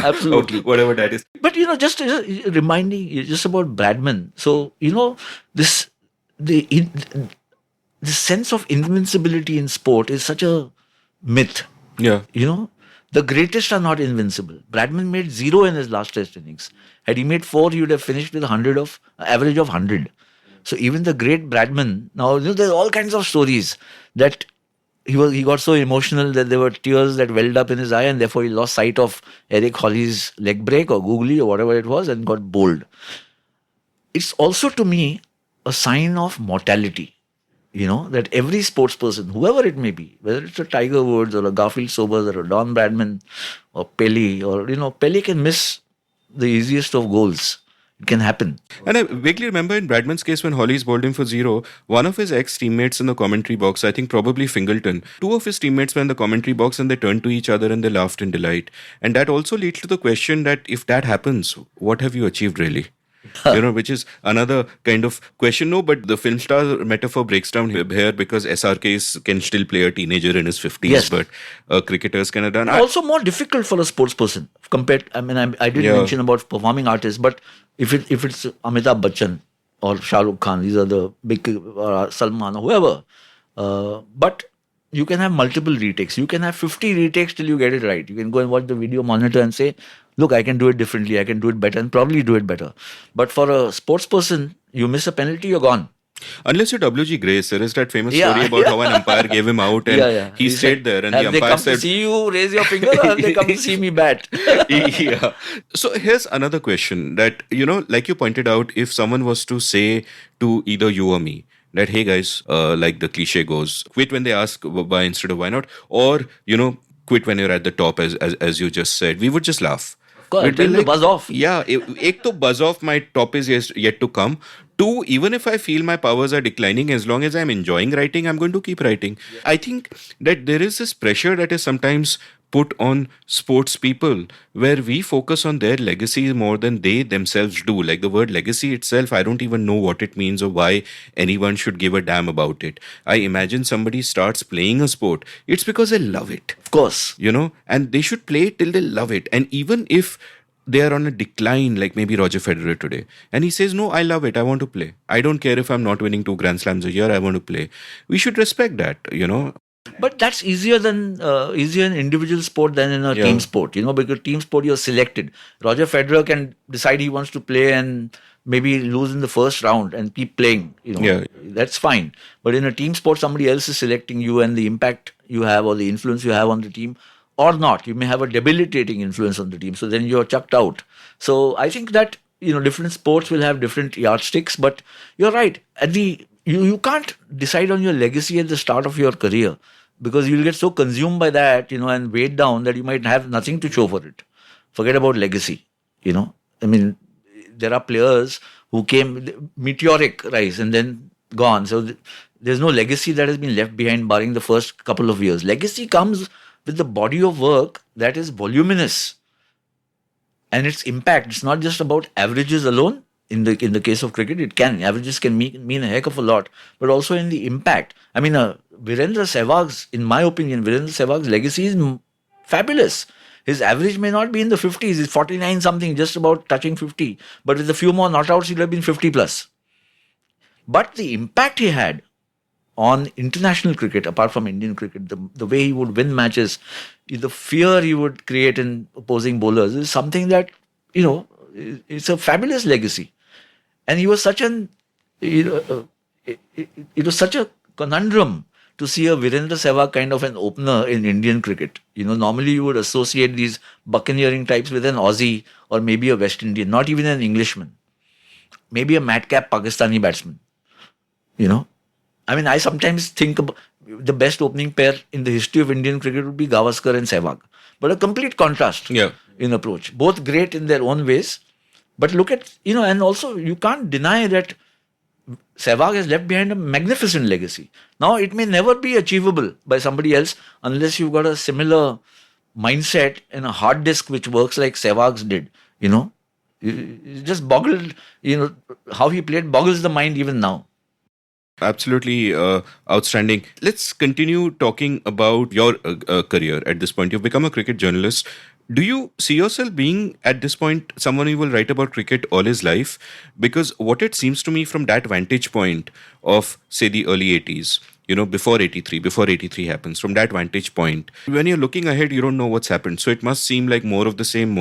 absolutely. Whatever that is. But, just reminding you just about Bradman. So, the sense of invincibility in sport is such a myth. Yeah. The greatest are not invincible. Bradman made 0 in his last test innings. Had he made 4, he would have finished with average of 100. So even the great Bradman, now there's all kinds of stories that he got so emotional that there were tears that welled up in his eye, and therefore he lost sight of Eric Holly's leg break or googly or whatever it was and got bowled. It's also to me a sign of mortality. That every sports person, whoever it may be, whether it's a Tiger Woods or a Garfield Sobers or a Don Bradman or Pele, or, Pele can miss the easiest of goals. It can happen. And I vaguely remember in Bradman's case when Hollies bowled him for 0, one of his ex-teammates in the commentary box, I think probably Fingleton, two of his teammates were in the commentary box and they turned to each other and they laughed in delight. And that also leads to the question that if that happens, what have you achieved really? Which is another kind of question. No, but the film star metaphor breaks down here because SRKs can still play a teenager in his 50s, Yes. but cricketers can have done. Also more difficult for a sports person compared. I did mention about performing artists, but if it's Amitabh Bachchan or Shah Rukh Khan, these are the big Salman or whoever. But you can have multiple retakes. You can have 50 retakes till you get it right. You can go and watch the video monitor and say, look, I can do it differently. I can do it better and probably do it better. But for a sports person, you miss a penalty, you're gone. Unless you're WG Grace, there is that famous story about how an umpire gave him out and he stayed there and the have they umpire come said, to see you, raise your finger, or have they come to see me bat? yeah. So here's another question that, like you pointed out, if someone was to say to either you or me, that, hey guys, like the cliche goes, quit when they ask why instead of why not, or, quit when you're at the top, as you just said, we would just laugh. Of course, tell me buzz off. Yeah, ek to buzz off, my top is yet to come. 2, even if I feel my powers are declining, as long as I'm enjoying writing, I'm going to keep writing. Yeah. I think that there is this pressure that is sometimes put on sports people where we focus on their legacy more than they themselves do. Like the word legacy itself, I don't even know what it means or why anyone should give a damn about it. I imagine somebody starts playing a sport, it's because they love it. Of course. And they should play it till they love it. And even if they are on a decline, like maybe Roger Federer today, and he says, no, I love it, I want to play. I don't care if I'm not winning 2 Grand Slams a year, I want to play. We should respect that, But that's easier in individual sport than in a team sport, because team sport you're selected. Roger Federer can decide he wants to play and maybe lose in the first round and keep playing, that's fine. But in a team sport, somebody else is selecting you and the impact you have or the influence you have on the team or not. You may have a debilitating influence on the team. So then you're chucked out. So I think that, different sports will have different yardsticks, but you're right. You can't decide on your legacy at the start of your career because you'll get so consumed by that, and weighed down that you might have nothing to show for it. Forget about legacy, there are players who came meteoric rise and then gone. So there's no legacy that has been left behind barring the first couple of years. Legacy comes with the body of work that is voluminous and its impact. It's not just about averages alone. In the case of cricket, averages can mean a heck of a lot, but also in the impact. Virender Sehwag's, in my opinion, Virender Sehwag's legacy is fabulous. His average may not be in the 50s. He's 49 something, just about touching 50. But with a few more not outs, he'll have been 50 plus. But the impact he had on international cricket, apart from Indian cricket, the way he would win matches, the fear he would create in opposing bowlers is something that, it's a fabulous legacy. And he was such it was such a conundrum to see a Virender Sehwag kind of an opener in Indian cricket. Normally you would associate these buccaneering types with an Aussie or maybe a West Indian, not even an Englishman. Maybe a madcap Pakistani batsman. I sometimes think about the best opening pair in the history of Indian cricket would be Gavaskar and Sehwag. But a complete contrast in approach. Both great in their own ways. But look at, and also you can't deny that Sehwag has left behind a magnificent legacy. Now, it may never be achievable by somebody else unless you've got a similar mindset and a hard disk which works like Sehwag's did. It just boggled, how he played boggles the mind even now. Absolutely outstanding. Let's continue talking about your career at this point. You've become a cricket journalist. Do you see yourself being, at this point, someone who will write about cricket all his life? Because what it seems to me from that vantage point of, say, the early 80s, before 83 happens, from that vantage point, when you're looking ahead, you don't know what's happened. So it must seem like more of the same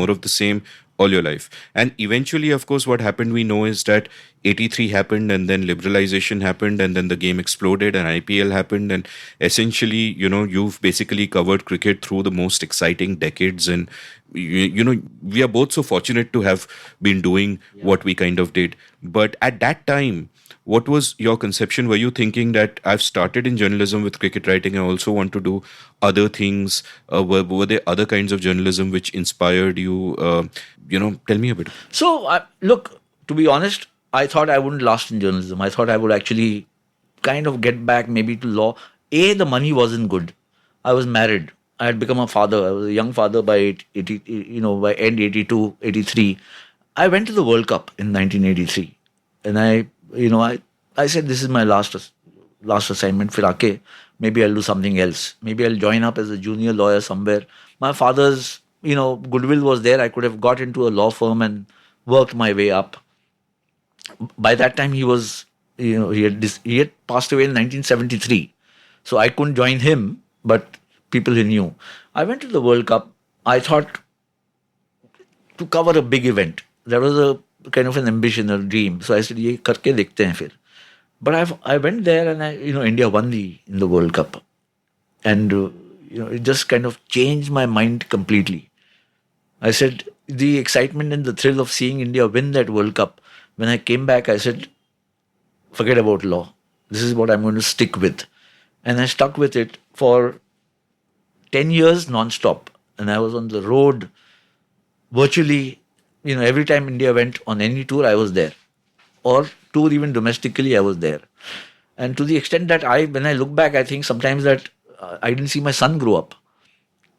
all your life. And eventually, of course, what happened, we know, is that 83 happened, and then liberalization happened, and then the game exploded, and IPL happened, and essentially, you've basically covered cricket through the most exciting decades, and we are both so fortunate to have been doing what we kind of did. But at that time, what was your conception? Were you thinking that I've started in journalism with cricket writing, I also want to do other things? Were there other kinds of journalism which inspired you? Tell me a bit. So, look, to be honest, I thought I wouldn't last in journalism. I thought I would actually kind of get back maybe to law. The money wasn't good. I was married. I had become a father. I was a young father by 80, by end 82, 83. I went to the World Cup in 1983. And I said, this is my last assignment. Fir maybe I'll do something else. Maybe I'll join up as a junior lawyer somewhere. My father's, goodwill was there. I could have got into a law firm and worked my way up. By that time, he was, he had passed away in 1973. So I couldn't join him, but people he knew. I went to the World Cup. I thought to cover a big event. That was a kind of an ambition, a dream. So I said, ye karke dekhte hain fir. But I went there and India won in the World Cup. And, it just kind of changed my mind completely. I said, the excitement and the thrill of seeing India win that World Cup. When I came back, I said, forget about law. This is what I'm going to stick with. And I stuck with it for 10 years non-stop. And I was on the road virtually, every time India went on any tour, I was there. Or tour even domestically, I was there. And to the extent that when I look back, I think sometimes that I didn't see my son grow up.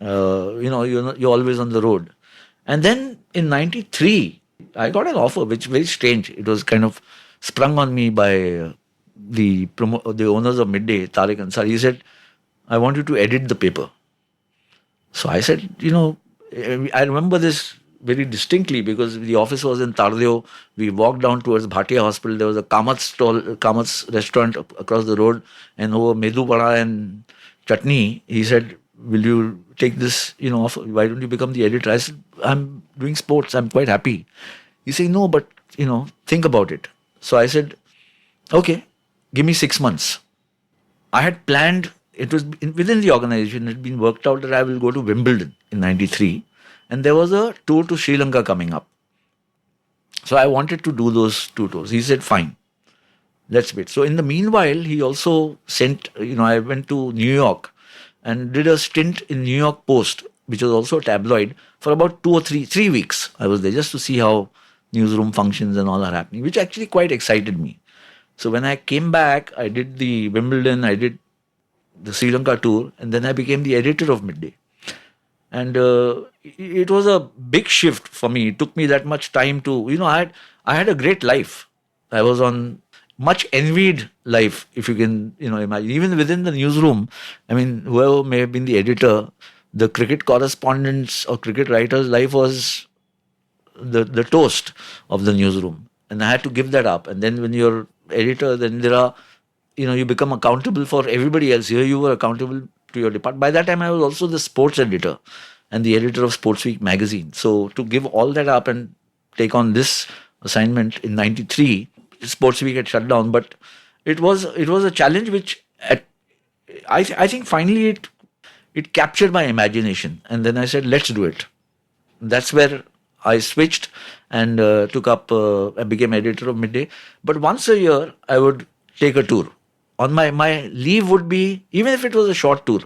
You're always on the road. And then in 93, I got an offer, which very strange. It was kind of sprung on me by the owners of Midday, Tariq Ansari. He said, I want you to edit the paper. So I said, I remember this very distinctly because the office was in Tardeo. We walked down towards Bhatia Hospital. There was a Kamat's restaurant across the road, and over Medu Vada and chutney. He said, will you take this, offer? Why don't you become the editor? I said, I'm doing sports. I'm quite happy. He said, no, but, think about it. So I said, okay, give me 6 months. I had planned, it was within the organization, it had been worked out that I will go to Wimbledon in 93. And there was a tour to Sri Lanka coming up. So I wanted to do those 2 tours. He said, fine, let's wait. So in the meanwhile, he also sent, I went to New York and did a stint in New York Post, which was also a tabloid, for about 2 or 3 weeks. I was there just to see how newsroom functions and all are happening, which actually quite excited me. So when I came back, I did the Wimbledon, I did the Sri Lanka tour, and then I became the editor of Midday. And it was a big shift for me. It took me that much time to, I had a great life. I was on much envied life, if you can, imagine. Even within the newsroom, whoever may have been the editor, the cricket correspondent's or cricket writer's life was the toast of the newsroom. And I had to give that up. And then when you're editor, then you become accountable for everybody else. Here you were accountable to your department. By that time, I was also the sports editor and the editor of Sports Week magazine. So to give all that up and take on this assignment in 93, Sports Week had shut down. But it was a challenge which I think finally it captured my imagination. And then I said, let's do it. That's where I switched and I became editor of Midday. But once a year, I would take a tour. On my leave would be, even if it was a short tour,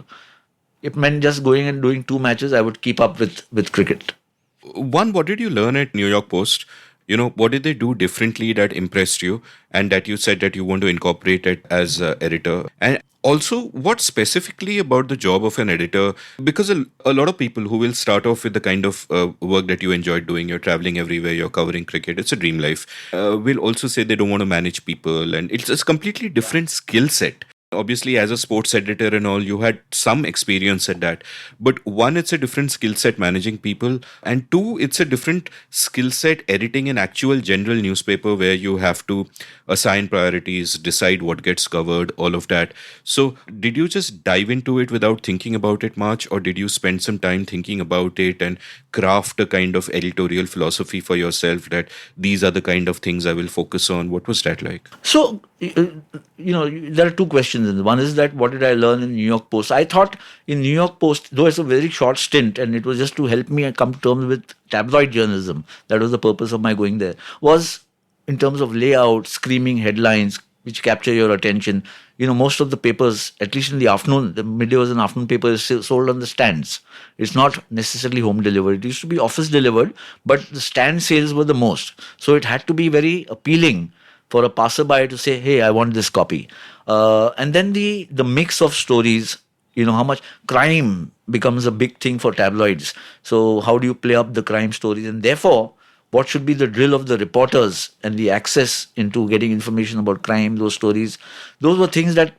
it meant just going and doing 2 matches, I would keep up with cricket. What did you learn at New York Post? What did they do differently that impressed you and that you said that you want to incorporate it as an editor? And also, what specifically about the job of an editor? Because a lot of people who will start off with the kind of work that you enjoyed doing, you're traveling everywhere, you're covering cricket, it's a dream life, will also say they don't want to manage people, and it's a completely different skill set. Obviously, as a sports editor and all, you had some experience at that. But one, it's a different skill set managing people. And two, it's a different skill set editing an actual general newspaper where you have to assign priorities, decide what gets covered, all of that. So, did you just dive into it without thinking about it much? Or did you spend some time thinking about it and craft a kind of editorial philosophy for yourself that these are the kind of things I will focus on? What was that like? So, there are two questions. One is that what did I learn in New York Post? I thought in New York Post, though it's a very short stint and it was just to help me come to terms with tabloid journalism, that was the purpose of my going there, was in terms of layout, screaming headlines, which capture your attention. Most of the papers, at least in the afternoon, the Midday was an afternoon paper, is sold on the stands. It's not necessarily home delivered. It used to be office delivered, but the stand sales were the most. So it had to be very appealing for a passerby to say, hey, I want this copy. And then the mix of stories, how much crime becomes a big thing for tabloids. So how do you play up the crime stories? And therefore, what should be the drill of the reporters and the access into getting information about crime, those stories? Those were things that,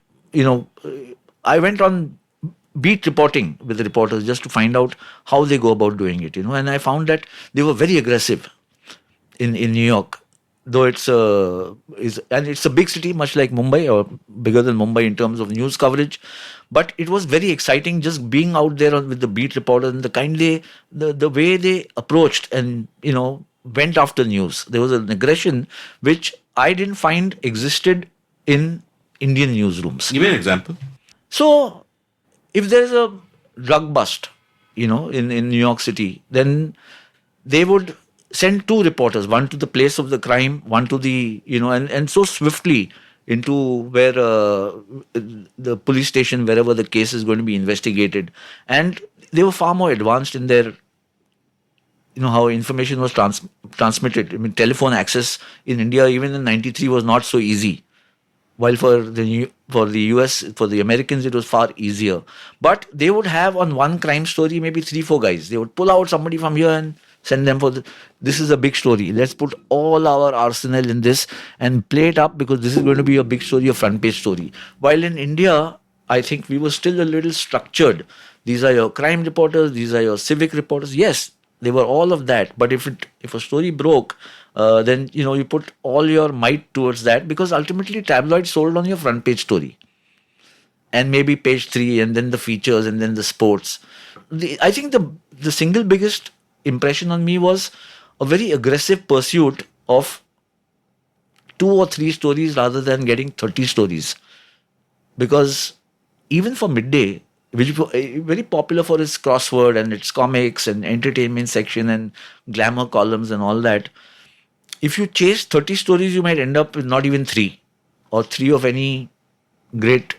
I went on beat reporting with the reporters just to find out how they go about doing it, and I found that they were very aggressive in New York. Though it's a big city, much like Mumbai, or bigger than Mumbai in terms of news coverage. But it was very exciting just being out there with the beat reporters and the way they approached and, went after news. There was an aggression which I didn't find existed in Indian newsrooms. Give me an example. So, if there's a drug bust, in New York City, then they would send two reporters, one to the place of the crime, one to the, and so swiftly into where the police station, wherever the case is going to be investigated. And they were far more advanced in their, how information was transmitted. I mean, telephone access in India, even in '93, was not so easy. While for the US, for the Americans, it was far easier. But they would have on one crime story, maybe 3-4 guys. They would pull out somebody from here and send them this is a big story. Let's put all our arsenal in this and play it up because this is going to be a big story, a front page story. While in India, I think we were still a little structured. These are your crime reporters. These are your civic reporters. Yes, they were all of that. But if a story broke, then, you put all your might towards that because ultimately tabloid sold on your front page story. And maybe page 3 and then the features and then the sports. I think the single biggest impression on me was a very aggressive pursuit of 2 or 3 stories rather than getting 30 stories. Because even for Midday, which was very popular for its crossword and its comics and entertainment section and glamour columns and all that, if you chase 30 stories, you might end up with not even 3 or 3 of any great,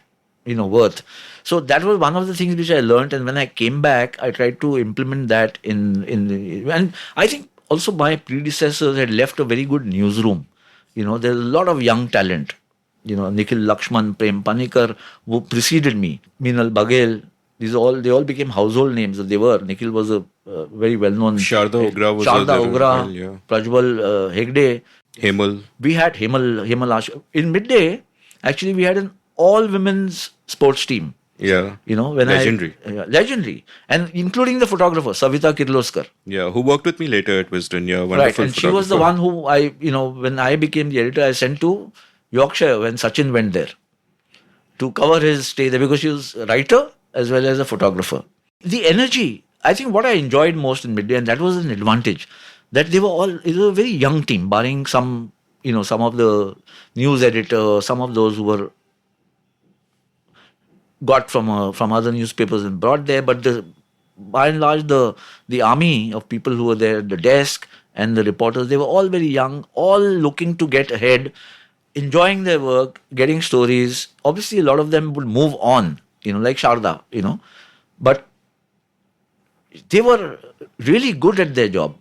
worth. So that was one of the things which I learned, and when I came back, I tried to implement that and I think also my predecessors had left a very good newsroom. There's a lot of young talent. Nikhil Lakshman, Prem Panikar, who preceded me, Meenal Baghel, they all became household names. They were. Nikhil was a very well-known. Sharda Ogra was there. Ogra, yeah. Prajwal Hegde. Hemal. We had Hemal Ash. In Midday, actually, we had an all-women's sports team. Yeah. Legendary. Legendary. And including the photographer, Savita Kirloskar. Yeah, who worked with me later at Wisden. Yeah, wonderful. Right, and she was the one who when I became the editor, I sent to Yorkshire when Sachin went there to cover his stay there because she was a writer as well as a photographer. The energy, I think what I enjoyed most in Midday, and that was an advantage, that it was a very young team, barring some of the news editor, some of those who were got from other newspapers and brought there, but by and large the army of people who were there at the desk and the reporters, they were all very young, all looking to get ahead, enjoying their work, getting stories. Obviously, a lot of them would move on, like Sharda, but they were really good at their job.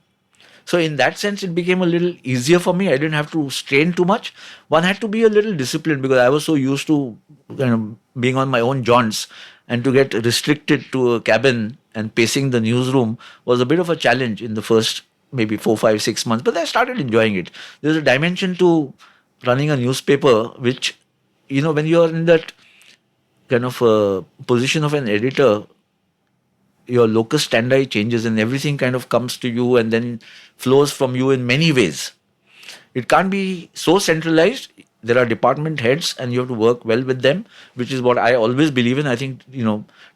So in that sense, it became a little easier for me. I didn't have to strain too much. One had to be a little disciplined because I was so used to being on my own jaunts, and to get restricted to a cabin and pacing the newsroom was a bit of a challenge in the first maybe 4, 5, 6 months. But I started enjoying it. There's a dimension to running a newspaper which, when you're in that kind of position of an editor, your locus standi changes and everything kind of comes to you and then flows from you in many ways. It can't be so centralized. There are department heads and you have to work well with them, which is what I always believe in. I think,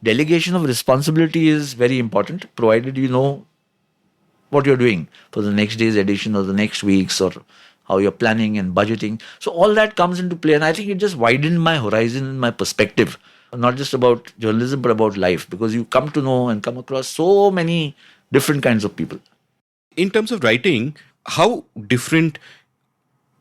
delegation of responsibility is very important, provided you know what you're doing for the next day's edition or the next week's, or how you're planning and budgeting. So all that comes into play. And I think it just widened my horizon and my perspective, not just about journalism, but about life, because you come to know and come across so many different kinds of people. In terms of writing, how different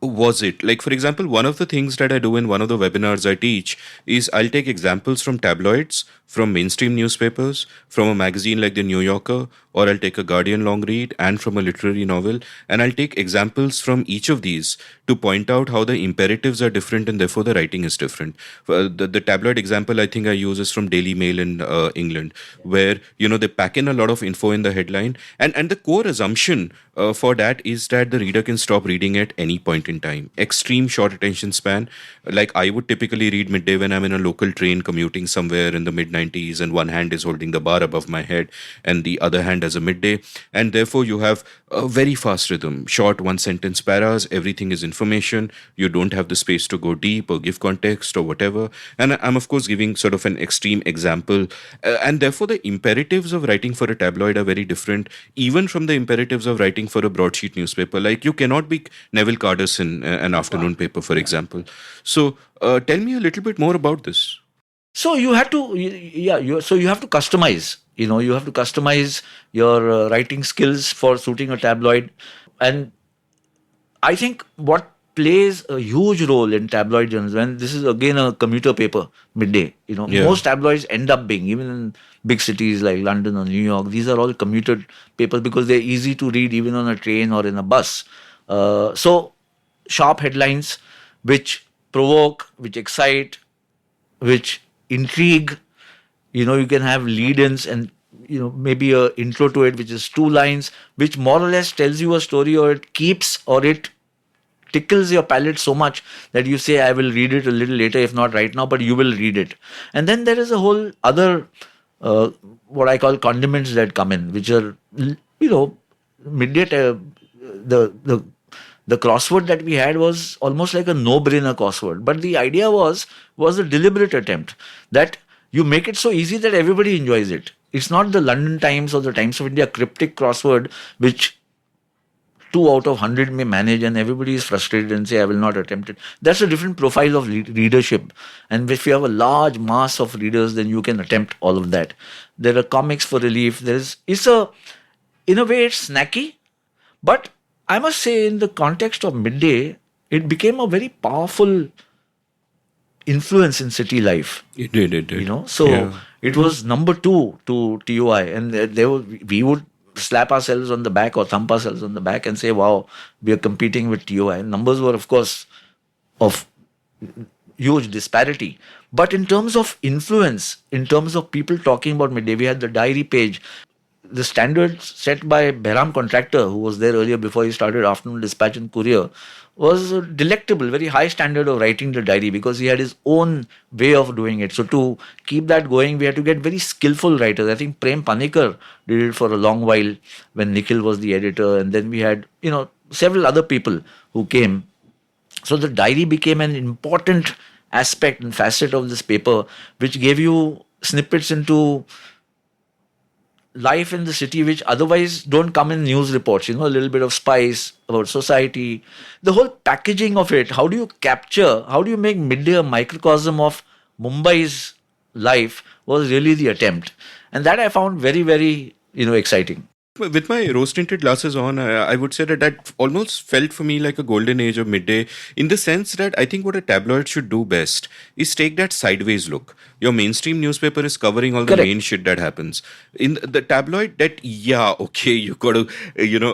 was it? Like, for example, one of the things that I do in one of the webinars I teach is I'll take examples from tabloids, from mainstream newspapers, from a magazine like the New Yorker, or I'll take a Guardian long read, and from a literary novel, and I'll take examples from each of these to point out how the imperatives are different and therefore the writing is different. The tabloid example I think I use is from Daily Mail in England, where they pack in a lot of info in the headline, and the core assumption for that is that the reader can stop reading at any point in time. Extreme short attention span. Like, I would typically read Midday when I'm in a local train commuting somewhere in the mid-90s, and one hand is holding the bar above my head and the other hand as a Midday, and therefore you have a very fast rhythm, short one-sentence paras, everything is information, you don't have the space to go deep or give context or whatever. And I'm of course giving sort of an extreme example, and therefore the imperatives of writing for a tabloid are very different, even from the imperatives of writing for a broadsheet newspaper. Like, you cannot be Neville Cardus in an afternoon paper, for example. So tell me a little bit more about this. So you have to, so you have to customize. You have to customize your writing skills for suiting a tabloid. And I think what plays a huge role in tabloid journalism, and this is again a commuter paper, Midday. Most tabloids end up being, even in big cities like London or New York, these are all commuted papers because they're easy to read even on a train or in a bus. So sharp headlines which provoke, which excite, which intrigue. You can have lead-ins and maybe a intro to it which is 2 lines, which more or less tells you a story, or it keeps, or it tickles your palate so much that you say, I will read it a little later, if not right now, but you will read it. And then there is a whole other what I call condiments that come in, which are Midday. The crossword that we had was almost like a no-brainer crossword. But the idea was a deliberate attempt that you make it so easy that everybody enjoys it. It's not the London Times or the Times of India cryptic crossword, which 2 out of 100 may manage and everybody is frustrated and say, I will not attempt it. That's a different profile of readership. And if you have a large mass of readers, then you can attempt all of that. There are comics for relief. In a way, it's snacky, but I must say, in the context of Midday, it became a very powerful influence in city life. It did. So it was number 2 to TOI, and we would slap ourselves on the back or thump ourselves on the back and say, wow, we are competing with TOI. Numbers were, of course, of huge disparity. But in terms of influence, in terms of people talking about Midday, we had the diary page. The standards set by Behram Contractor, who was there earlier before he started Afternoon Dispatch and Courier, was a delectable, very high standard of writing the diary, because he had his own way of doing it. So to keep that going, we had to get very skillful writers. I think Prem Panikar did it for a long while when Nikhil was the editor, and then we had several other people who came. So the diary became an important aspect and facet of this paper, which gave you snippets into life in the city which otherwise don't come in news reports. A little bit of spice about society, the whole packaging of it. How do you make Midday a microcosm of Mumbai's life was really the attempt. And that I found very, very, exciting. With my rose-tinted glasses on, I would say that almost felt for me like a golden age of Midday, in the sense that I think what a tabloid should do best is take that sideways look. Your mainstream newspaper is covering all the main shit that happens. In the tabloid, you got to,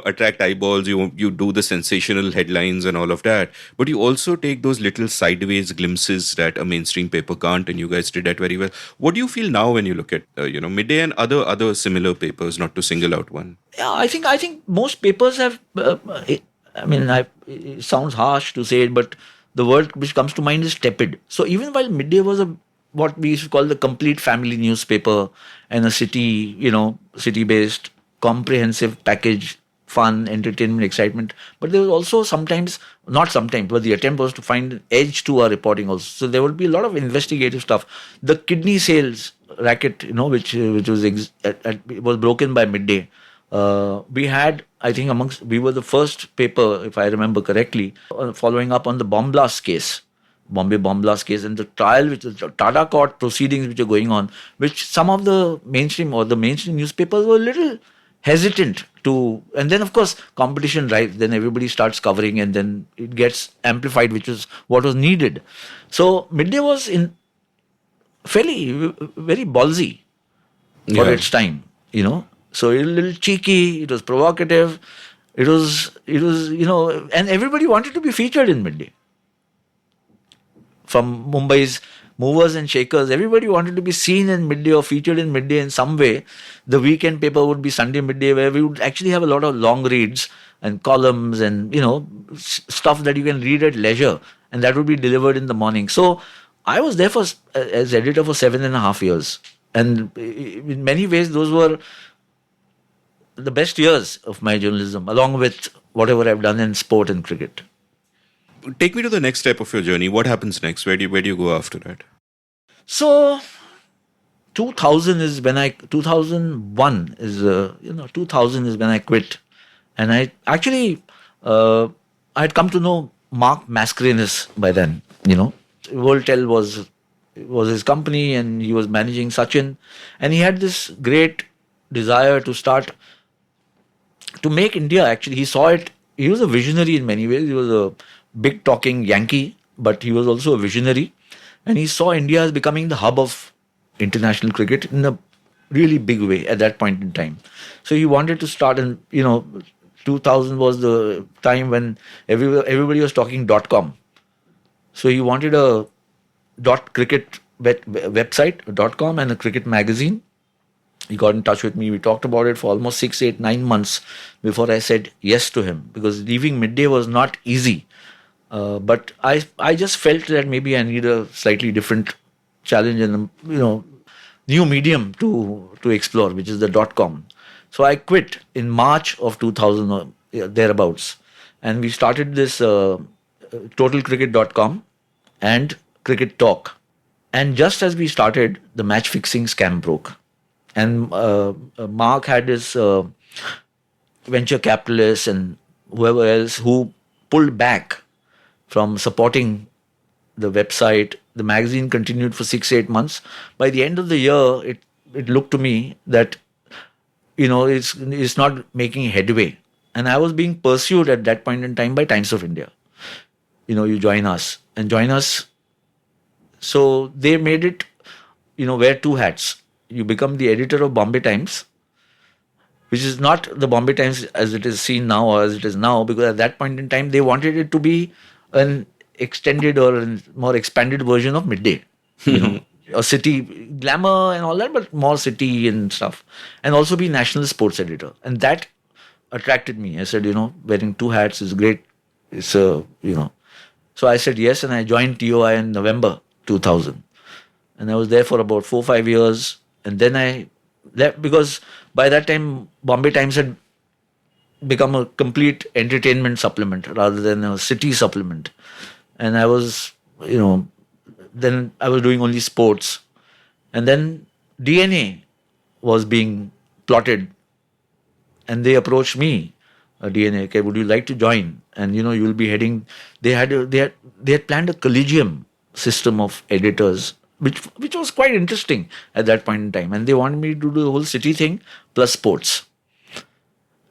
attract eyeballs, you do the sensational headlines and all of that, but you also take those little sideways glimpses that a mainstream paper can't, and you guys did that very well. What do you feel now when you look at, Midday and other similar papers, not to single out one? Yeah, I think most papers have, it sounds harsh to say it, but the word which comes to mind is tepid. So even while Midday was a what we used to call the complete family newspaper and a city-based, comprehensive package, fun, entertainment, excitement. But there was also not sometimes, but the attempt was to find an edge to our reporting also. So there would be a lot of investigative stuff. The kidney sales racket, which was broken by Midday. We had, I think, we were the first paper, if I remember correctly, following up on the bomb blast case. Bombay bomb blast case and the trial, which is Tata court proceedings which are going on, which some of the mainstream newspapers were a little hesitant to, and then of course competition drives, then everybody starts covering and then it gets amplified, which is what was needed. So Midday was in very ballsy for its time, So a little cheeky, it was provocative, it was, and everybody wanted to be featured in Midday. From Mumbai's movers and shakers, everybody wanted to be seen in Midday or featured in Midday in some way. The weekend paper would be Sunday Midday, where we would actually have a lot of long reads and columns and, stuff that you can read at leisure, and that would be delivered in the morning. So I was there as editor for 7.5 years. And in many ways, those were the best years of my journalism, along with whatever I've done in sport and cricket. Take me to the next step of your journey. What happens next? Where do you go after that? So 2000 is when I quit. And I actually, I had come to know Mark Mascarenhas by then, Voltel was his company and he was managing Sachin. And he had this great desire to make India, actually. He saw it. He was a visionary in many ways. He was a big talking Yankee, but he was also a visionary. And he saw India as becoming the hub of international cricket in a really big way at that point in time. So he wanted to start, and 2000 was the time when everybody was talking .com. So he wanted a .cricket website, .com, and a cricket magazine. He got in touch with me. We talked about it for almost 6, 8, 9 months before I said yes to him, because leaving Midday was not easy. But I just felt that maybe I need a slightly different challenge and new medium to explore, which is the .com. So I quit in March of 2000 or thereabouts, and we started this totalcricket.com and Cricket Talk. And just as we started, the match fixing scam broke, and Mark had his venture capitalists and whoever else who pulled back from supporting the website. The magazine continued for 6, 8 months. By the end of the year, it looked to me that, it's not making headway. And I was being pursued at that point in time by Times of India. You join us. So they made it, wear two hats. You become the editor of Bombay Times, which is not the Bombay Times as it is seen now or as it is now, because at that point in time, they wanted it to be an extended or a more expanded version of Midday. A city glamour and all that, but more city and stuff. And also be national sports editor. And that attracted me. I said, wearing two hats is great. So I said yes, and I joined TOI in November 2000. And I was there for about 4, 5 years. And then I left, because by that time, Bombay Times had become a complete entertainment supplement rather than a city supplement. And I was, then I was doing only sports. And then DNA was being plotted. And they approached me, DNA, okay, would you like to join? And, you'll be heading, they had planned a collegium system of editors, which was quite interesting at that point in time. And they wanted me to do the whole city thing plus sports.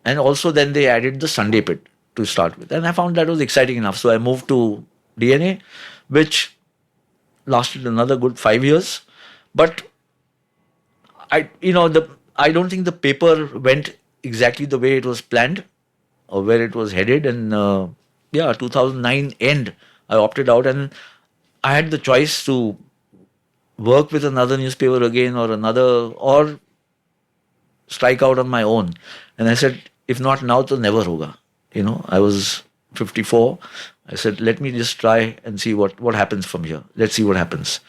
And also then they added the Sunday Pit to start with. And I found that was exciting enough. So I moved to DNA, which lasted another good 5 years. But I don't think the paper went exactly the way it was planned or where it was headed. And 2009 end, I opted out, and I had the choice to work with another newspaper again or strike out on my own. And I said, if not now, to never hoga. I was 54. I said, let me just try and see what happens from here. Let's see what happens.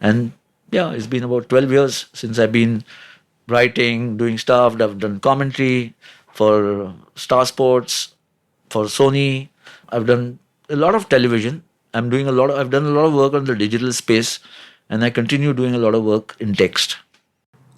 And Yeah, it's been about 12 years since I've been writing, doing stuff. I've done commentary for Star Sports, for Sony. I've done a lot of television. I've done a lot of work on the digital space, and I continue doing a lot of work in text.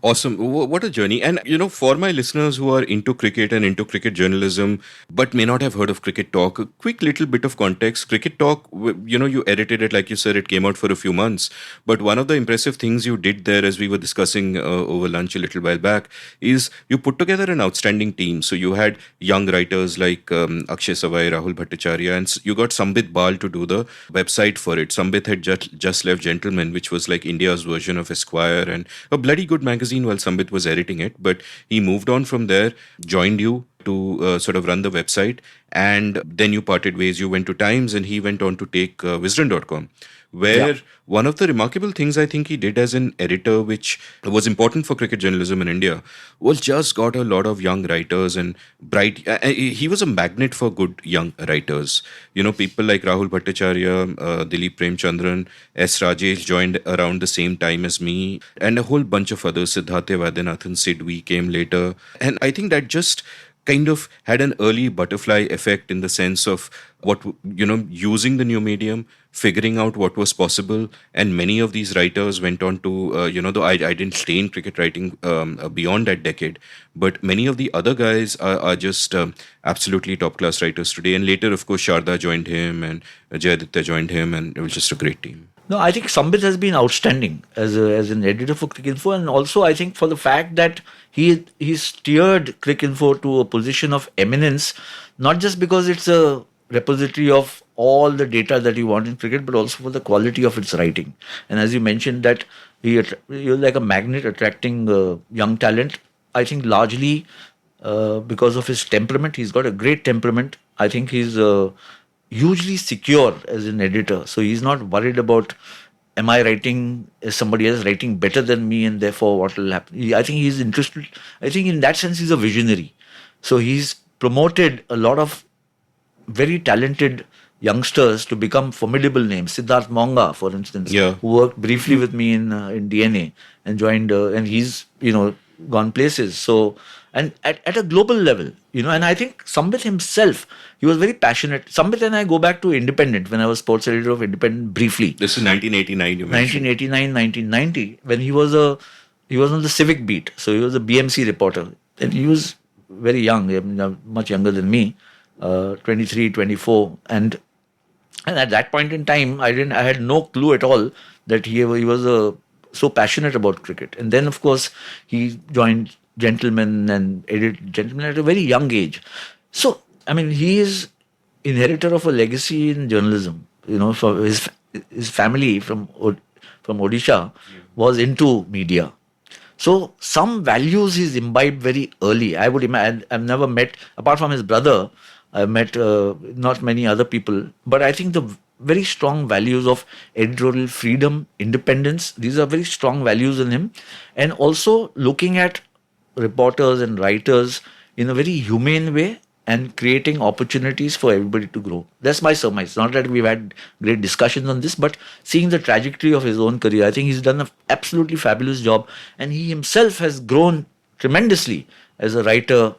Awesome. What a journey. And, for my listeners who are into cricket and into cricket journalism, but may not have heard of Cricket Talk, a quick little bit of context. Cricket Talk, you edited it, like you said, it came out for a few months. But one of the impressive things you did there, as we were discussing over lunch a little while back, is you put together an outstanding team. So you had young writers like Akshay Savai, Rahul Bhattacharya, and you got Sambit Bal to do the website for it. Sambit had just left Gentleman, which was like India's version of Esquire, and a bloody good magazine while Sambit was editing it. But he moved on from there, joined you to sort of run the website, and then you parted ways. You went to Times, and he went on to take Wisden.com, where one of the remarkable things I think he did as an editor, which was important for cricket journalism in India, was just got a lot of young writers and bright. He was a magnet for good young writers. People like Rahul Bhattacharya, Dilip Premchandran, S. Rajesh joined around the same time as me, and a whole bunch of others. Siddhartha Vaidyanathan, Sid V came later. And I think that just kind of had an early butterfly effect in the sense of using the new medium, figuring out what was possible. And many of these writers went on to, though I didn't stay in cricket writing beyond that decade, but many of the other guys are just absolutely top class writers today. And later, of course, Sharda joined him and Jayaditya joined him, and it was just a great team. No, I think Sambit has been outstanding as an editor for Cricinfo, and also I think for the fact that he steered Cricinfo to a position of eminence, not just because it's a repository of all the data that you want in cricket, but also for the quality of its writing. And as you mentioned that you're like a magnet attracting young talent. I think largely because of his temperament. He's got a great temperament. I think he's hugely secure as an editor. So he's not worried about, am I writing, is somebody else writing better than me, and therefore what will happen? I think he's interested. I think in that sense he's a visionary. So he's promoted a lot of very talented youngsters to become formidable names. Siddharth Monga, for instance, who worked briefly with me in DNA and joined, and he's gone places. So, and at a global level, and I think Sambit himself, he was very passionate. Sambit and I go back to Independent when I was sports editor of Independent briefly. This is 1989. You mentioned 1989, 1990, when he was on the civic beat. So he was a BMC reporter, and he was very young, much younger than me, 23, 24, and at that point in time, I had no clue at all that he was so passionate about cricket. And then, of course, he joined Gentleman and edited Gentleman at a very young age. So, I mean, he is inheritor of a legacy in journalism. For his family from Odisha was into media. So, some values he's imbibed very early. I would imagine, I've never met, apart from his brother, I've met not many other people, but I think the very strong values of editorial freedom, independence, these are very strong values in him. And also looking at reporters and writers in a very humane way and creating opportunities for everybody to grow. That's my surmise. Not that we've had great discussions on this, but seeing the trajectory of his own career, I think he's done an absolutely fabulous job. And he himself has grown tremendously as a writer,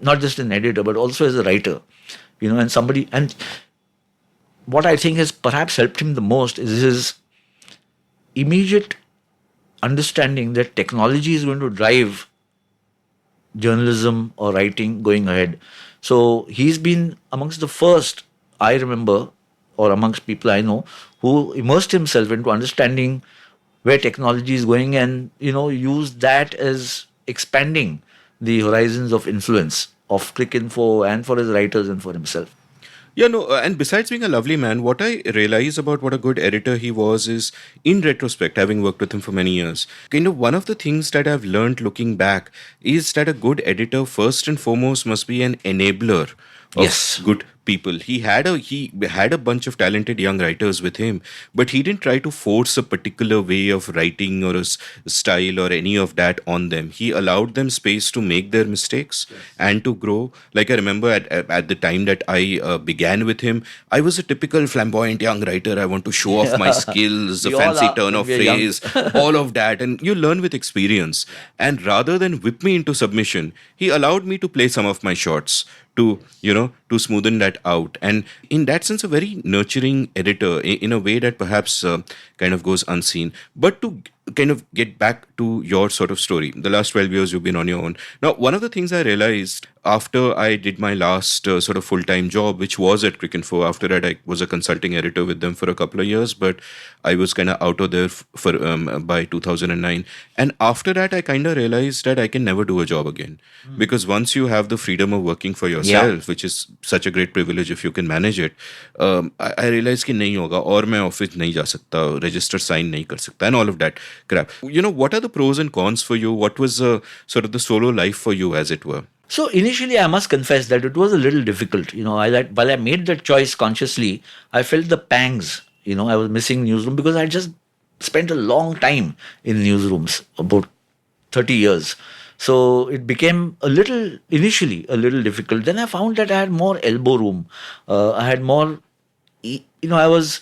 not just an editor, but also as a writer, and what I think has perhaps helped him the most is his immediate understanding that technology is going to drive journalism or writing going ahead. So he's been amongst the first, I remember, or amongst people I know, who immersed himself into understanding where technology is going and, use that as expanding the horizons of influence of Cricinfo and for his writers and for himself. And besides being a lovely man, what I realize about what a good editor he was is, in retrospect, having worked with him for many years, one of the things that I've learned looking back is that a good editor, first and foremost, must be an enabler of good people. He had a bunch of talented young writers with him, but he didn't try to force a particular way of writing or a style or any of that on them. He allowed them space to make their mistakes and to grow. Like I remember at the time that I began with him, I was a typical flamboyant young writer. I want to show off my skills, a We all fancy are turn when of we are young. phrase, all of that, and you learn with experience. And rather than whip me into submission, he allowed me to play some of my shots to smoothen that out. And in that sense, a very nurturing editor in a way that perhaps kind of goes unseen. But to kind of get back to your sort of story, the last 12 years you've been on your own. Now, one of the things I realized after I did my last sort of full-time job, which was at Cricinfo. After that, I was a consulting editor with them for a couple of years, but I was kind of out of there by 2009. And after that, I kind of realized that I can never do a job again. Because once you have the freedom of working for yourself, which is such a great privilege if you can manage it, I realized कि नहीं होगा और मैं office नहीं जा सकता, register sign नहीं कर सकता, and all of that crap. What are the pros and cons for you? What was sort of the solo life for you, as it were? So initially, I must confess that it was a little difficult. While I made that choice consciously, I felt the pangs. I was missing newsroom because I just spent a long time in newsrooms, about 30 years. So it became initially a little difficult. Then I found that I had more elbow room. I had more, I was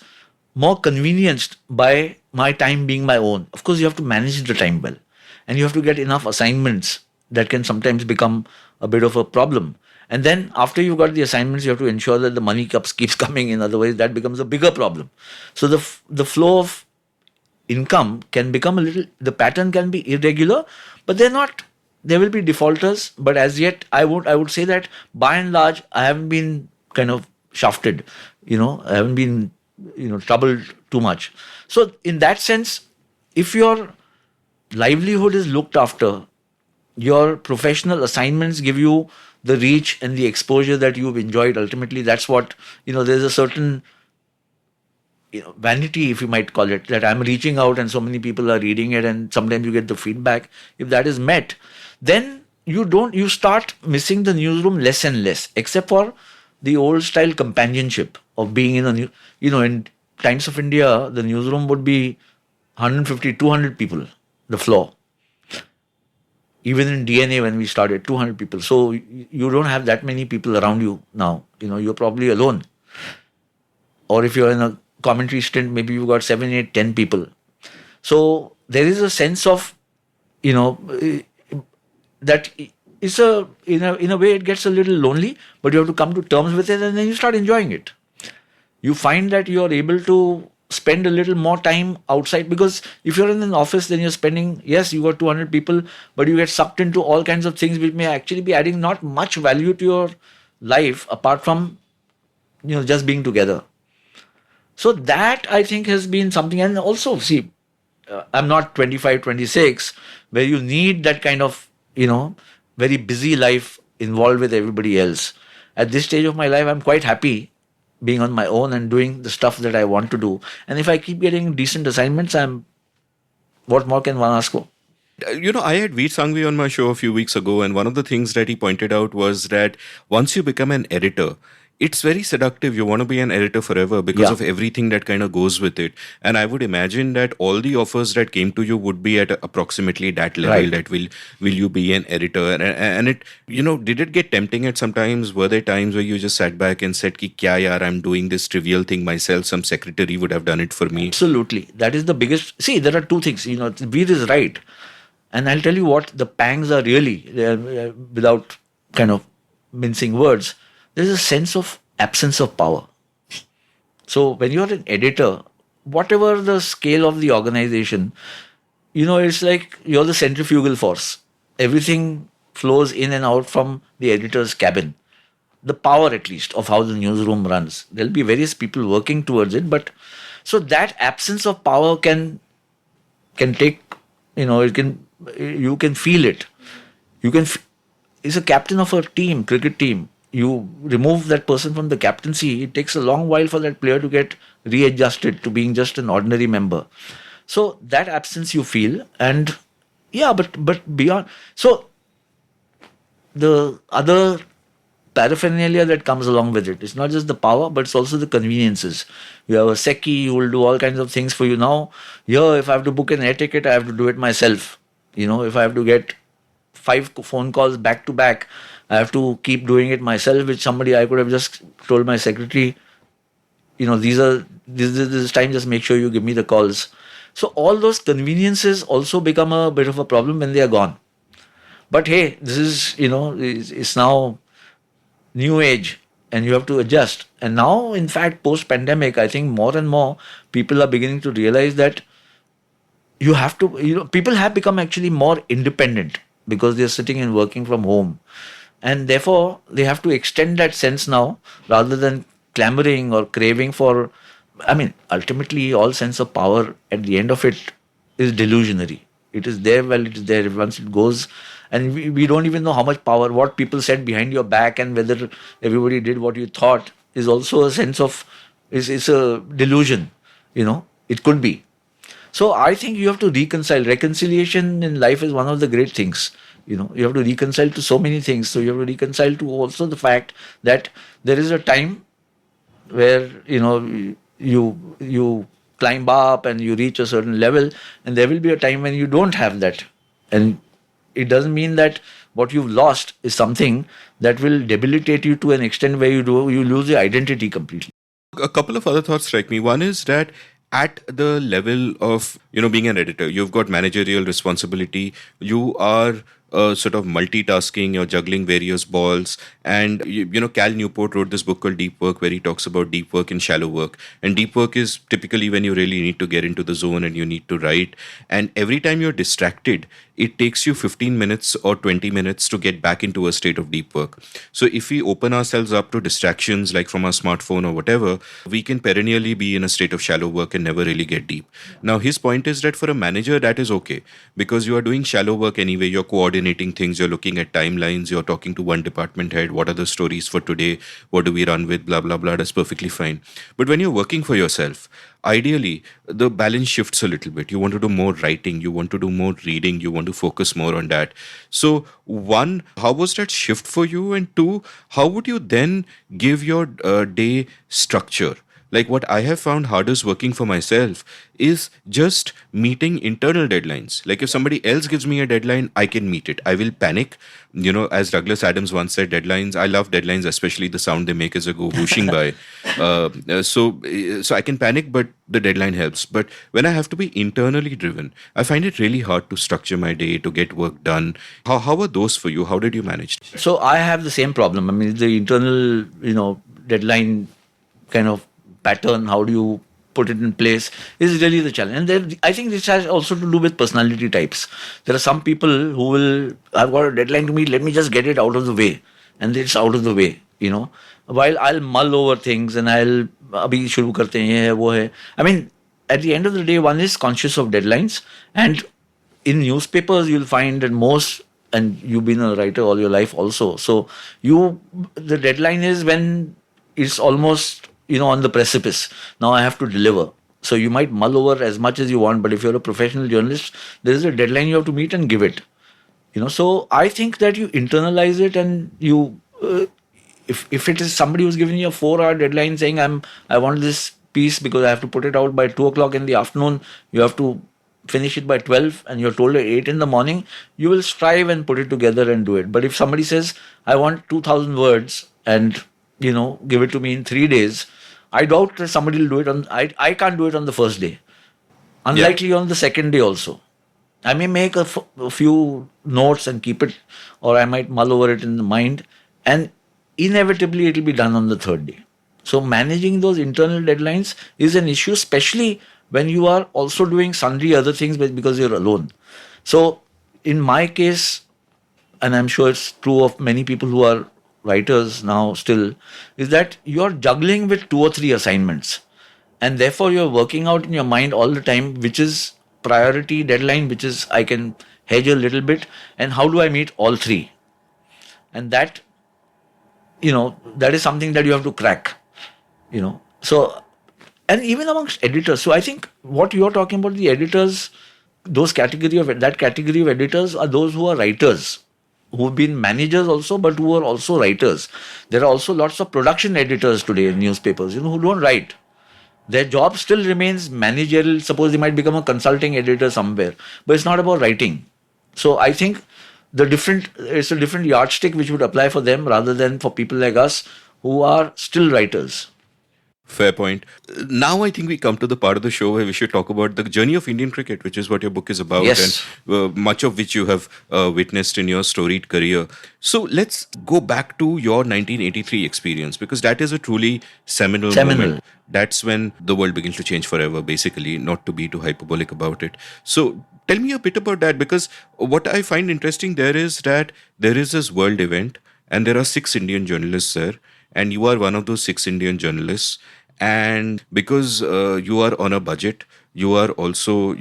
more convenienced by my time being my own. Of course, you have to manage the time well. And you have to get enough assignments that can sometimes become a bit of a problem. And then after you've got the assignments, you have to ensure that the money keeps coming in. Otherwise, that becomes a bigger problem. So the flow of income can become the pattern can be irregular, but they're not. There will be defaulters, but as yet, I would say that by and large, I haven't been kind of shafted. I haven't been, troubled too much. So in that sense, if your livelihood is looked after, your professional assignments give you the reach and the exposure that you've enjoyed. Ultimately, that's what, there's a certain, vanity, if you might call it, that I'm reaching out and so many people are reading it, and sometimes you get the feedback. If that is met, then you start missing the newsroom less and less, except for the old style companionship of being in in Times of India, the newsroom would be 150, 200 people, the floor. Even in DNA, when we started, 200 people. So you don't have that many people around you now. You're probably alone. Or if you're in a commentary stint, maybe you've got 7, 8, 10 people. So there is a sense of, that is in a way it gets a little lonely, but you have to come to terms with it, and then you start enjoying it. You find that you're able to spend a little more time outside, because if you're in an office, then you're spending, yes, you got 200 people, but you get sucked into all kinds of things which may actually be adding not much value to your life apart from just being together. So that, I think, has been something. And also, see, I'm not 25, 26 where you need that kind of very busy life involved with everybody else. At this stage of my life, I'm quite happy being on my own and doing the stuff that I want to do. And if I keep getting decent assignments, what more can one ask for? I had Veer Sanghvi on my show a few weeks ago, and one of the things that he pointed out was that once you become an editor, it's very seductive. You want to be an editor forever because of everything that kind of goes with it. And I would imagine that all the offers that came to you would be at approximately that level, right? That will you be an editor? And it, did it get tempting at some times? Were there times where you just sat back and said, ki kya yaar, I'm doing this trivial thing myself. Some secretary would have done it for me. Absolutely. That is the biggest. See, there are two things. Veer is right. And I'll tell you what the pangs are really, without kind of mincing words. There's a sense of absence of power. So when you're an editor, whatever the scale of the organization, it's like you're the centrifugal force. Everything flows in and out from the editor's cabin. The power, at least, of how the newsroom runs. There'll be various people working towards it, but so that absence of power can take, you can feel it. It's a captain of a cricket team. You remove that person from the captaincy, it takes a long while for that player to get readjusted to being just an ordinary member. So that absence you feel, and but beyond. So the other paraphernalia that comes along with it. It's not just the power, but it's also the conveniences. You have a secchi who will do all kinds of things for you now. Here, if I have to book an air ticket, I have to do it myself. If I have to get 5 phone calls back to back, I have to keep doing it myself, which somebody I could have just told my secretary, this is time, just make sure you give me the calls. So all those conveniences also become a bit of a problem when they are gone. But hey, this is, it's now new age and you have to adjust. And now, in fact, post-pandemic, I think more and more people are beginning to realize that you have to, people have become actually more independent because they're sitting and working from home. And therefore, they have to extend that sense now rather than clamoring or craving for, ultimately, all sense of power at the end of it is delusionary. It is there while it is there. Once it goes, and we don't even know how much power, what people said behind your back and whether everybody did what you thought is also a sense of, is a delusion, it could be. So I think you have to reconcile. Reconciliation in life is one of the great things. You have to reconcile to so many things. So you have to reconcile to also the fact that there is a time where, you climb up and you reach a certain level, and there will be a time when you don't have that. And it doesn't mean that what you've lost is something that will debilitate you to an extent where you lose your identity completely. A couple of other thoughts strike me. One is that at the level of, being an editor, you've got managerial responsibility. You are sort of multitasking, you're juggling various balls. And, Cal Newport wrote this book called Deep Work, where he talks about deep work and shallow work. And deep work is typically when you really need to get into the zone and you need to write. And every time you're distracted, it takes you 15 minutes or 20 minutes to get back into a state of deep work. So if we open ourselves up to distractions like from our smartphone or whatever, we can perennially be in a state of shallow work and never really get deep. Now, his point is that for a manager, that is okay because you are doing shallow work anyway. You're coordinating things, you're looking at timelines, you're talking to one department head. What are the stories for today? What do we run with? Blah, blah, blah. That's perfectly fine. But when you're working for yourself, ideally, the balance shifts a little bit. You want to do more writing, you want to do more reading, you want to focus more on that. So, one, how was that shift for you? And two, how would you then give your day structure? Like what I have found hardest working for myself is just meeting internal deadlines. Like if somebody else gives me a deadline, I can meet it. I will panic. As Douglas Adams once said, deadlines, I love deadlines, especially the sound they make as I go whooshing by. So I can panic, but the deadline helps. But when I have to be internally driven, I find it really hard to structure my day, to get work done. How were those for you? How did you manage? So I have the same problem. The internal, deadline kind of pattern, how do you put it in place is really the challenge. And then I think this has also to do with personality types. There are some people who will, I've got a deadline to meet, let me just get it out of the way. And it's out of the way, While I'll mull over things and I'll, abhi shuru karte hain, ye hai, wo hai. At the end of the day, one is conscious of deadlines. And in newspapers, you'll find that most, and you've been a writer all your life also. So the deadline is when it's almost, on the precipice. Now I have to deliver. So you might mull over as much as you want, but if you're a professional journalist, there is a deadline you have to meet and give it. So I think that you internalize it and you, if it is somebody who's giving you a 4-hour deadline saying I want this piece because I have to put it out by 2 o'clock in the afternoon, you have to finish it by 12 and you're told at 8 in the morning, you will strive and put it together and do it. But if somebody says, I want 2,000 words and, give it to me in 3 days, I doubt that somebody will do it on, I can't do it on the first day. Unlikely on the second day also. I may make a few notes and keep it, or I might mull over it in the mind, and inevitably it will be done on the third day. So managing those internal deadlines is an issue, especially when you are also doing sundry other things because you're alone. So in my case, and I'm sure it's true of many people who are writers now still, is that you're juggling with 2 or 3 assignments. And therefore you're working out in your mind all the time, which is priority, deadline, which is I can hedge a little bit, and how do I meet all 3? And that, that is something that you have to crack, So, and even amongst editors. So I think what you're talking about, the editors, that category of editors are those who are writers, who've been managers also, but who are also writers. There are also lots of production editors today in newspapers, who don't write. Their job still remains managerial. Suppose they might become a consulting editor somewhere, but it's not about writing. So I think it's a different yardstick which would apply for them rather than for people like us who are still writers. Fair point. Now I think we come to the part of the show where we should talk about the journey of Indian cricket, which is what your book is about, Yes. and much of which you have witnessed in your storied career. So let's go back to your 1983 experience, because that is a truly seminal moment. That's when the world begins to change forever, basically, not to be too hyperbolic about it. So tell me a bit about that, because what I find interesting there is that there is this world event and there are 6 Indian journalists there, and you are one of those 6 Indian journalists. And because you are on a budget, you are also,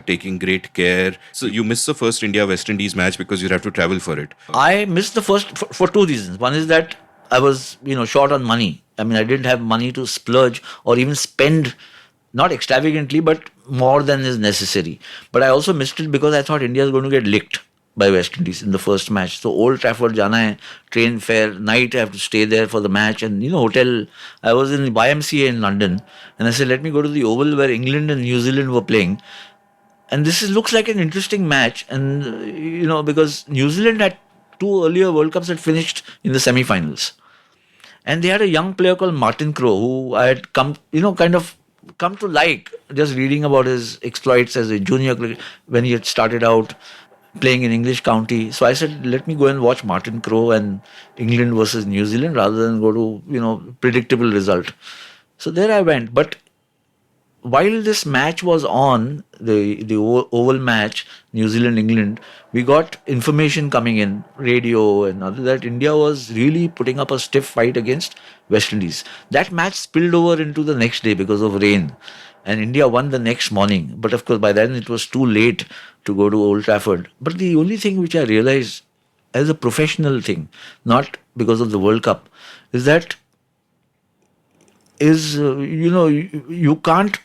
taking great care. So you missed the first India-West Indies match because you have to travel for it. I missed the first for 2 reasons. One is that I was, short on money. I mean, I didn't have money to splurge or even spend, not extravagantly, but more than is necessary. But I also missed it because I thought India is going to get licked by West Indies in the first match. So Old Trafford jana hai, train fare, night I have to stay there for the match, and hotel. I was in the YMCA in London, and I said, let me go to the Oval where England and New Zealand were playing. And looks like an interesting match, and because New Zealand had 2 earlier World Cups had finished in the semi-finals. And they had a young player called Martin Crowe, who I had come to like, just reading about his exploits as a junior when he had started out playing in English county. So I said, let me go and watch Martin Crowe and England versus New Zealand rather than go to, predictable result. So there I went. But while this match was on, the Oval match, New Zealand-England, we got information coming in, radio and other, that India was really putting up a stiff fight against West Indies. That match spilled over into the next day because of rain. And India won the next morning. But of course, by then it was too late to go to Old Trafford. But the only thing which I realized as a professional thing, not because of the World Cup, is that you can't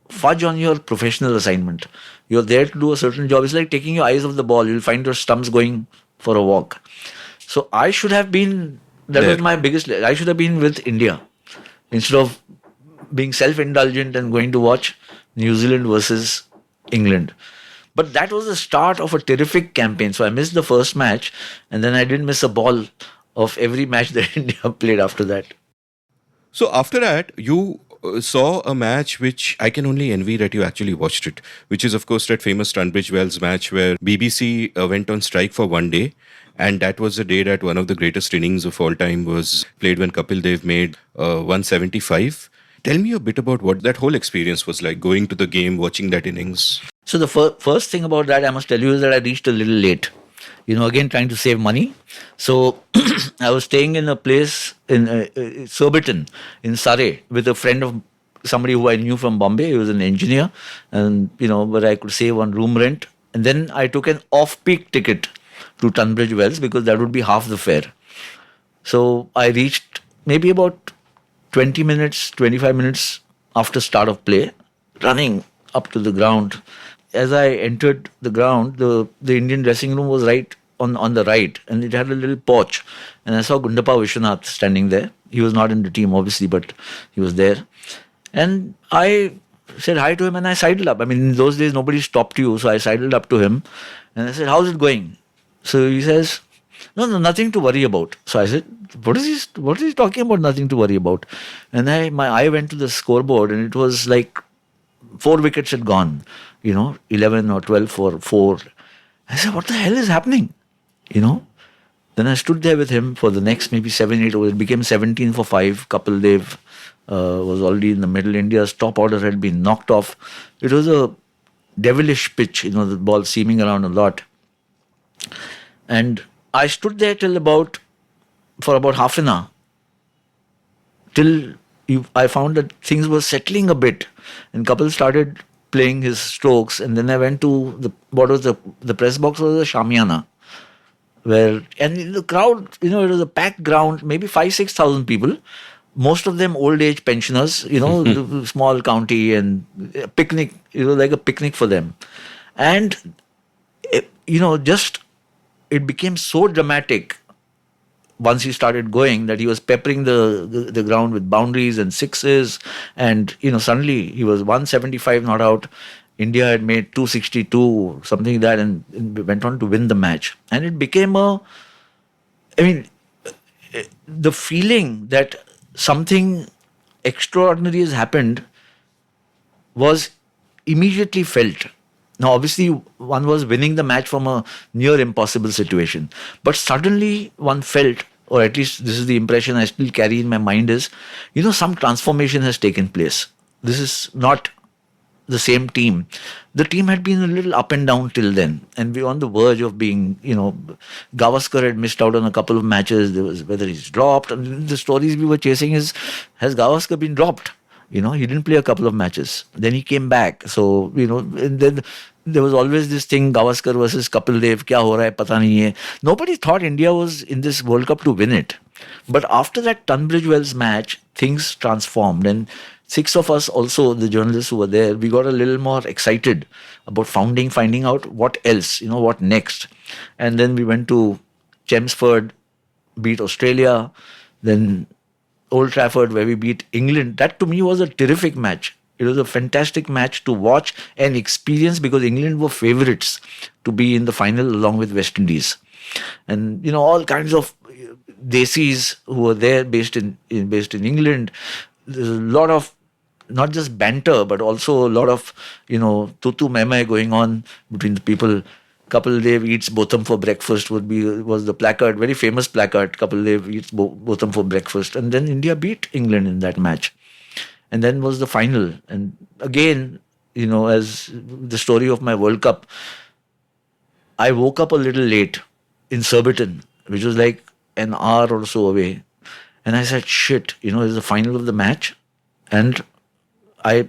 fudge on your professional assignment. You're there to do a certain job. It's like taking your eyes off the ball. You'll find your stumps going for a walk. So I should have been, was my biggest, I should have been with India instead of being self-indulgent and going to watch New Zealand versus England. But that was the start of a terrific campaign. So I missed the first match, and then I didn't miss a ball of every match that India played after that. So after that, you saw a match which I can only envy that you actually watched it, which is of course that famous Tunbridge Wells match where BBC went on strike for 1 day. And that was the day that one of the greatest innings of all time was played when Kapil Dev made 175. Tell me a bit about what that whole experience was like, going to the game, watching that innings. So the first thing about that I must tell you is that I reached a little late. Again trying to save money. So I was staying in a place in Surbiton in Surrey with a friend of somebody who I knew from Bombay. He was an engineer, and but I could save on room rent. And then I took an off-peak ticket to Tunbridge Wells because that would be half the fare. So I reached maybe about 20 minutes, 25 minutes after start of play, running up to the ground. As I entered the ground, the Indian dressing room was right on the right, and it had a little porch. And I saw Gundappa Vishwanath standing there. He was not in the team, obviously, but he was there. And I said hi to him, and I sidled up. I mean, in those days, nobody stopped you, so I sidled up to him. And I said, how's it going? So he says, no, nothing to worry about. So I said, what is he talking about, nothing to worry about? And my eye went to the scoreboard, and it was like 4 wickets had gone, 11 or 12 for 4. I said, what the hell is happening? Then I stood there with him for the next maybe 7, 8 overs. It became 17 for 5. Kapil Dev was already in the middle. India's top order had been knocked off. It was a devilish pitch, the ball seaming around a lot. And I stood there for about half an hour, till I found that things were settling a bit, and Kapil started playing his strokes. And then I went to the press box was a Shamiana, and the crowd, it was a packed ground, maybe 5,000-6,000 people, most of them old age pensioners, small county, and a picnic, like a picnic for them. And, just it became so dramatic once he started going that he was peppering the ground with boundaries and sixes, and suddenly he was 175 not out. India had made 262, something like that, and went on to win the match. And it became the feeling that something extraordinary has happened was immediately felt. Now, obviously, one was winning the match from a near impossible situation. But suddenly one felt, or at least this is the impression I still carry in my mind, is, some transformation has taken place. This is not the same team. The team had been a little up and down till then. And we were on the verge of being, Gavaskar had missed out on a couple of matches. There was whether he's dropped. And the stories we were chasing is, has Gavaskar been dropped? He didn't play a couple of matches. Then he came back. So, and then there was always this thing, Gavaskar versus Kapil Dev, kya ho raha hai, pata nahi hai. Nobody thought India was in this World Cup to win it. But after that Tunbridge Wells match, things transformed. And 6 of us also, the journalists who were there, we got a little more excited about finding out what else, what next. And then we went to Chelmsford, beat Australia, then Old Trafford, where we beat England. That to me was a terrific match. It was a fantastic match to watch and experience because England were favourites to be in the final along with West Indies. And, all kinds of desis who were there based in England. There's a lot of not just banter, but also a lot of, tutu meme going on between the people. Kapil Dev eats Botham for breakfast was the placard, very famous placard. Kapil Dev eats Botham for breakfast. And then India beat England in that match. And then was the final. And again, as the story of my World Cup, I woke up a little late in Surbiton, which was like an hour or so away. And I said, shit, it's the final of the match. And I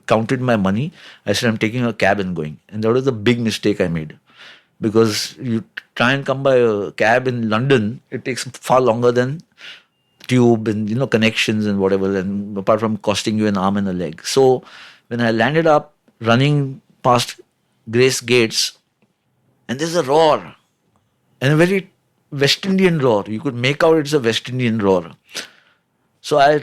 counted my money. I said, I'm taking a cab and going. And that was a big mistake I made. Because you try and come by a cab in London, it takes far longer than tube and, connections and whatever, and apart from costing you an arm and a leg. So when I landed up running past Grace Gates, and there's a roar, and a very West Indian roar. You could make out it's a West Indian roar. So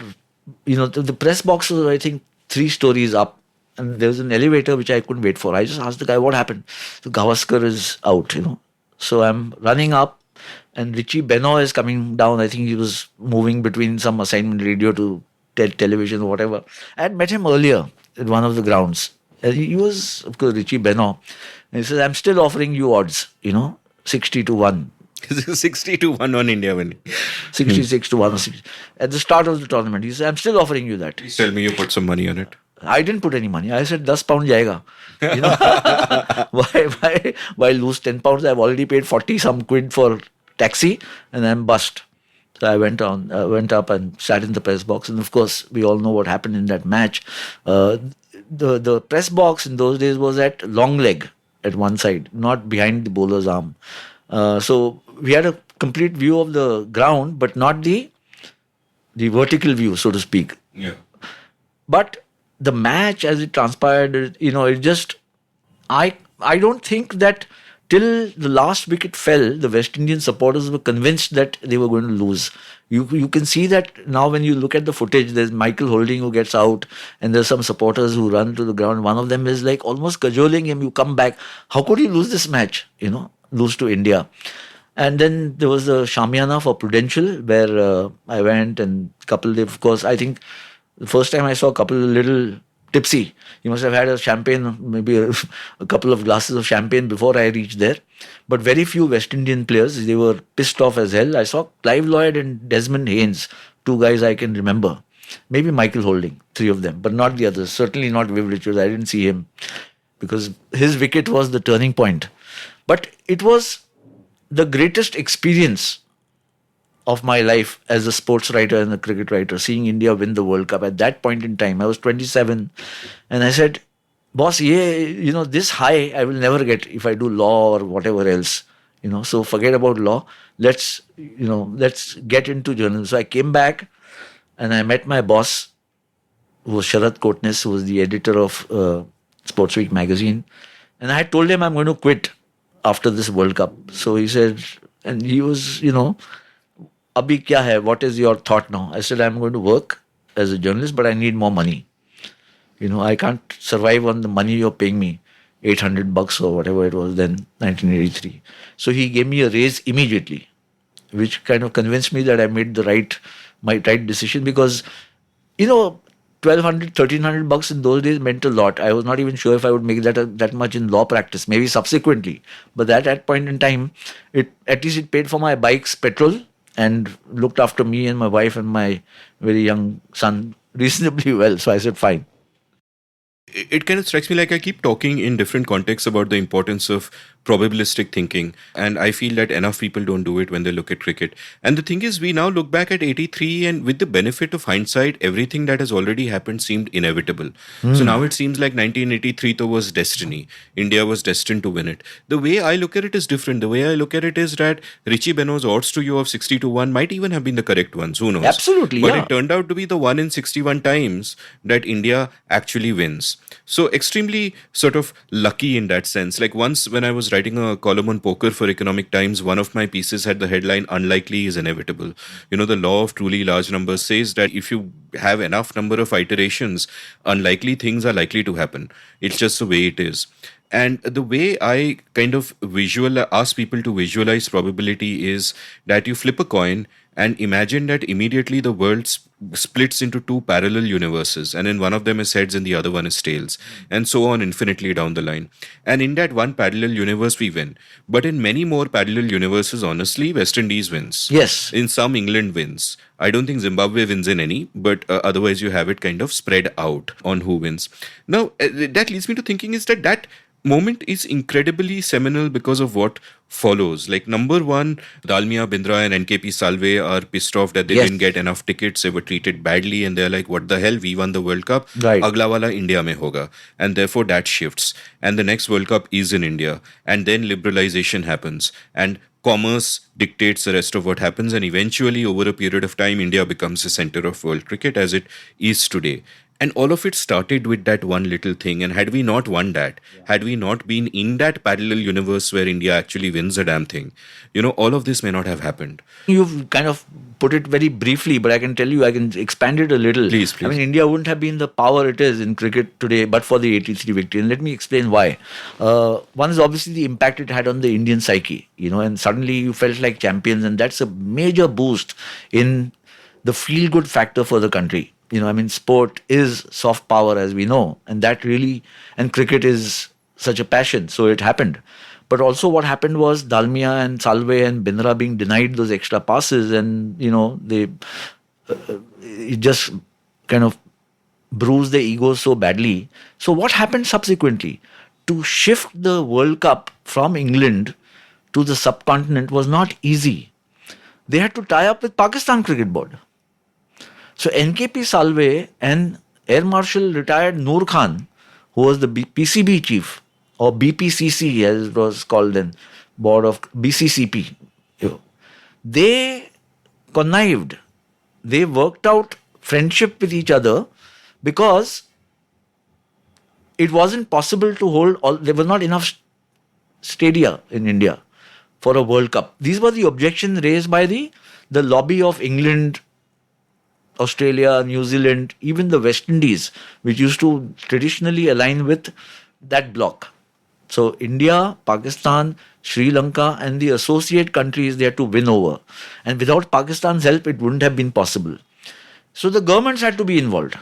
the press box was, I think, 3 stories up. And there was an elevator which I couldn't wait for. I just asked the guy, what happened? So Gavaskar is out, So I'm running up and Richie Benoit is coming down. I think he was moving between some assignment radio to television or whatever. I had met him earlier at one of the grounds. And he was, of course, Richie Benoit. And he says, I'm still offering you odds, 60 to 1. 60 to 1 on India winning. 66 to 1. At the start of the tournament, he said, I'm still offering you that. Please tell me you put some money on it. I didn't put any money. I said, 10 pound jayega. Why lose 10 pounds? I've already paid 40 some quid for taxi and I'm bust. So I went up and sat in the press box. And of course, we all know what happened in that match. The press box in those days was at long leg at one side, not behind the bowler's arm. So we had a complete view of the ground, but not the vertical view, so to speak. Yeah. But the match as it transpired, it just, I don't think that till the last wicket fell, the West Indian supporters were convinced that they were going to lose. You can see that now when you look at the footage, there's Michael Holding who gets out and there's some supporters who run to the ground. One of them is like almost cajoling him, you come back. How could you lose this match? Lose to India. And then there was the Shamiana for Prudential where I went and Kapil Dev, of course, I think the first time I saw Kapil a little tipsy. He must have had a champagne, maybe a couple of glasses of champagne before I reached there. But very few West Indian players, they were pissed off as hell. I saw Clive Lloyd and Desmond Haynes, 2 guys I can remember. Maybe Michael Holding, 3 of them, but not the others. Certainly not Viv Richards. I didn't see him because his wicket was the turning point. But it was the greatest experience of my life as a sports writer and a cricket writer, seeing India win the World Cup. At that point in time, I was 27 and I said, boss, this high I will never get if I do law or whatever else, so forget about law. Let's get into journalism. So I came back and I met my boss, who was Sharad Kotnis, who was the editor of Sports Week magazine. And I had told him I'm going to quit after this World Cup. So he said, and he was, Abhi kya hai? What is your thought now? I said, I'm going to work as a journalist, but I need more money. I can't survive on the money you're paying me, $800 or whatever it was then, 1983. So he gave me a raise immediately, which kind of convinced me that I made my right decision, because, 1,200, $1,300 in those days meant a lot. I was not even sure if I would make that much in law practice, maybe subsequently. But at that point in time, at least it paid for my bike's petrol and looked after me and my wife and my very young son reasonably well. So I said, fine. It kind of strikes me like I keep talking in different contexts about the importance of probabilistic thinking, and I feel that enough people don't do it when they look at cricket. And the thing is, we now look back at 83, and with the benefit of hindsight, everything that has already happened seemed inevitable. So now it seems like 1983 was destiny. India was destined to win it. The way I look at it is different. The way I look at it is that Richie Benaud's odds to you of 60-1 might even have been the correct ones. Who knows? Absolutely, But yeah. it turned out to be the 1 in 61 times that India actually wins. So extremely sort of lucky in that sense. Like once when I was writing a column on poker for Economic Times, one of my pieces had the headline, "Unlikely is inevitable." The law of truly large numbers says that if you have enough number of iterations, unlikely things are likely to happen. It's just the way it is. And the way I kind of ask people to visualize probability is that you flip a coin and imagine that immediately the world splits into two parallel universes, and in one of them is heads and the other one is tails, and so on infinitely down the line. And in that one parallel universe we win. But in many more parallel universes, honestly, West Indies wins. Yes. In some, England wins. I don't think Zimbabwe wins in any, but otherwise you have it kind of spread out on who wins. Now, that leads me to thinking is that moment is incredibly seminal because of what follows. Like, number one, Dalmia Bindra and NKP Salve are pissed off that they didn't get enough tickets. They were treated badly, and they're like, what the hell? We won the World Cup. Right. Agla wala India mein hoga. And therefore that shifts. And the next World Cup is in India. And then liberalization happens. And commerce dictates the rest of what happens. And eventually, over a period of time, India becomes the center of world cricket as it is today. And all of it started with that one little thing. And had we not won that, had we not been in that parallel universe where India actually wins a damn thing, all of this may not have happened. You've kind of put it very briefly, but I can tell you, I can expand it a little. Please. I mean, India wouldn't have been the power it is in cricket today, but for the 83 victory. And let me explain why. One is obviously the impact it had on the Indian psyche, and suddenly you felt like champions, and that's a major boost in the feel-good factor for the country. Sport is soft power, as we know, and cricket is such a passion, so it happened. But also what happened was Dalmia and Salve and Bindra being denied those extra passes, and, it just kind of bruised their egos so badly. So what happened subsequently? To shift the World Cup from England to the subcontinent was not easy. They had to tie up with Pakistan Cricket Board. So NKP Salve and Air Marshal retired Noor Khan, who was the PCB chief, or BPCC as it was called then, board of BCCP. They connived. They worked out friendship with each other because it wasn't possible to hold there was not enough stadia in India for a World Cup. These were the objections raised by the lobby of England, Australia, New Zealand, even the West Indies, which used to traditionally align with that bloc. So India, Pakistan, Sri Lanka and the associate countries they had to win over. And without Pakistan's help, it wouldn't have been possible. So the governments had to be involved.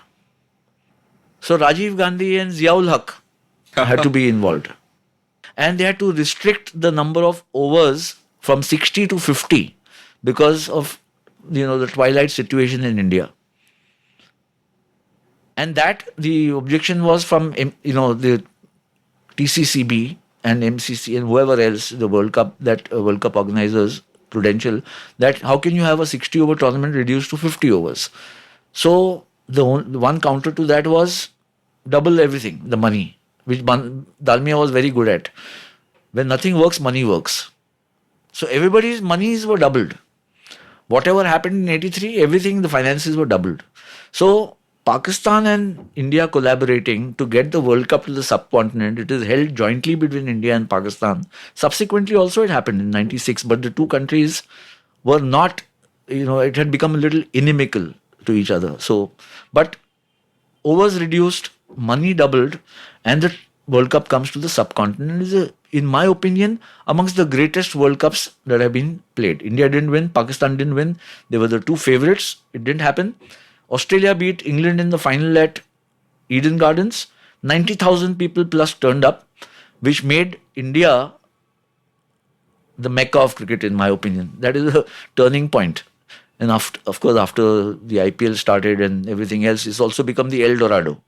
So Rajiv Gandhi and Ziaul Haq had to be involved. And they had to restrict the number of overs from 60 to 50 because of the twilight situation in India. And that the objection was from the TCCB and MCC and whoever else, the World Cup organizers, Prudential, that how can you have a 60 over tournament reduced to 50 overs? So the one counter to that was double everything, the money, which Dalmia was very good at. When nothing works, money works. So everybody's monies were doubled. Whatever happened in 83, everything, the finances were doubled. So Pakistan and India collaborating to get the World Cup to the subcontinent. It is held jointly between India and Pakistan. Subsequently, also it happened in '96, but the two countries were not, it had become a little inimical to each other. So, but overs reduced, money doubled, and the World Cup comes to the subcontinent. Is, in my opinion, amongst the greatest World Cups that have been played. India didn't win, Pakistan didn't win. They were the two favorites. It didn't happen. Australia beat England in the final at Eden Gardens. 90,000 people plus turned up, which made India the mecca of cricket, in my opinion. That is a turning point. And of course, after the IPL started and everything else, it's also become the El Dorado.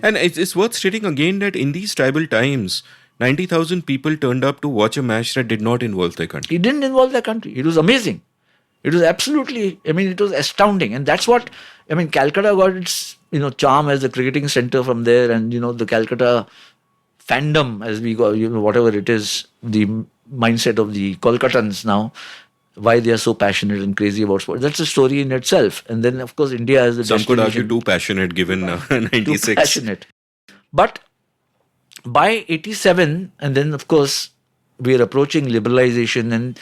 And it's worth stating again that in these tribal times, 90,000 people turned up to watch a match that did not involve their country. It didn't involve their country. It was amazing. It was absolutely, it was astounding. And that's what, Calcutta got its, charm as a cricketing center from there. And, the Calcutta fandom, as we go, whatever it is, the mindset of the Kolkatans now, why they are so passionate and crazy about sport. That's a story in itself. And then, of course, India has the Some could argue too passionate given 96. Too passionate. But by 87, and then, of course, we are approaching liberalization and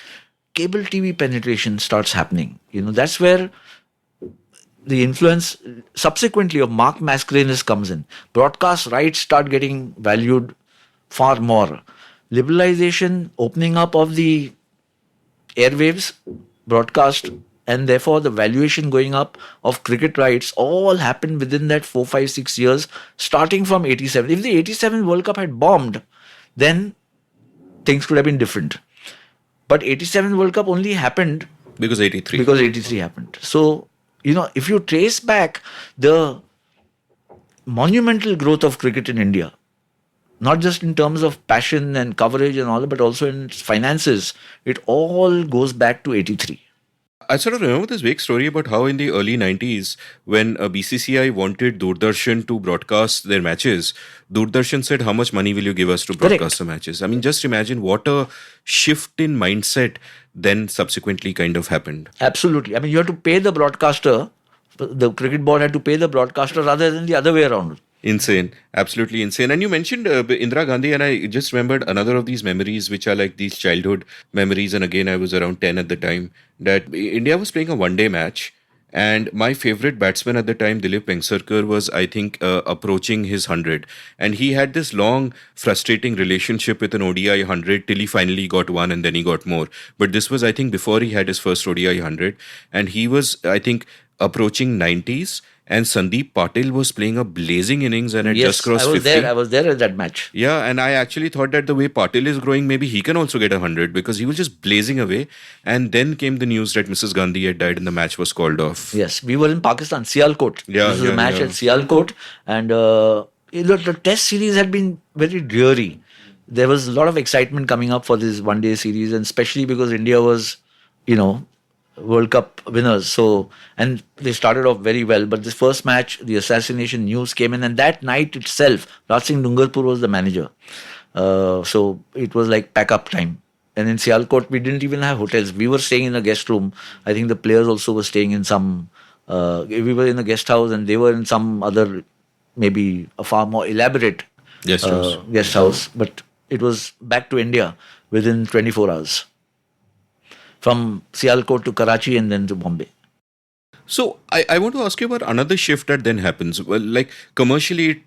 cable TV penetration starts happening. That's where the influence subsequently of Mark Mascarenhas comes in. Broadcast rights start getting valued far more. Liberalization, opening up of the airwaves, broadcast, and therefore the valuation going up of cricket rights all happened within that 4, 5, 6 years, starting from 87. If the 87 World Cup had bombed, then things could have been different. But 87 World Cup only happened because 83. Because 83 happened. So, if you trace back the monumental growth of cricket in India, not just in terms of passion and coverage and all, but also in its finances, it all goes back to 83. I sort of remember this vague story about how in the early 90s, when BCCI wanted Doordarshan to broadcast their matches, Doordarshan said, how much money will you give us to broadcast the matches? Just imagine what a shift in mindset then subsequently kind of happened. Absolutely. You have to pay the broadcaster. The cricket board had to pay the broadcaster rather than the other way around. Insane. Absolutely insane. And you mentioned Indira Gandhi, and I just remembered another of these memories, which are like these childhood memories. And again, I was around 10 at the time, that India was playing a one-day match. And my favorite batsman at the time, Dilip Vengsarkar, was, I think, approaching his 100. And he had this long, frustrating relationship with an ODI 100 till he finally got one and then he got more. But this was, I think, before he had his first ODI 100. And he was, I think, approaching 90s. And Sandeep Patil was playing a blazing innings and had just crossed 50. I was there at that match. Yeah, and I actually thought that the way Patil is growing, maybe he can also get 100 because he was just blazing away. And then came the news that Mrs. Gandhi had died and the match was called off. Yes, we were in Pakistan, Sialkot. Yeah, this was a match at Sialkot. And the test series had been very dreary. There was a lot of excitement coming up for this one-day series, and especially because India was, World Cup winners. So, and they started off very well. But this first match, the assassination news came in, and that night itself, Raj Singh Dungarpur was the manager. So it was like pack-up time. And in Sialkot, we didn't even have hotels. We were staying in a guest room. I think the players also were staying in some. We were in a guest house, and they were in some other, maybe a far more elaborate guest house. But it was back to India within 24 hours. From Sialkot to Karachi and then to Bombay. So I want to ask you about another shift that then happens. Well, like commercially,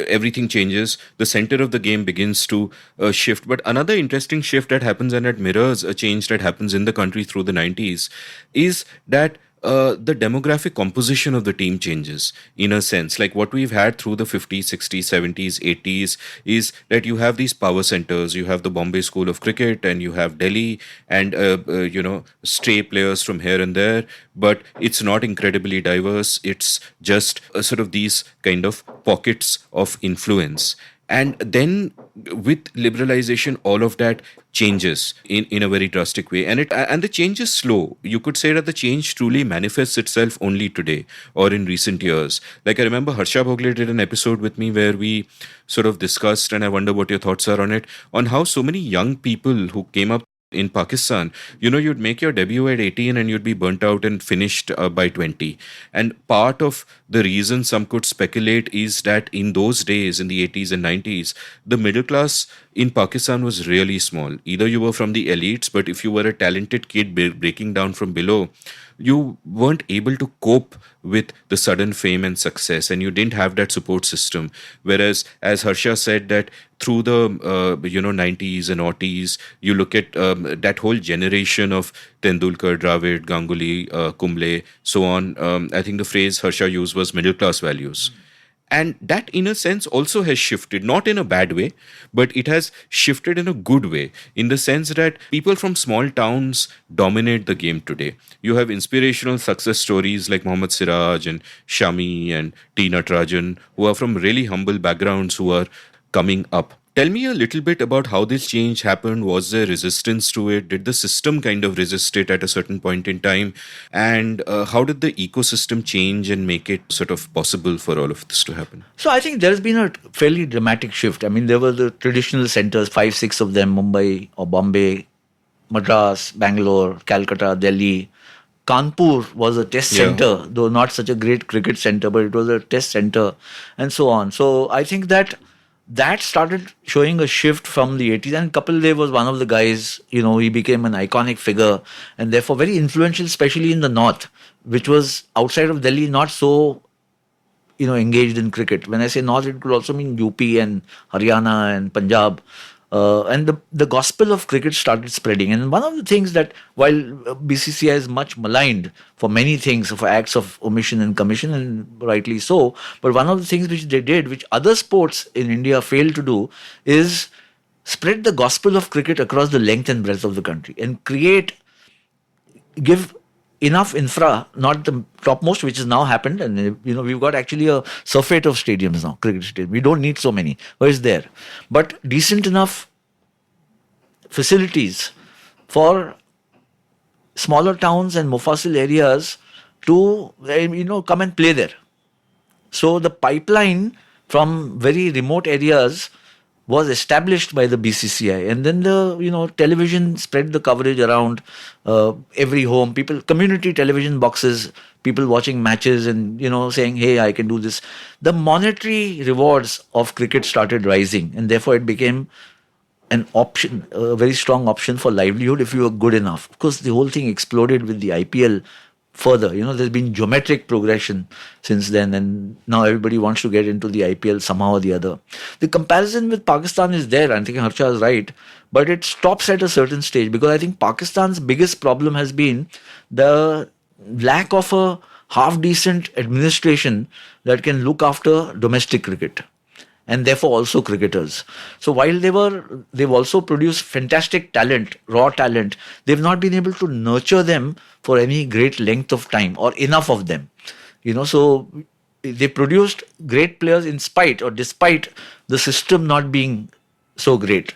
everything changes. The center of the game begins to shift. But another interesting shift that happens, and it mirrors a change that happens in the country through the 90s, is that the demographic composition of the team changes in a sense. Like what we've had through the 50s, 60s, 70s, 80s is that you have these power centers. You have the Bombay School of Cricket and you have Delhi and, stray players from here and there. But it's not incredibly diverse. It's just sort of these kind of pockets of influence. And then with liberalization, all of that changes in a very drastic way. And the change is slow. You could say that the change truly manifests itself only today or in recent years. Like I remember Harsha Bhogle did an episode with me where we sort of discussed, and I wonder what your thoughts are on it, on how so many young people who came up in Pakistan, you'd make your debut at 18 and you'd be burnt out and finished by 20. And part of the reason some could speculate is that in those days, in the 80s and 90s, the middle class in Pakistan was really small. Either you were from the elites, but if you were a talented kid breaking down from below, you weren't able to cope with the sudden fame and success, and you didn't have that support system. Whereas, as Harsha said, that through the 90s and aughties, you look at that whole generation of Tendulkar, Dravid, Ganguly, Kumble, so on. I think the phrase Harsha used was middle class values. And that, in a sense, also has shifted, not in a bad way, but it has shifted in a good way, in the sense that people from small towns dominate the game today. You have inspirational success stories like Mohammad Siraj and Shami and T. Natarajan, who are from really humble backgrounds, who are coming up. Tell me a little bit about how this change happened. Was there resistance to it? Did the system kind of resist it at a certain point in time? And how did the ecosystem change and make it sort of possible for all of this to happen? So I think there's been a fairly dramatic shift. I mean, there were the traditional centers, 5-6 of them, Mumbai or Bombay, Madras, Bangalore, Calcutta, Delhi. Kanpur was a test center, though not such a great cricket center, but it was a test center and so on. So I think that started showing a shift from the 80s. And Kapil Dev was one of the guys, he became an iconic figure and therefore very influential, especially in the north, which was outside of Delhi, not so, engaged in cricket. When I say north, it could also mean UP and Haryana and Punjab. And the gospel of cricket started spreading. And one of the things that, while BCCI is much maligned for many things, for acts of omission and commission, and rightly so, but one of the things which they did, which other sports in India failed to do, is spread the gospel of cricket across the length and breadth of the country and give enough infra, not the topmost, which has now happened. And, we've got actually a surfeit of stadiums now, cricket stadiums. We don't need so many, but it's there. But decent enough facilities for smaller towns and Mufassil areas to, come and play there. So the pipeline from very remote areas was established by the BCCI, and then the television spread the coverage around every home. Community television boxes, people watching matches and saying, "Hey, I can do this." The monetary rewards of cricket started rising, and therefore it became an option, a very strong option for livelihood if you were good enough. Of course, the whole thing exploded with the IPL. Further, there's been geometric progression since then, and now everybody wants to get into the IPL somehow or the other. The comparison with Pakistan is there. I think Harsha is right, but it stops at a certain stage, because I think Pakistan's biggest problem has been the lack of a half-decent administration that can look after domestic cricket, and therefore also cricketers. So while they've also produced fantastic talent, raw talent, they've not been able to nurture them for any great length of time, or enough of them. So they produced great players in spite or despite the system not being so great.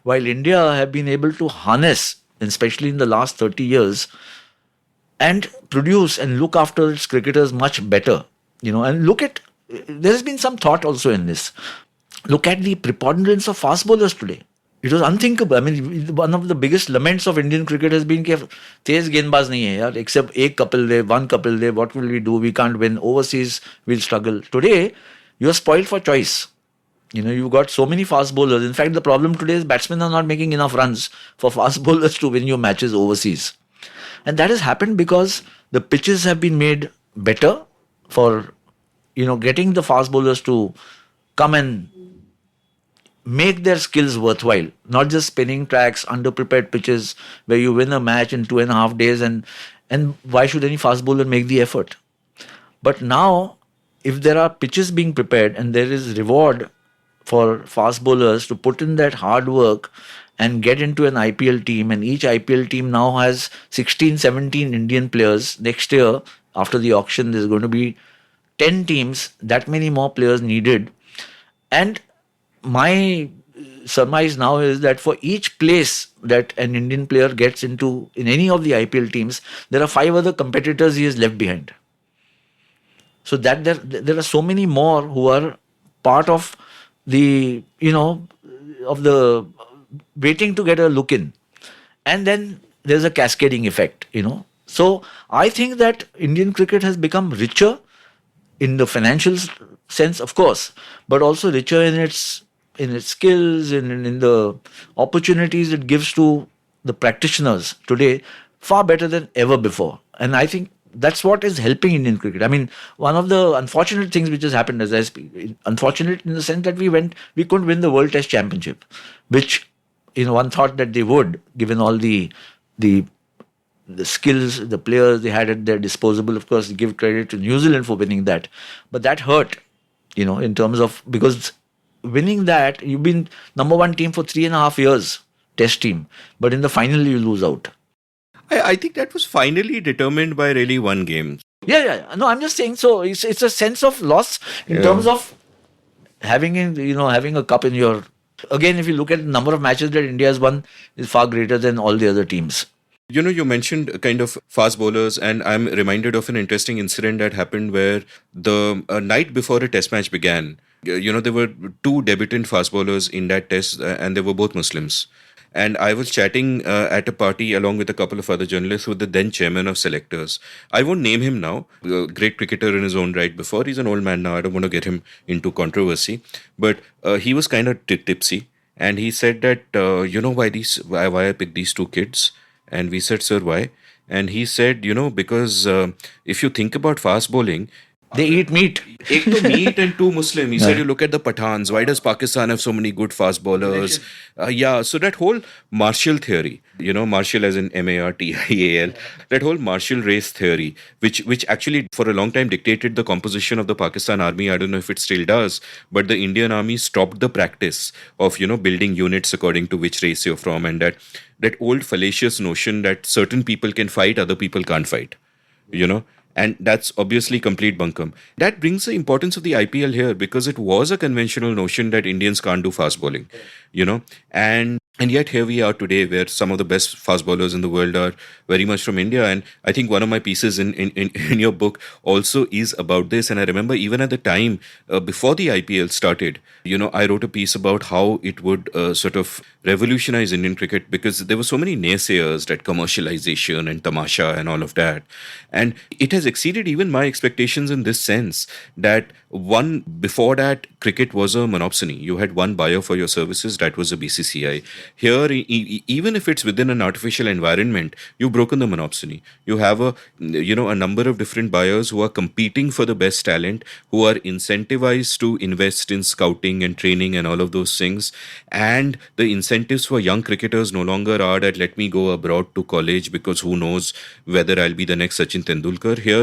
While India have been able to harness, especially in the last 30 years, and produce and look after its cricketers much better. And there's been some thought also in this. Look at the preponderance of fast bowlers today. It was unthinkable. I mean, one of the biggest laments of Indian cricket has been that तेज गेंदबाज नहीं है यार, except एक Kapil Dev, one Kapil Dev. What will we do? We can't win. Overseas, we'll struggle. Today, you're spoiled for choice. You've got so many fast bowlers. In fact, the problem today is batsmen are not making enough runs for fast bowlers to win your matches overseas. And that has happened because the pitches have been made better for, getting the fast bowlers to come and make their skills worthwhile, not just spinning tracks, underprepared pitches where you win a match in 2.5 days, and why should any fast bowler make the effort? But now, if there are pitches being prepared and there is reward for fast bowlers to put in that hard work and get into an IPL team, and each IPL team now has 16, 17 Indian players. Next year, after the auction, there's going to be 10 teams, that many more players needed. And my surmise now is that for each place that an Indian player gets into in any of the IPL teams, there are 5 other competitors he has left behind. So that there are so many more who are part of the, of the waiting to get a look in. and then there's a cascading effect, So I think that Indian cricket has become richer in the financial sense, of course, but also richer in its skills, in the opportunities it gives to the practitioners today, far better than ever before. And I think that's what is helping Indian cricket. I mean, one of the unfortunate things which has happened, as I speak, unfortunate in the sense that we couldn't win the World Test Championship, which one thought that they would, given all the skills, the players they had at their disposal. Of course, give credit to New Zealand for winning that, but that hurt, in terms of, because winning that, you've been number one team for 3.5 years, Test team, but in the final you lose out. I think that was finally determined by really one game. Yeah. No, I'm just saying. So it's a sense of loss in terms of having a cup in your. Again, if you look at the number of matches that India has won, is far greater than all the other teams. You mentioned kind of fast bowlers, and I'm reminded of an interesting incident that happened where the night before a test match began, there were two debutant fast bowlers in that test, and they were both Muslims. And I was chatting at a party along with a couple of other journalists with the then chairman of selectors. I won't name him now, a great cricketer in his own right before. He's an old man now. I don't want to get him into controversy. But he was kind of tipsy. And he said that, why I picked these two kids? And we said, sir, why? And he said, because if you think about fast bowling, they eat meat. Ek to meat and two Muslim. He said, you look at the Pathans. Why does Pakistan have so many good fast bowlers? So that whole martial theory, martial as in Martial, that whole martial race theory, which actually for a long time dictated the composition of the Pakistan army. I don't know if it still does, but the Indian army stopped the practice of, building units according to which race you're from, and that old fallacious notion that certain people can fight, other people can't fight, And that's obviously complete bunkum. That brings the importance of the IPL here, because it was a conventional notion that Indians can't do fast bowling, and yet here we are today, where some of the best fast bowlers in the world are very much from India. And I think one of my pieces in your book also is about this. And I remember even at the time, before the IPL started, I wrote a piece about how it would sort of revolutionize Indian cricket, because there were so many naysayers, that commercialization and tamasha and all of that. And it has exceeded even my expectations in this sense, that before that, cricket was a monopsony. You had one buyer for your services, that was the BCCI. Here, even if it's within an artificial environment, you've broken the monopsony. You have a number of different buyers who are competing for the best talent, who are incentivized to invest in scouting and training and all of those things. And the incentives for young cricketers no longer are that let me go abroad to college, because who knows whether I'll be the next Sachin Tendulkar. Here,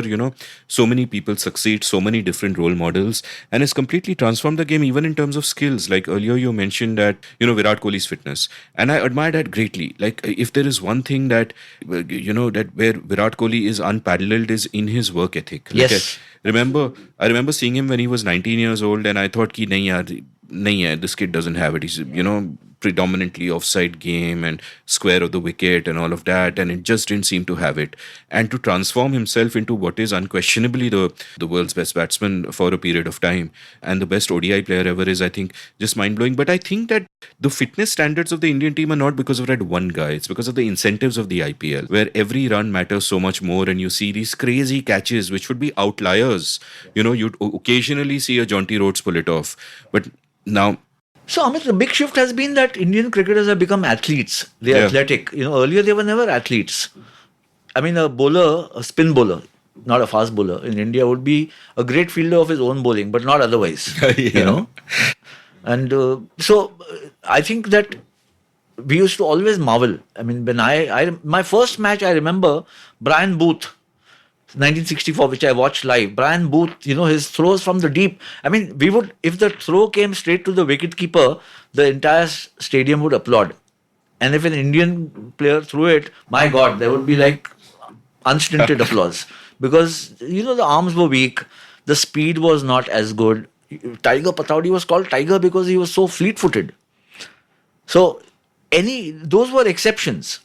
so many people succeed, so many different role models, and it's completely transformed the game, even in terms of skills. Like earlier you mentioned that, Virat Kohli's fitness. And I admire that greatly. Like, if there is one thing that, that where Virat Kohli is unparalleled is in his work ethic. Like, yes. I remember seeing him when he was 19 years old, and I thought, this kid doesn't have it. He's, predominantly offside game and square of the wicket and all of that, and it just didn't seem to have it. And to transform himself into what is unquestionably the world's best batsman for a period of time, and the best ODI player ever, is, I think, just mind-blowing. But I think that the fitness standards of the Indian team are not because of that one guy. It's because of the incentives of the IPL, where every run matters so much more, and you see these crazy catches, which would be outliers. You'd occasionally see a Jonty Rhodes pull it off. But now... So, Amit, the big shift has been that Indian cricketers have become athletes. They're athletic. Earlier they were never athletes. I mean, a spin bowler, not a fast bowler, in India would be a great fielder of his own bowling, but not otherwise. And so I think that we used to always marvel. I mean, when my first match, I remember Brian Booth, 1964, which I watched live. Brian Booth, his throws from the deep. I mean, if the throw came straight to the wicketkeeper, the entire stadium would applaud. And if an Indian player threw it, my God, there would be like unstinted applause. Because, the arms were weak, the speed was not as good. Tiger Pataudi was called Tiger because he was so fleet-footed. So, those were exceptions.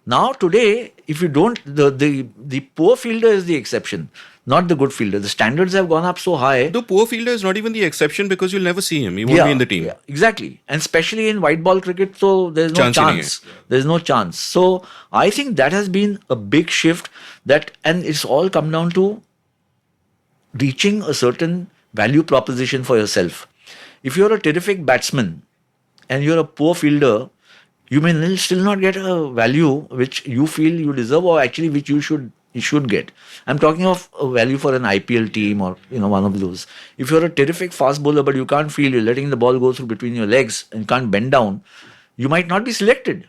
Now today, if you don't, the poor fielder is the exception. not the good fielder. The standards have gone up so high. The poor fielder is not even the exception because you'll never see him. He won't be in the team. Yeah, exactly. And especially in white ball cricket, so there's no Chance ही नहीं chance. There's no chance. So I think that has been a big shift, and it's all come down to reaching a certain value proposition for yourself. If you're a terrific batsman and you're a poor fielder, you may still not get a value which you feel you deserve, or actually which you should get. I'm talking of a value for an IPL team, or one of those. If you're a terrific fast bowler but you can't feel, you're letting the ball go through between your legs and can't bend down, you might not be selected.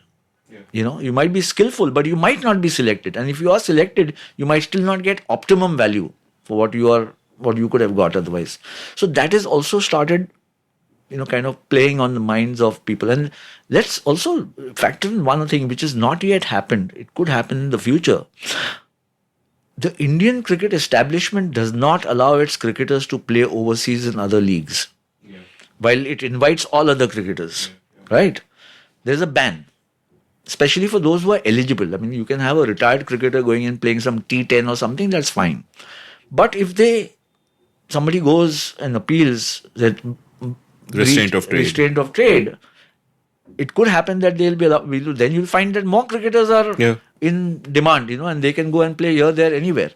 You might be skillful, but you might not be selected. And if you are selected, you might still not get optimum value for what you could have got otherwise. So that has also started kind of playing on the minds of people. And let's also factor in one thing which has not yet happened. It could happen in the future. The Indian cricket establishment does not allow its cricketers to play overseas in other leagues, while it invites all other cricketers, right? There's a ban, especially for those who are eligible. I mean, you can have a retired cricketer going and playing some T10 or something, that's fine. But if somebody goes and appeals that restraint of trade, it could happen that they'll be allowed. Then you'll find that more cricketers are in demand, and they can go and play here, there, anywhere.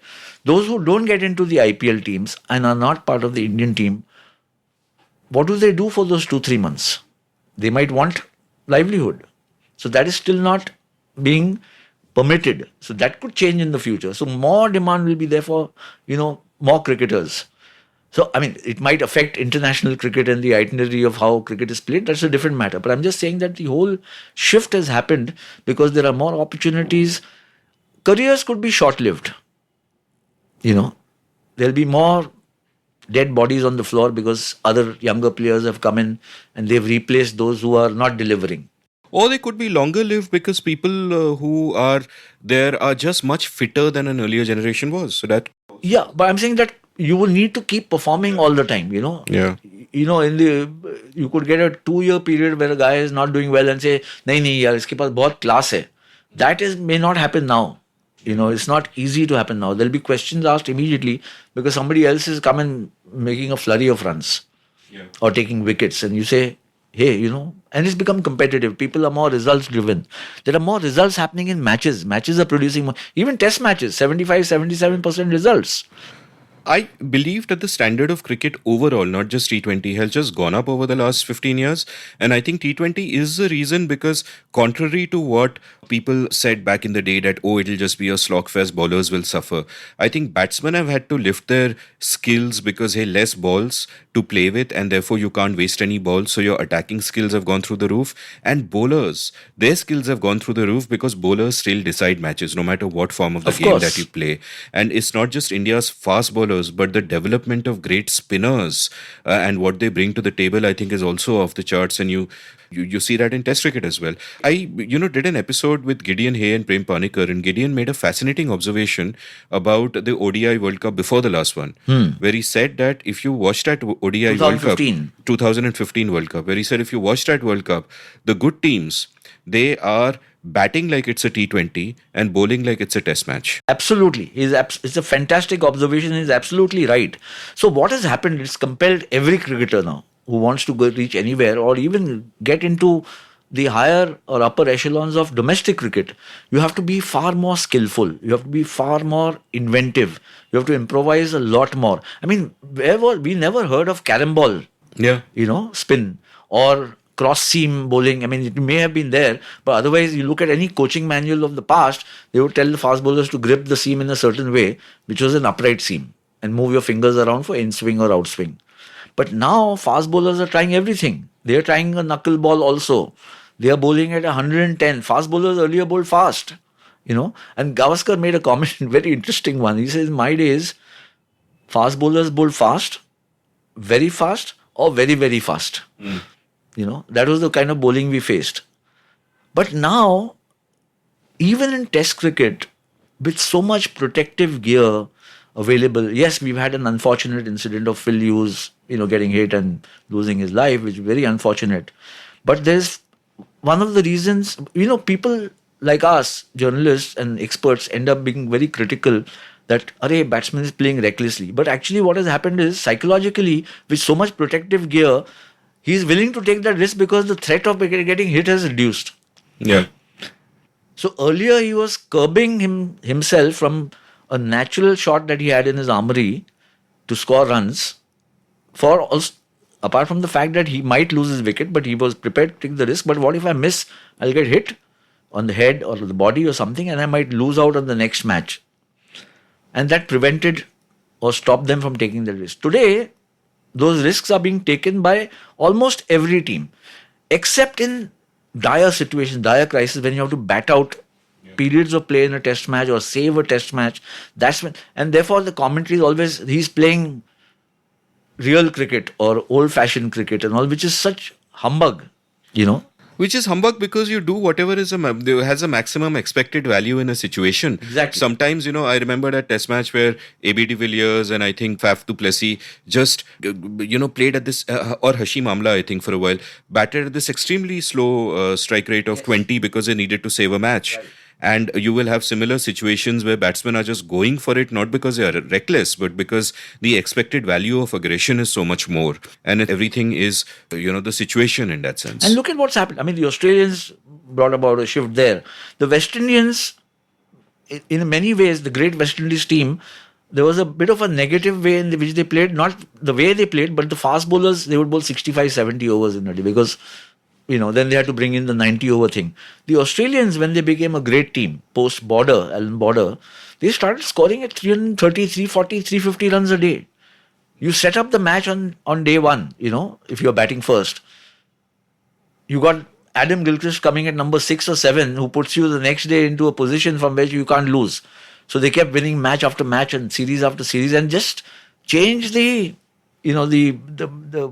Those who don't get into the IPL teams and are not part of the Indian team, what do they do for those 2-3 months? They might want livelihood. So that is still not being permitted. So that could change in the future. So more demand will be there for, more cricketers. So, I mean, it might affect international cricket and the itinerary of how cricket is played. That's a different matter. But I'm just saying that the whole shift has happened because there are more opportunities. Careers could be short-lived. There'll be more dead bodies on the floor because other younger players have come in and they've replaced those who are not delivering. Or they could be longer lived because people who are there are just much fitter than an earlier generation was. So that... Yeah, but I'm saying that you will need to keep performing all the time, Yeah. You could get a 2-year period where a guy is not doing well and say, nahi, yaar, iske paas bahut class hai. That may not happen now. It's not easy to happen now. There'll be questions asked immediately because somebody else is coming making a flurry of runs or taking wickets. And you say, hey, and it's become competitive. People are more results driven. There are more results happening in matches. Matches are producing more. Even test matches, 75-77% results. I believe that the standard of cricket overall, not just T20, has just gone up over the last 15 years. And I think T20 is the reason because contrary to what people said back in the day that, it'll just be a slogfest, bowlers will suffer. I think batsmen have had to lift their skills because, less balls to play with and therefore you can't waste any balls. So your attacking skills have gone through the roof. And bowlers, their skills have gone through the roof because bowlers still decide matches no matter what form of the game that you play. And it's not just India's fast bowlers, but the development of great spinners and what they bring to the table, I think, is also off the charts. And you see that in Test cricket as well. I did an episode with Gideon Hay and Prem Panikkar, and Gideon made a fascinating observation about the ODI World Cup before the last one, where he said that if you watch that ODI 2015 World Cup, where he said if you watch that World Cup, the good teams, they are batting like it's a T20 and bowling like it's a test match. Absolutely. It's a fantastic observation. He's absolutely right. So what has happened, it's compelled every cricketer now who wants to go reach anywhere or even get into the higher or upper echelons of domestic cricket. You have to be far more skillful. You have to be far more inventive. You have to improvise a lot more. I mean, we never heard of carom ball, spin or cross seam bowling. I mean, it may have been there, but otherwise you look at any coaching manual of the past, they would tell the fast bowlers to grip the seam in a certain way, which was an upright seam, and move your fingers around for in-swing or out-swing. But now fast bowlers are trying everything. They are trying a knuckle ball also. They are bowling at 110. Fast bowlers earlier bowled fast, And Gavaskar made a comment, very interesting one. He says, in my days, fast bowlers bowled fast, or very, very fast. That was the kind of bowling we faced. But now, even in Test cricket, with so much protective gear available, yes, we've had an unfortunate incident of Phil Hughes, getting hit and losing his life, which is very unfortunate. But there's one of the reasons, people like us, journalists and experts, end up being very critical that batsman is playing recklessly. But actually what has happened is psychologically, with so much protective gear, he is willing to take that risk because the threat of getting hit has reduced. Yeah. So earlier he was curbing himself from a natural shot that he had in his armory to score runs, for also, apart from the fact that he might lose his wicket, but he was prepared to take the risk. But what if I miss? I'll get hit on the head or the body or something, and I might lose out on the next match. And that prevented or stopped them from taking the risk. Today, those risks are being taken by almost every team, except in dire situations, dire crisis, when you have to bat out periods of play in a test match or save a test match. That's when, and therefore the commentary is always, he's playing real cricket or old-fashioned cricket and all, which is such humbug, Which is humbug because you do whatever has a maximum expected value in a situation. Exactly. Sometimes, I remember that test match where A.B. de Villiers and I think Faf du Plessis just, played at this, or Hashim Amla, I think, for a while, batted at this extremely slow strike rate of 20 because they needed to save a match. Right. And you will have similar situations where batsmen are just going for it, not because they are reckless, but because the expected value of aggression is so much more. And everything is, the situation in that sense. And look at what's happened. I mean, the Australians brought about a shift there. The West Indians, in many ways, the great West Indies team, there was a bit of a negative way in which they played, not the way they played, but the fast bowlers, they would bowl 65, 70 overs in a day because then they had to bring in the 90 over thing. The Australians, when they became a great team, Alan Border, they started scoring at 330, 340, 350 runs a day. You set up the match on day one, if you're batting first. You got Adam Gilchrist coming at number 6 or 7, who puts you the next day into a position from which you can't lose. So they kept winning match after match and series after series and just changed the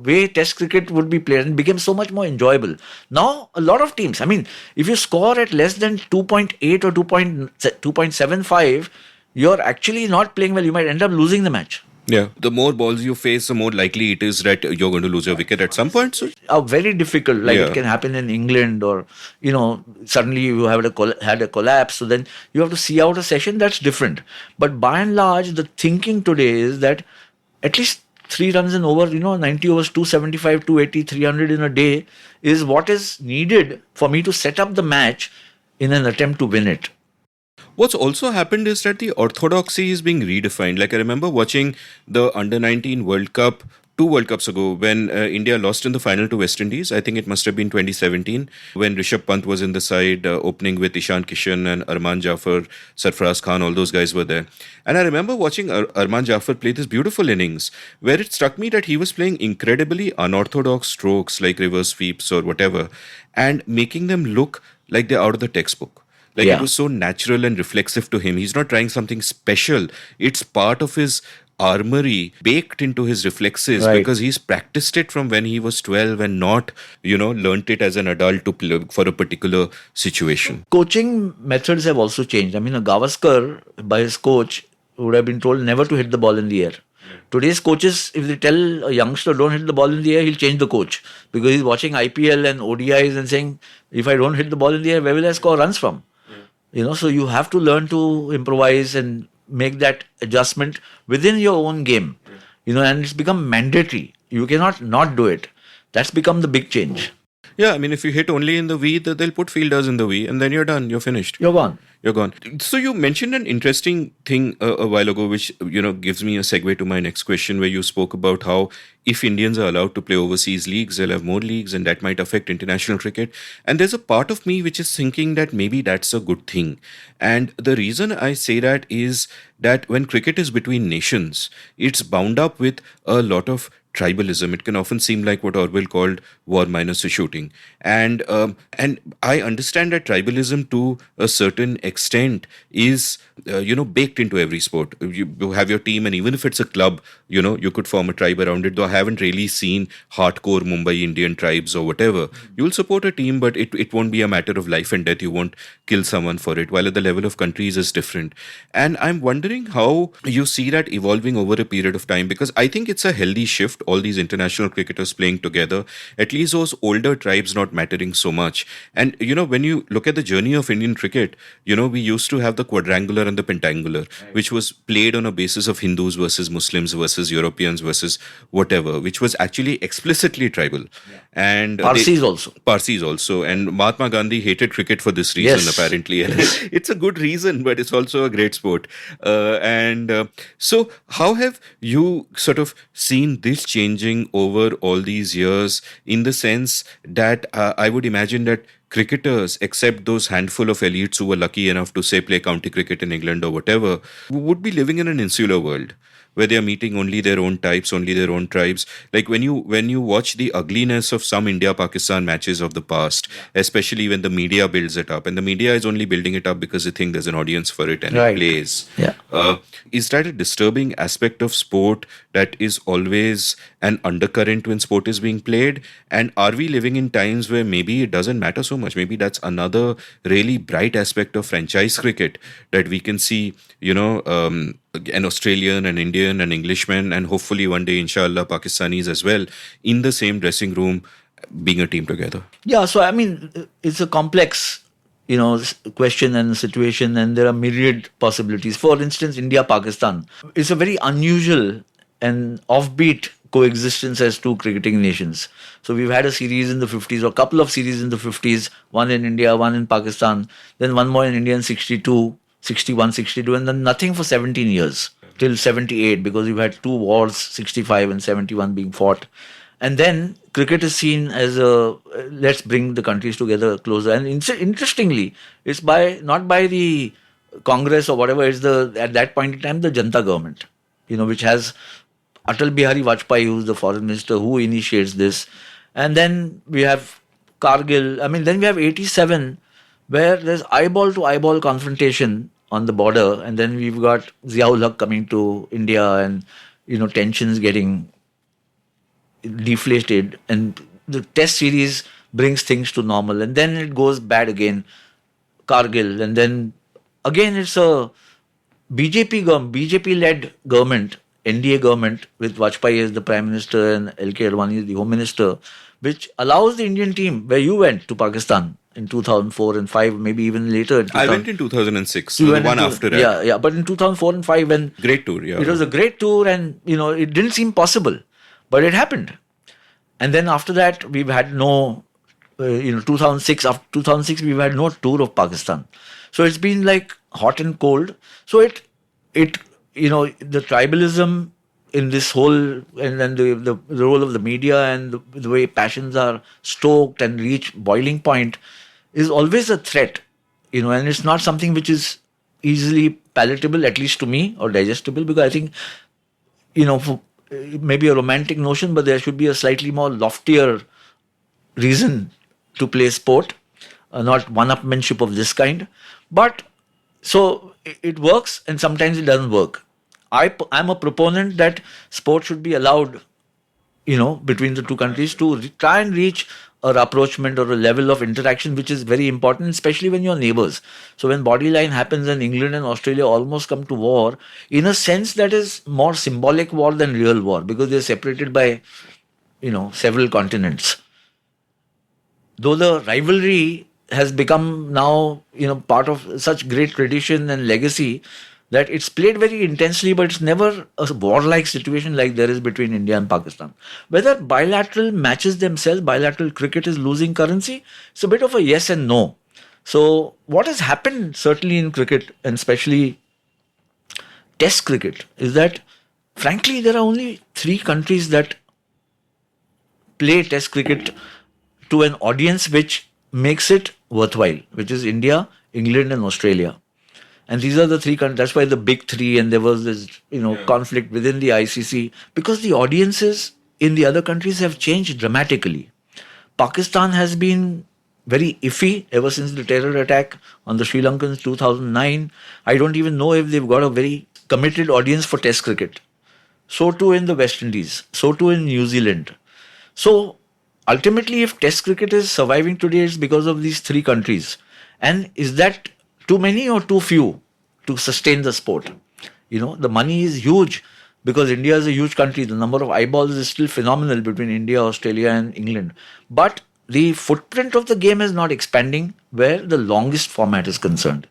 way test cricket would be played and became so much more enjoyable. Now, a lot of teams, if you score at less than 2.8 or 2.75, you're actually not playing well. You might end up losing the match. Yeah. The more balls you face, the more likely it is that you're going to lose your wicket at some point. So. Very difficult. It can happen in England or, suddenly you have had a collapse. So then you have to see out a session. That's different. But by and large, the thinking today is that at least 3 runs and over, 90 overs, 275, 280, 300 in a day is what is needed for me to set up the match in an attempt to win it. What's also happened is that the orthodoxy is being redefined. I remember watching the Under-19 World Cup 2 World Cups ago when India lost in the final to West Indies. I think it must have been 2017 when Rishabh Pant was in the side opening with Ishan Kishan and Arman Jafar, Sarfaraz Khan, all those guys were there. And I remember watching Arman Jafar play this beautiful innings where it struck me that he was playing incredibly unorthodox strokes like reverse sweeps or whatever and making them look like they're out of the textbook. It was so natural and reflexive to him. He's not trying something special. It's part of his armory baked into his reflexes because he's practiced it from when he was 12 and not, learnt it as an adult to play for a particular situation. Coaching methods have also changed. A Gavaskar, by his coach, would have been told never to hit the ball in the air. Today's coaches, if they tell a youngster don't hit the ball in the air, he'll change the coach because he's watching IPL and ODIs and saying, if I don't hit the ball in the air, where will I score runs from? So you have to learn to improvise and make that adjustment within your own game, and it's become mandatory. You cannot not do it. That's become the big change. Yeah, if you hit only in the V, they'll put fielders in the V and then you're done. You're finished. You're gone. So you mentioned an interesting thing a while ago, which, gives me a segue to my next question, where you spoke about how if Indians are allowed to play overseas leagues, they'll have more leagues and that might affect international cricket. And there's a part of me which is thinking that maybe that's a good thing. And the reason I say that is that when cricket is between nations, it's bound up with a lot of tribalism. It can often seem like what Orwell called war minus a shooting. And I understand that tribalism to a certain extent is, baked into every sport. You have your team and even if it's a club, you could form a tribe around it. Though I haven't really seen hardcore Mumbai Indian tribes or whatever. You'll support a team, but it won't be a matter of life and death. You won't kill someone for it, while at the level of countries is different. And I'm wondering how you see that evolving over a period of time, because I think it's a healthy shift, all these international cricketers playing together. At least least those older tribes not mattering so much. And, when you look at the journey of Indian cricket, we used to have the quadrangular and the pentangular, which was played on a basis of Hindus versus Muslims versus Europeans versus whatever, which was actually explicitly tribal. And Parsis also. And Mahatma Gandhi hated cricket for this reason, apparently. And it's a good reason, but it's also a great sport. So how have you sort of seen this changing over all these years, in the sense that I would imagine that cricketers, except those handful of elites who were lucky enough to, say, play county cricket in England or whatever, would be living in an insular world where they are meeting only their own types, only their own tribes. Like when you watch the ugliness of some India-Pakistan matches of the past, especially when the media builds it up, and the media is only building it up because they think there's an audience for it and it plays. Is that a disturbing aspect of sport that is always an undercurrent when sport is being played? And are we living in times where maybe it doesn't matter so much? Maybe that's another really bright aspect of franchise cricket that we can see, an Australian, an Indian, an Englishman, and hopefully one day, inshallah, Pakistanis as well, in the same dressing room, being a team together. Yeah, so I mean, it's a complex, question and situation, and there are myriad possibilities. For instance, India-Pakistan is a very unusual and offbeat coexistence as two cricketing nations. So we've had a series in the 50s, or a couple of series in the 50s, one in India, one in Pakistan, then one more in India in 62, 61, 62, and then nothing for 17 years, till 78, because we've had two wars, 65 and 71 being fought. And then cricket is seen as let's bring the countries together closer. And interestingly, it's not by the Congress or whatever, it's at that point in time, the Janta government, which has Atal Bihari Vajpayee, who's the foreign minister, who initiates this. And then we have Kargil. Then we have 87, where there's eyeball-to-eyeball confrontation on the border. And then we've got Ziaul Haq coming to India and, tensions getting deflated. And the test series brings things to normal. And then it goes bad again, Kargil. And then again it's a BJP-led government, NDA government, with Vajpayee as the Prime Minister and LK Advani as the Home Minister, which allows the Indian team, where you went to Pakistan in 2004 and 5, maybe even later. I went in 2006, the one after that. Yeah, but in 2004 and 5, when great tour, yeah. It was a great tour, and, it didn't seem possible, but it happened. And then after that, we've had no, 2006, after 2006, we've had no tour of Pakistan. So it's been like hot and cold. So the tribalism in this whole, and then the role of the media and the way passions are stoked and reach boiling point is always a threat, and it's not something which is easily palatable, at least to me, or digestible, because I think, for maybe a romantic notion, but there should be a slightly more loftier reason to play sport, not one-upmanship of this kind. But so it works, and sometimes it doesn't work. I'm a proponent that sport should be allowed, between the two countries to try and reach a rapprochement or a level of interaction which is very important, especially when you're neighbors. So when bodyline happens and England and Australia almost come to war, in a sense that is more symbolic war than real war, because they're separated by, several continents. Though the rivalry has become now, part of such great tradition and legacy, that it's played very intensely, but it's never a warlike situation like there is between India and Pakistan. Whether bilateral matches themselves, bilateral cricket is losing currency, it's a bit of a yes and no. So what has happened certainly in cricket, and especially test cricket, is that frankly there are only 3 countries that play test cricket to an audience which makes it worthwhile, which is India, England and Australia. And these are the 3 countries. That's why the big 3, and there was this, conflict within the ICC, because the audiences in the other countries have changed dramatically. Pakistan has been very iffy ever since the terror attack on the Sri Lankans 2009. I don't even know if they've got a very committed audience for Test cricket. So too in the West Indies. So too in New Zealand. So ultimately, if Test cricket is surviving today, it's because of these 3 countries. And is that too many or too few to sustain the sport? The money is huge. because India is a huge country. The number of eyeballs is still phenomenal between India, Australia, and England. But the footprint of the game is not expanding where the longest format is concerned.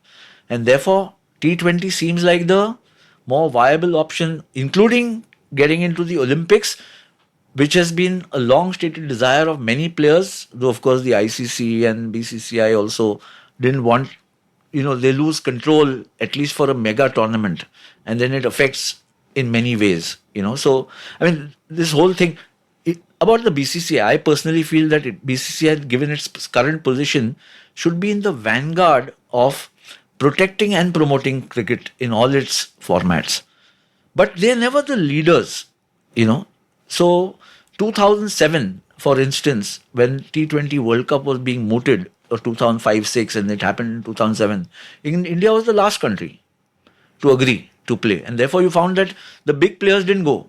And therefore, T20 seems like the more viable option, including getting into the Olympics, which has been a long-stated desire of many players, though of course the ICC and BCCI also didn't want, they lose control at least for a mega tournament, and then it affects in many ways, So, I mean, this whole thing about the BCCI, I personally feel that BCCI, given its current position, should be in the vanguard of protecting and promoting cricket in all its formats. But they're never the leaders, So, 2007, for instance, when T20 World Cup was being mooted, or 2005-06, and it happened in 2007, India was the last country to agree to play. And therefore, you found that the big players didn't go.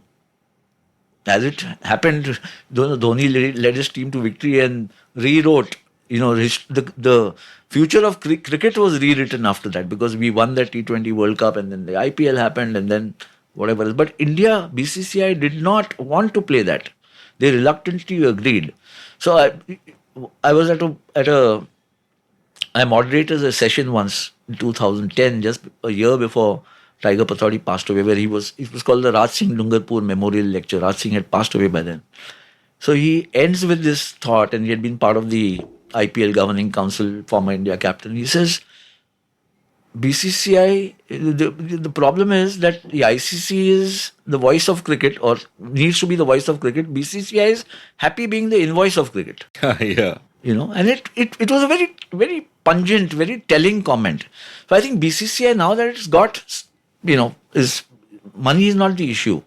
As it happened, Dhoni led his team to victory and rewrote, the future of cricket was rewritten after that, because we won that T20 World Cup, and then the IPL happened, and then whatever else. But India, BCCI did not want to play that. They reluctantly agreed. So I was I moderated a session once in 2010, just a year before Tiger Pataudi passed away, where it was called the Raj Singh Dungarpur Memorial Lecture. Raj Singh had passed away by then. So he ends with this thought, and he had been part of the IPL Governing Council, former India captain. He says, BCCI, the problem is that the ICC is the voice of cricket, or needs to be the voice of cricket. BCCI is happy being the invoice of cricket. Yeah. And it was a very, very pungent, very telling comment. So I think BCCI, now that it's got, is money is not the issue.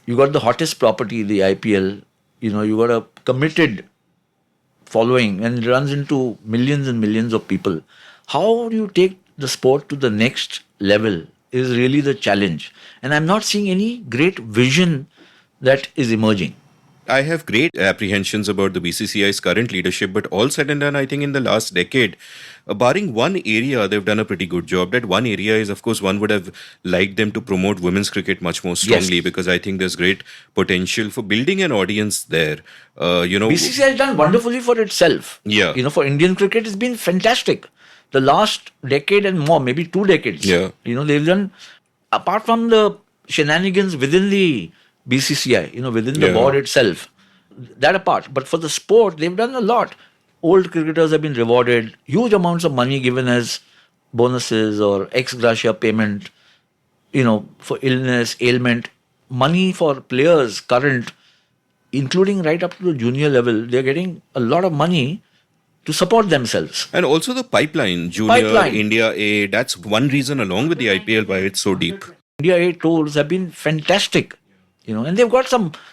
You got the hottest property, the IPL. You got a committed following, and it runs into millions and millions of people. How do you take the sport to the next level is really the challenge. And I'm not seeing any great vision that is emerging. I have great apprehensions about the BCCI's current leadership, but all said and done, I think in the last decade, barring one area, they've done a pretty good job. That one area is, of course, one would have liked them to promote women's cricket much more strongly, Yes. because I think there's great potential for building an audience there. BCCI has done wonderfully for itself. Yeah. For Indian cricket, it's been fantastic. The last decade and more, maybe 2 decades. Yeah. They've done, apart from the shenanigans within the BCCI, within the board itself, that apart. But for the sport, they've done a lot. Old cricketers have been rewarded, huge amounts of money given as bonuses or ex gratia payment, for illness, ailment, money for players current, including right up to the junior level. They're getting a lot of money to support themselves. And also the pipeline, Junior, India A, that's one reason along with the IPL why it's so deep. India A tours have been fantastic, and they've got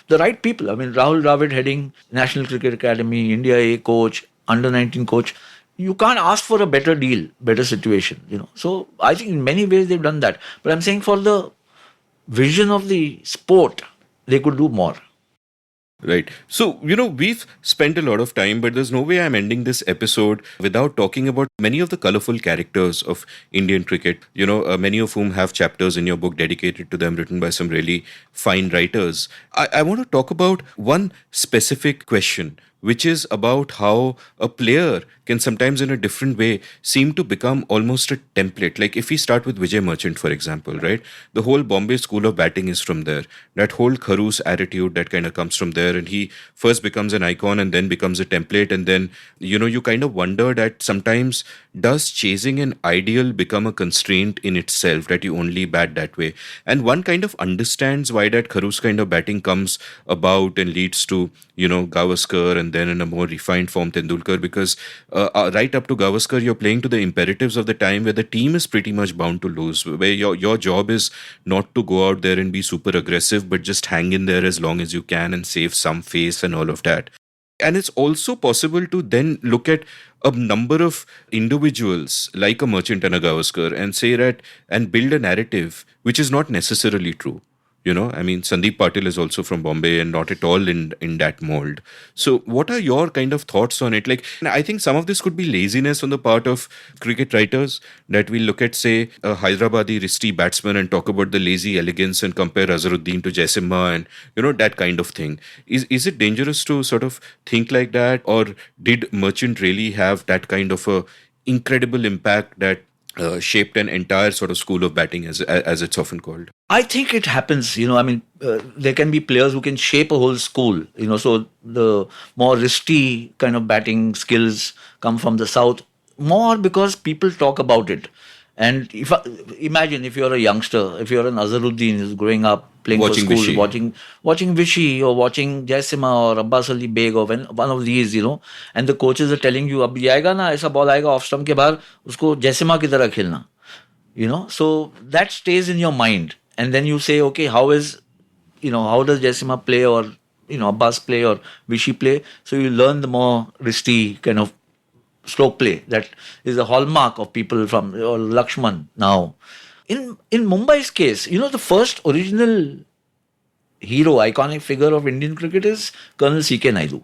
the right people. I mean, Rahul Dravid heading National Cricket Academy, India A coach, under-19 coach. You can't ask for a better deal, better situation, So I think in many ways they've done that. But I'm saying for the vision of the sport, they could do more. Right. So, we've spent a lot of time, but there's no way I'm ending this episode without talking about many of the colorful characters of Indian cricket, many of whom have chapters in your book dedicated to them, written by some really fine writers. I want to talk about one specific question, which is about how a player can sometimes in a different way seem to become almost a template. Like if we start with Vijay Merchant, for example, right? The whole Bombay school of batting is from there. That whole Kharoos attitude that kind of comes from there. And he first becomes an icon and then becomes a template. And then, you kind of wonder that sometimes does chasing an ideal become a constraint in itself, that you only bat that way? And one kind of understands why that Kharoos kind of batting comes about and leads to, Gavaskar, and then in a more refined form Tendulkar, because right up to Gavaskar, you're playing to the imperatives of the time where the team is pretty much bound to lose, where your job is not to go out there and be super aggressive, but just hang in there as long as you can and save some face and all of that. And it's also possible to then look at a number of individuals like a Merchant and a Gavaskar and say that and build a narrative which is not necessarily true. I mean, Sandeep Patil is also from Bombay and not at all in that mold. So what are your kind of thoughts on it? Like, I think some of this could be laziness on the part of cricket writers, that we look at, say, a Hyderabadi wristy batsman and talk about the lazy elegance and compare Azharuddin to Jaisimha and, that kind of thing. Is it dangerous to sort of think like that? Or did Merchant really have that kind of a incredible impact that shaped an entire sort of school of batting, as it's often called? I think it happens, there can be players who can shape a whole school, so the more wristy kind of batting skills come from the south, more because people talk about it. And imagine if you're a youngster, if you're an Azharuddin who's growing up playing Watching for school, Vichy. watching Vichy or watching Jaisimha or Abbas Ali Beg or one of these, and the coaches are telling you, अब ये आएगा ना, ऐसा ball आएगा off stump के बाहर, उसको जैसिमा की तरह खेलना, so that stays in your mind. And then you say, okay, how does Jaisimha play, or Abbas play, or Vichy play? So you learn the more wristy kind of stroke play that is the hallmark of people from or Lakshman now. In Mumbai's case, the first original hero, iconic figure of Indian cricket is Colonel C.K. Naidu.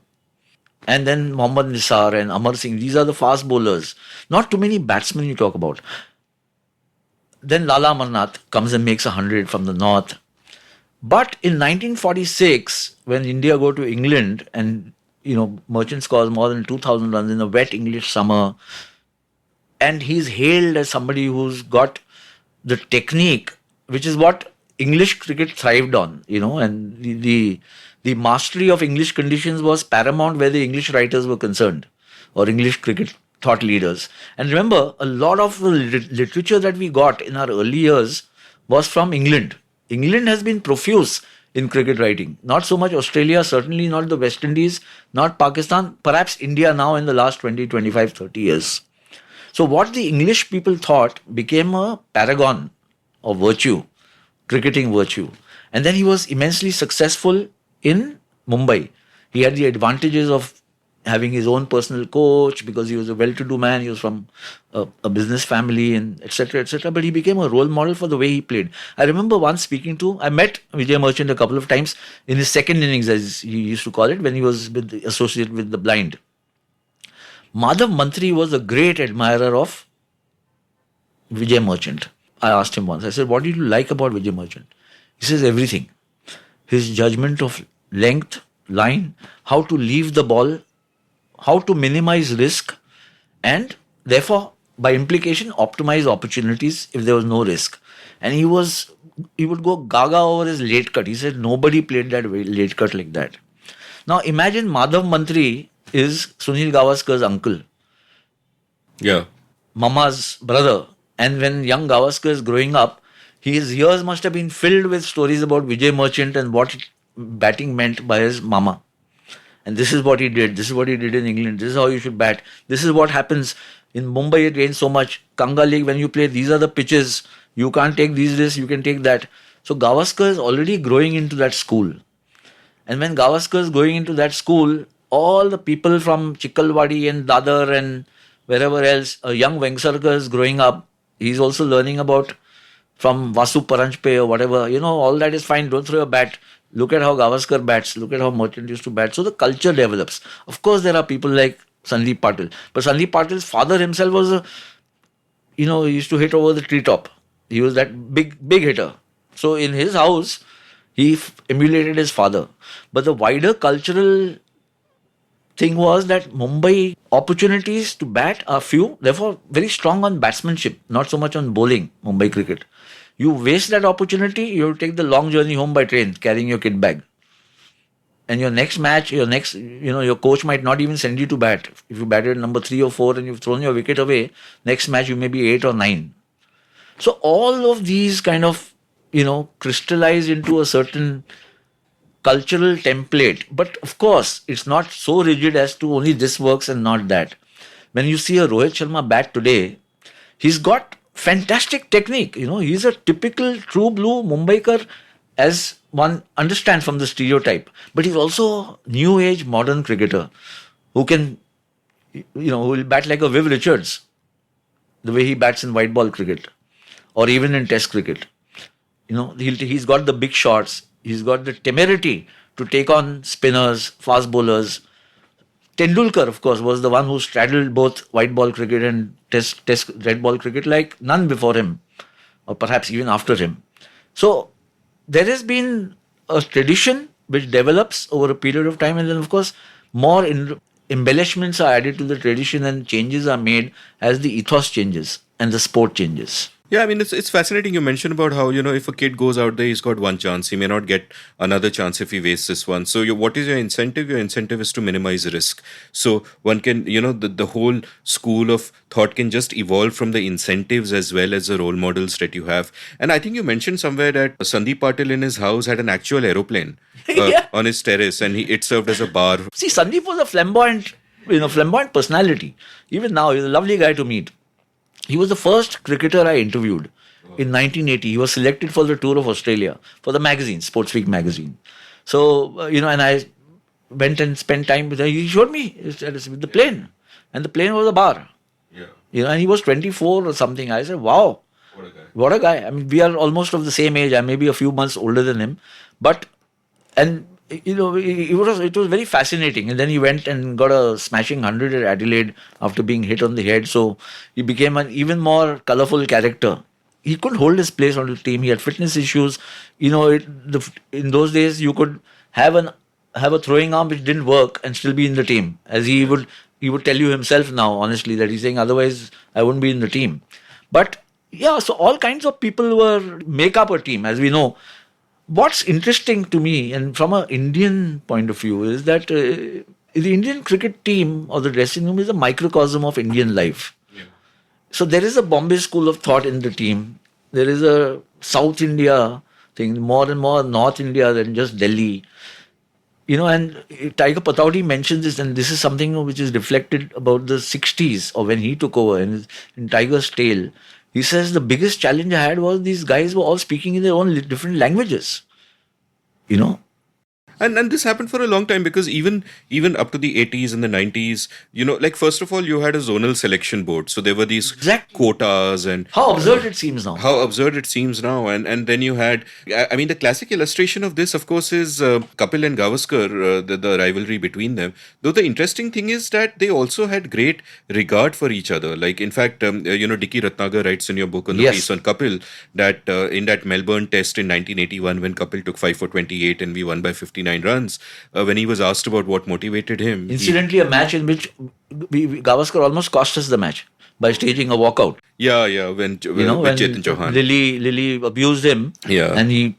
And then Mohammad Nisar and Amar Singh. These are the fast bowlers. Not too many batsmen you talk about. Then Lala Amarnath comes and makes 100 from the north. But in 1946, when India go to England and Merchant scores more than 2,000 runs in a wet English summer, and he's hailed as somebody who's got the technique, which is what English cricket thrived on, and the mastery of English conditions was paramount where the English writers were concerned, or English cricket thought leaders. And remember, a lot of the literature that we got in our early years was from England. England has been profuse in cricket writing. Not so much Australia, certainly not the West Indies, not Pakistan, perhaps India now in the last 20, 25, 30 years. So what the English people thought became a paragon of virtue, cricketing virtue. And then he was immensely successful in Mumbai. He had the advantages of having his own personal coach because he was a well-to-do man. He was from a business family and etc., etc. But he became a role model for the way he played. I remember once I met Vijay Merchant a couple of times in his second innings, as he used to call it, when he was associated with the blind. Madhav Mantri was a great admirer of Vijay Merchant. I asked him once, I said, what did you like about Vijay Merchant? He says, everything. His judgment of length, line, how to leave the ball, how to minimize risk, and therefore, by implication, optimize opportunities if there was no risk. And he would go gaga over his late cut. He said nobody played that way, late cut like that. Now imagine Madhav Mantri is Sunil Gavaskar's uncle. Yeah. Mama's brother. And when young Gavaskar is growing up, his ears must have been filled with stories about Vijay Merchant and what batting meant by his mama. And this is what he did. This is what he did in England. This is how you should bat. This is what happens. In Mumbai, it rains so much. Kanga League, when you play, these are the pitches. You can't take these risks. You can take that. So Gavaskar is already growing into that school. And when Gavaskar is going into that school, all the people from Chikkalwadi and Dadar and wherever else, a young Vengsarkar is growing up. He's also learning about from Vasu Paranjpe or whatever. All that is fine. Don't throw a bat. Look at how Gavaskar bats. Look at how Merchant used to bat. So the culture develops. Of course, there are people like Sandeep Patil. But Sandeep Patil's father himself was he used to hit over the treetop. He was that big hitter. So in his house, he emulated his father. But the wider cultural thing was that Mumbai opportunities to bat are few. Therefore, very strong on batsmanship, not so much on bowling, Mumbai cricket. You waste that opportunity, you'll take the long journey home by train, carrying your kit bag. And your next match, your coach might not even send you to bat. If you batted number 3 or 4 and you've thrown your wicket away, next match you may be 8 or 9. So all of these kind of, crystallize into a certain cultural template. But of course, it's not so rigid as to only this works and not that. When you see a Rohit Sharma bat today, he's got fantastic technique. He's a typical true blue Mumbaikar as one understands from the stereotype. But he's also new age modern cricketer who can, who will bat like a Viv Richards, the way he bats in white ball cricket or even in test cricket. He's got the big shots. He's got the temerity to take on spinners, fast bowlers. Tendulkar, of course, was the one who straddled both white ball cricket and test red ball cricket like none before him, or perhaps even after him. So there has been a tradition which develops over a period of time, and then, of course, more embellishments are added to the tradition and changes are made as the ethos changes and the sport changes. Yeah, I mean, it's fascinating. You mentioned about how, if a kid goes out there, he's got one chance. He may not get another chance if he wastes this one. So what is your incentive? Your incentive is to minimize risk. So one can, the whole school of thought can just evolve from the incentives as well as the role models that you have. And I think you mentioned somewhere that Sandeep Patil in his house had an actual aeroplane on his terrace, and it served as a bar. See, Sandeep was a flamboyant personality. Even now, he's a lovely guy to meet. He was the first cricketer I interviewed in 1980. He was selected for the tour of Australia for the magazine, Sports Week magazine. So, and I went and spent time with him. He showed me the plane. And the plane was a bar. Yeah. And he was 24 or something. I said, wow. What a guy. I mean, we are almost of the same age. I'm maybe a few months older than him. It was very fascinating. And then he went and got a smashing 100 at Adelaide after being hit on the head. So he became an even more colourful character. He couldn't hold his place on the team. He had fitness issues. In those days, you could have a throwing arm which didn't work and still be in the team. As he would tell you himself now, honestly, that he's saying, otherwise I wouldn't be in the team. But yeah, so all kinds of people make up a team, as we know. What's interesting to me, and from an Indian point of view, is that the Indian cricket team or the dressing room is a microcosm of Indian life. Yeah. So there is a Bombay school of thought in the team. There is a South India thing, more and more North India than just Delhi. And Tiger Pataudi mentions this, and this is something which is reflected about the 60s or when he took over in Tiger's Tale. He says the biggest challenge I had was these guys were all speaking in their own different languages. And this happened for a long time, because even up to the 80s and the 90s, first of all, you had a zonal selection board. So there were these quotas and... How absurd it seems now. And then you had... I mean, the classic illustration of this, of course, is Kapil and Gavaskar, the rivalry between them. Though the interesting thing is that they also had great regard for each other. Like, in fact, Dicky Ratnagar writes in your book on the piece on Kapil that in that Melbourne test in 1981, when Kapil took 5 for 28 and we won by 59 runs, when he was asked about what motivated him. Incidentally, a match in which Gavaskar almost cost us the match by staging a walkout. Yeah, when Chetan Chauhan. Lily abused him, and he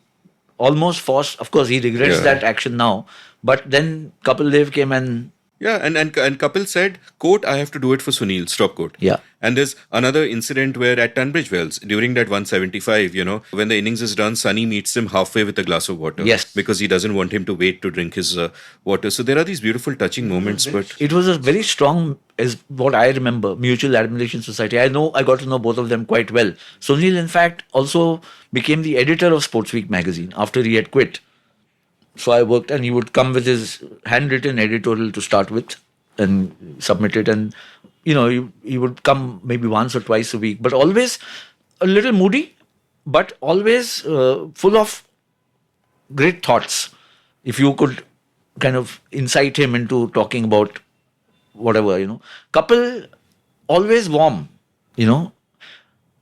almost forced. Of course, he regrets that action now. But then Kapil Dev came and... Yeah, and Kapil said, quote, I have to do it for Sunil, stop quote. Yeah. And there's another incident where at Tunbridge Wells, during that 175, when the innings is done, Sunny meets him halfway with a glass of water. Yes. Because he doesn't want him to wait to drink his water. So there are these beautiful, touching moments. But it was a very strong, is what I remember, mutual admiration society. I got to know both of them quite well. Sunil, in fact, also became the editor of Sports Week magazine after he had quit. So I worked, and he would come with his handwritten editorial to start with and submit it. And, he would come maybe once or twice a week, but always a little moody, but always full of great thoughts. If you could kind of incite him into talking about whatever, Kapil, always warm,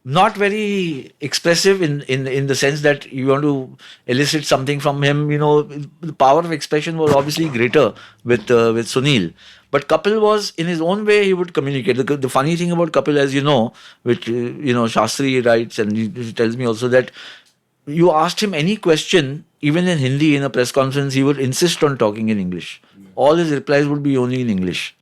not very expressive in the sense that you want to elicit something from him. The power of expression was obviously greater with Sunil. But Kapil was, in his own way, he would communicate. The funny thing about Kapil, as you know, which, Shastri writes, and he tells me also that you asked him any question, even in Hindi, in a press conference, he would insist on talking in English. All his replies would be only in English.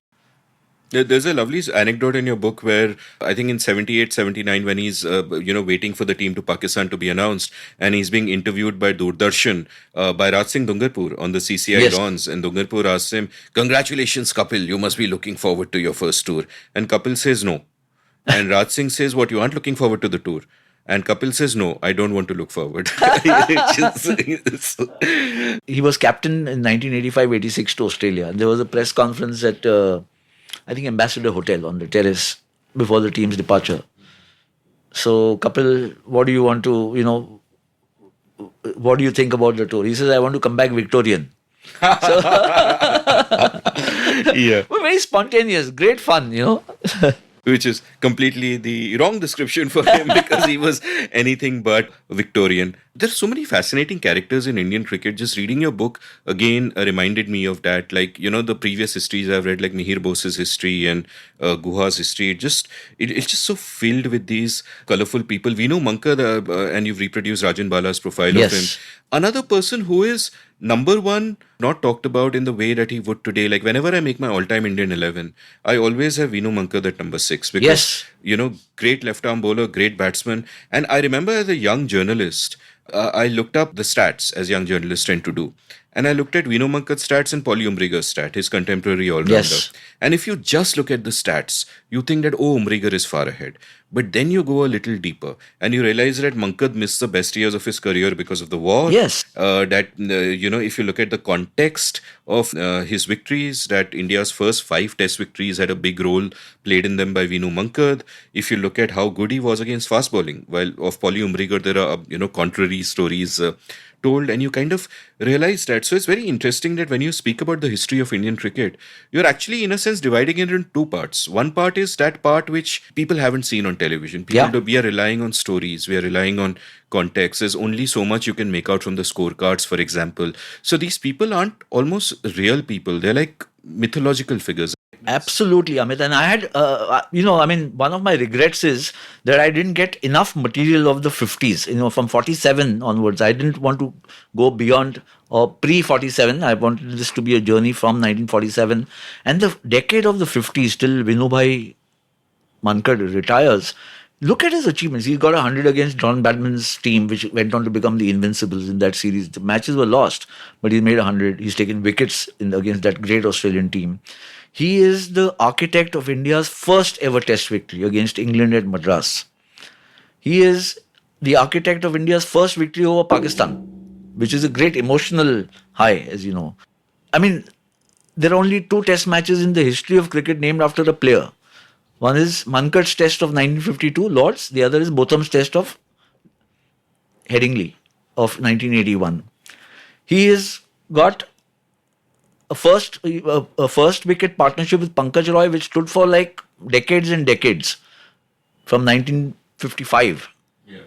There's a lovely anecdote in your book where I think in 78, 79, when he's, waiting for the team to Pakistan to be announced, and he's being interviewed by Doordarshan by Raj Singh Dungarpur on the CCI Dons. And Dungarpur asks him, congratulations, Kapil, you must be looking forward to your first tour. And Kapil says no. And Raj Singh says, what, you aren't looking forward to the tour? And Kapil says, no, I don't want to look forward. He was captain in 1985-86 to Australia. There was a press conference at... I think Ambassador Hotel on the terrace before the team's departure. So, Kapil, what do you want to, what do you think about the tour? He says, I want to come back Victorian. Yeah. We're very spontaneous, great fun, Which is completely the wrong description for him because he was anything but Victorian. There's so many fascinating characters in Indian cricket. Just reading your book again reminded me of that. Like, the previous histories I've read, like Mihir Bose's history and Guha's history. It's just so filled with these colorful people. We know Mankad, and you've reproduced Rajan Bala's profile of him. Yes. Another person who is number one, not talked about in the way that he would today. Like whenever I make my all-time Indian 11, I always have Vinu Mankad at number 6 because, Yes. Great left-arm bowler, great batsman. And I remember as a young journalist, I looked up the stats as young journalists tend to do. And I looked at Vinu Mankad's stats and Polly Umbriger's stat, his contemporary all-rounder. Yes. And if you just look at the stats, you think that, Umbriger is far ahead. But then you go a little deeper and you realize that Mankad missed the best years of his career because of the war. Yes. If you look at the context of his victories, that India's first 5 test victories had a big role played in them by Vinu Mankad. If you look at how good he was against fast bowling, while of Polly Umbriger, there are, contrary stories told, and you kind of realize that. So it's very interesting that when you speak about the history of Indian cricket, you're actually in a sense dividing it into 2 parts. One part is that part which people haven't seen on television. We are relying on stories, we are relying on context. There's only so much you can make out from the scorecards, for example. So these people aren't almost real people, they're like mythological figures. Absolutely, Amit. And I had, one of my regrets is that I didn't get enough material of the 50s. From 47 onwards, I didn't want to go beyond or pre-47. I wanted this to be a journey from 1947. And the decade of the 50s, till Vinubhai Mankad retires, look at his achievements. He's got 100 against John Badman's team, which went on to become the Invincibles in that series. The matches were lost, but he made 100. He's taken wickets against that great Australian team. He is the architect of India's first ever test victory against England at Madras. He is the architect of India's first victory over Pakistan, which is a great emotional high, as you know. There are only 2 test matches in the history of cricket named after a player. One is Mankad's test of 1952, Lords. The other is Botham's test of Headingley of 1981. He has got a first wicket partnership with Pankaj Roy, which stood for like decades and decades, from 1955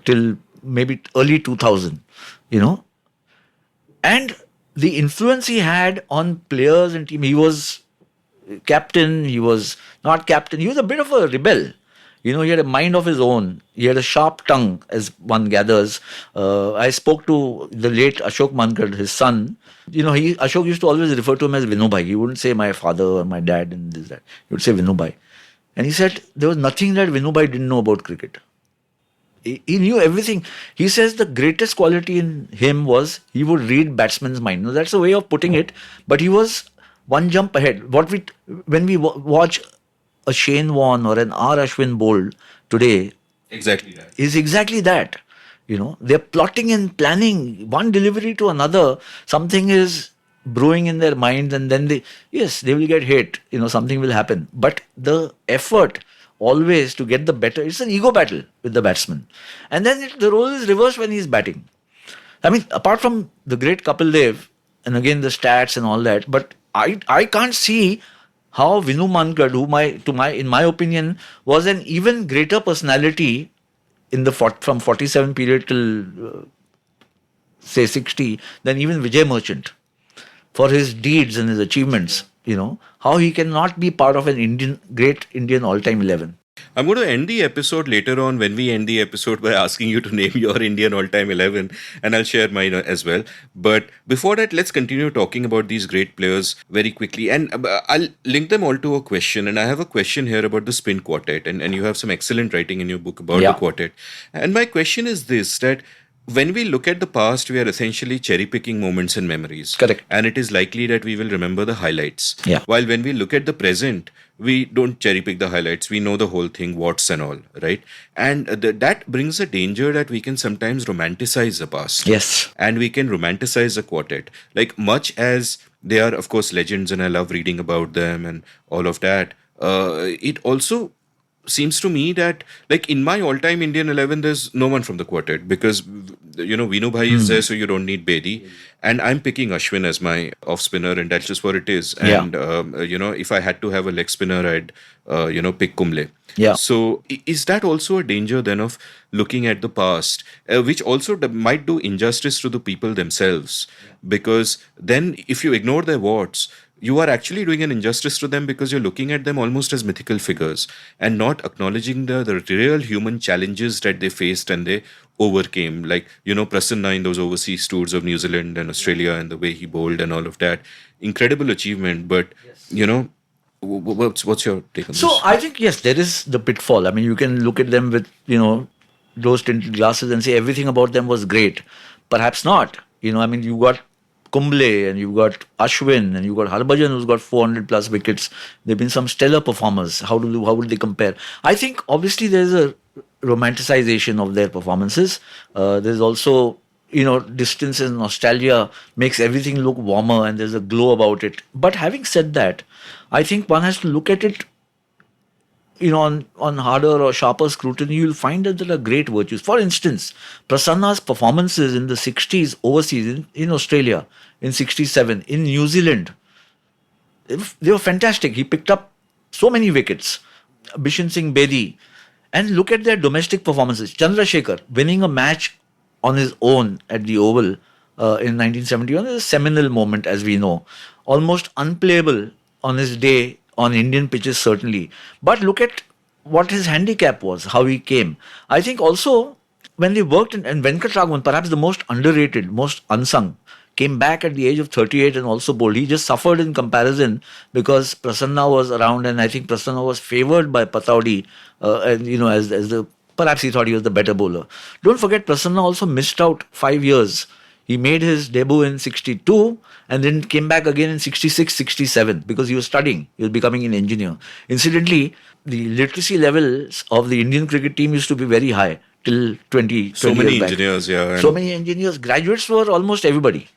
till maybe early 2000, And the influence he had on players and team, he was captain, he was not captain, he was a bit of a rebel. He had a mind of his own. He had a sharp tongue, as one gathers. I spoke to the late Ashok Mankad, his son. Ashok used to always refer to him as Vinubhai. He wouldn't say my father or my dad and this, that. He would say Vinubhai. And he said there was nothing that Vinubhai didn't know about cricket. He knew everything. He says the greatest quality in him was he would read batsmen's mind. Now, that's a way of putting it, but he was one jump ahead. When we watch a Shane Warne or an R. Ashwin bowled today, Exactly that. is exactly that. They're plotting and planning one delivery to another. Something is brewing in their minds, and then they will get hit. Something will happen. But the effort always to get the better, it's an ego battle with the batsman. And then the role is reversed when he's batting. Apart from the great Kapil Dev, and again the stats and all that, but I can't see how Vinu Mankad, who in my opinion, was an even greater personality in the from 47 period till say 60 than even Vijay Merchant, for his deeds and his achievements. How he cannot be part of an great Indian all-time 11. I'm going to end the episode later on, when we end the episode, by asking you to name your Indian all-time 11, and I'll share mine as well. But before that, let's continue talking about these great players very quickly. And I'll link them all to a question. And I have a question here about the spin quartet. And you have some excellent writing in your book about the quartet. And my question is this, that when we look at the past, we are essentially cherry-picking moments and memories. Correct. And it is likely that we will remember the highlights. Yeah. While when we look at the present, we don't cherry-pick the highlights. We know the whole thing, what's and all, right? And that brings a danger that we can sometimes romanticize the past. Yes. And we can romanticize the quartet. Like, much as they are, of course, legends, and I love reading about them and all of that, it also seems to me that, like, in my all-time Indian 11, there's no one from the quartet because, Vinu Bhai is there, so you don't need Bedi. And I'm picking Ashwin as my off-spinner, and that's just what it is. Yeah. And, if I had to have a leg spinner, I'd, pick Kumble. Yeah. So is that also a danger then of looking at the past, which also might do injustice to the people themselves? Because then if you ignore their warts, you are actually doing an injustice to them because you're looking at them almost as mythical figures and not acknowledging the real human challenges that they faced and they overcame. Like, Prasanna in those overseas tours of New Zealand and Australia and the way he bowled and all of that. Incredible achievement. But, what's your take on this? So I think, yes, there is the pitfall. I mean, you can look at them with, rose tinted glasses and say everything about them was great. Perhaps not. You got Kumble and you've got Ashwin and you've got Harbhajan who's got 400 plus wickets. There have been some stellar performers. How would they compare? I think obviously there's a romanticization of their performances. There's also, distance and nostalgia makes everything look warmer and there's a glow about it. But having said that, I think one has to look at it on harder or sharper scrutiny. You'll find that there are great virtues. For instance, Prasanna's performances in the 60s overseas, in Australia, in 67, in New Zealand, they were fantastic. He picked up so many wickets. Bishan Singh Bedi. And look at their domestic performances. Chandrasekhar winning a match on his own at the Oval in 1971 is a seminal moment, as we know. Almost unplayable on his day on Indian pitches, certainly. But look at what his handicap was, how he came. I think also when they worked and Venkat Raghavan, perhaps the most underrated, most unsung, came back at the age of 38 and also bowled. He just suffered in comparison because Prasanna was around, and I think Prasanna was favoured by Pataudi, as the perhaps he thought he was the better bowler. Don't forget, Prasanna also missed out 5 years. He made his debut in 62 and then came back again in 66, 67 because he was studying. He was becoming an engineer. Incidentally, the literacy levels of the Indian cricket team used to be very high till 20 So many years engineers, back. yeah. So many engineers. Graduates were almost everybody.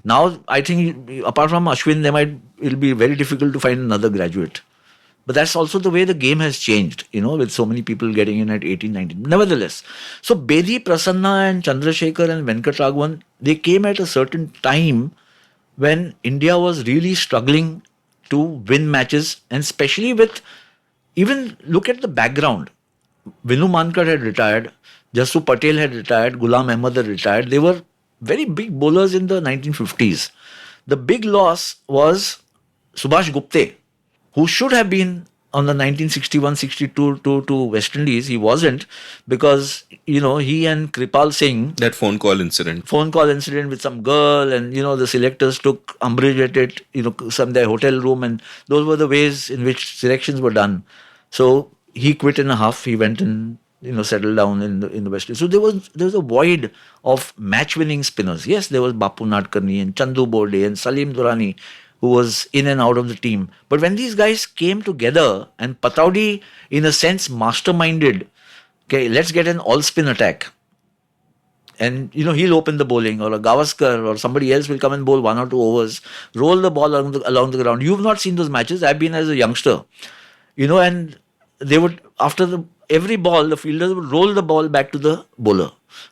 Now, I think apart from Ashwin, it'll be very difficult to find another graduate. But that's also the way the game has changed, with so many people getting in at 18, 19. Nevertheless, so Bedi, Prasanna and Chandrasekhar and Venkat Raghavan, they came at a certain time when India was really struggling to win matches, and especially even look at the background. Vinu Mankad had retired, Jasu Patel had retired, Ghulam Ahmed had retired. They were very big bowlers in the 1950s. The big loss was Subhash Gupte, who should have been on the 1961-62 to West Indies. He wasn't because, he and Kripal Singh... That phone call incident with some girl, and, the selectors took umbrage at it, their hotel room, and those were the ways in which selections were done. So he quit in a huff. He went and, settled down in the West Indies. So there was a void of match-winning spinners. Yes, there was Bapu Nadkarni and Chandu Borde and Salim Durrani, who was in and out of the team. But when these guys came together and Pataudi, in a sense, masterminded, okay, let's get an all-spin attack. And, he'll open the bowling, or a Gavaskar or somebody else will come and bowl 1 or 2 overs, roll the ball along the ground. You've not seen those matches. I've been as a youngster. And they would, after every ball, the fielders would roll the ball back to the bowler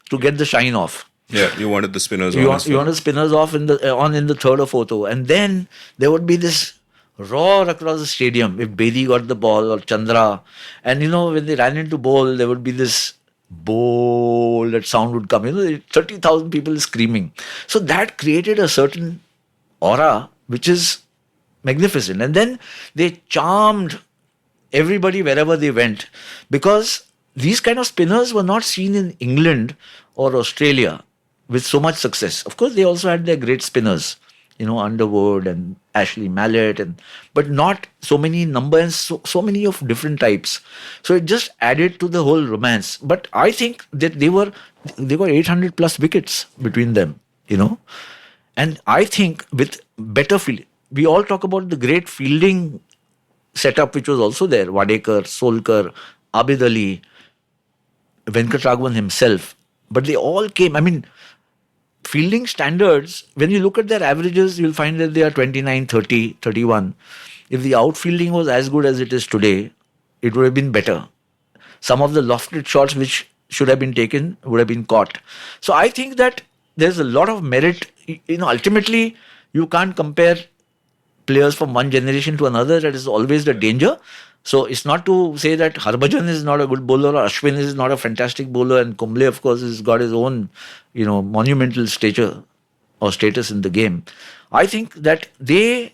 to get the shine off. Yeah, you wanted the spinners you on. wanted spinners off in the 3rd or 4th over. And then there would be this roar across the stadium if Bedi got the ball or Chandra. And, when they ran into bowl, there would be this bowl, that sound would come. 30,000 people screaming. So that created a certain aura, which is magnificent. And then they charmed everybody wherever they went, because these kind of spinners were not seen in England or Australia with so much success. Of course, they also had their great spinners, Underwood and Ashley Mallet, but not so many numbers, so many of different types. So it just added to the whole romance. But I think that they got 800 plus wickets between them, And I think with better fielding, we all talk about the great fielding setup which was also there. Wadekar, Solkar, Abid Ali, Venkat Raghavan himself. But they all came, fielding standards, when you look at their averages, you'll find that they are 29, 30, 31. If the outfielding was as good as it is today, it would have been better. Some of the lofted shots which should have been taken would have been caught. So I think that there's a lot of merit. Ultimately, you can't compare players from one generation to another. That is always the danger. So it's not to say that Harbhajan is not a good bowler or Ashwin is not a fantastic bowler, and Kumble, of course, has got his own, monumental stature or status in the game. I think that they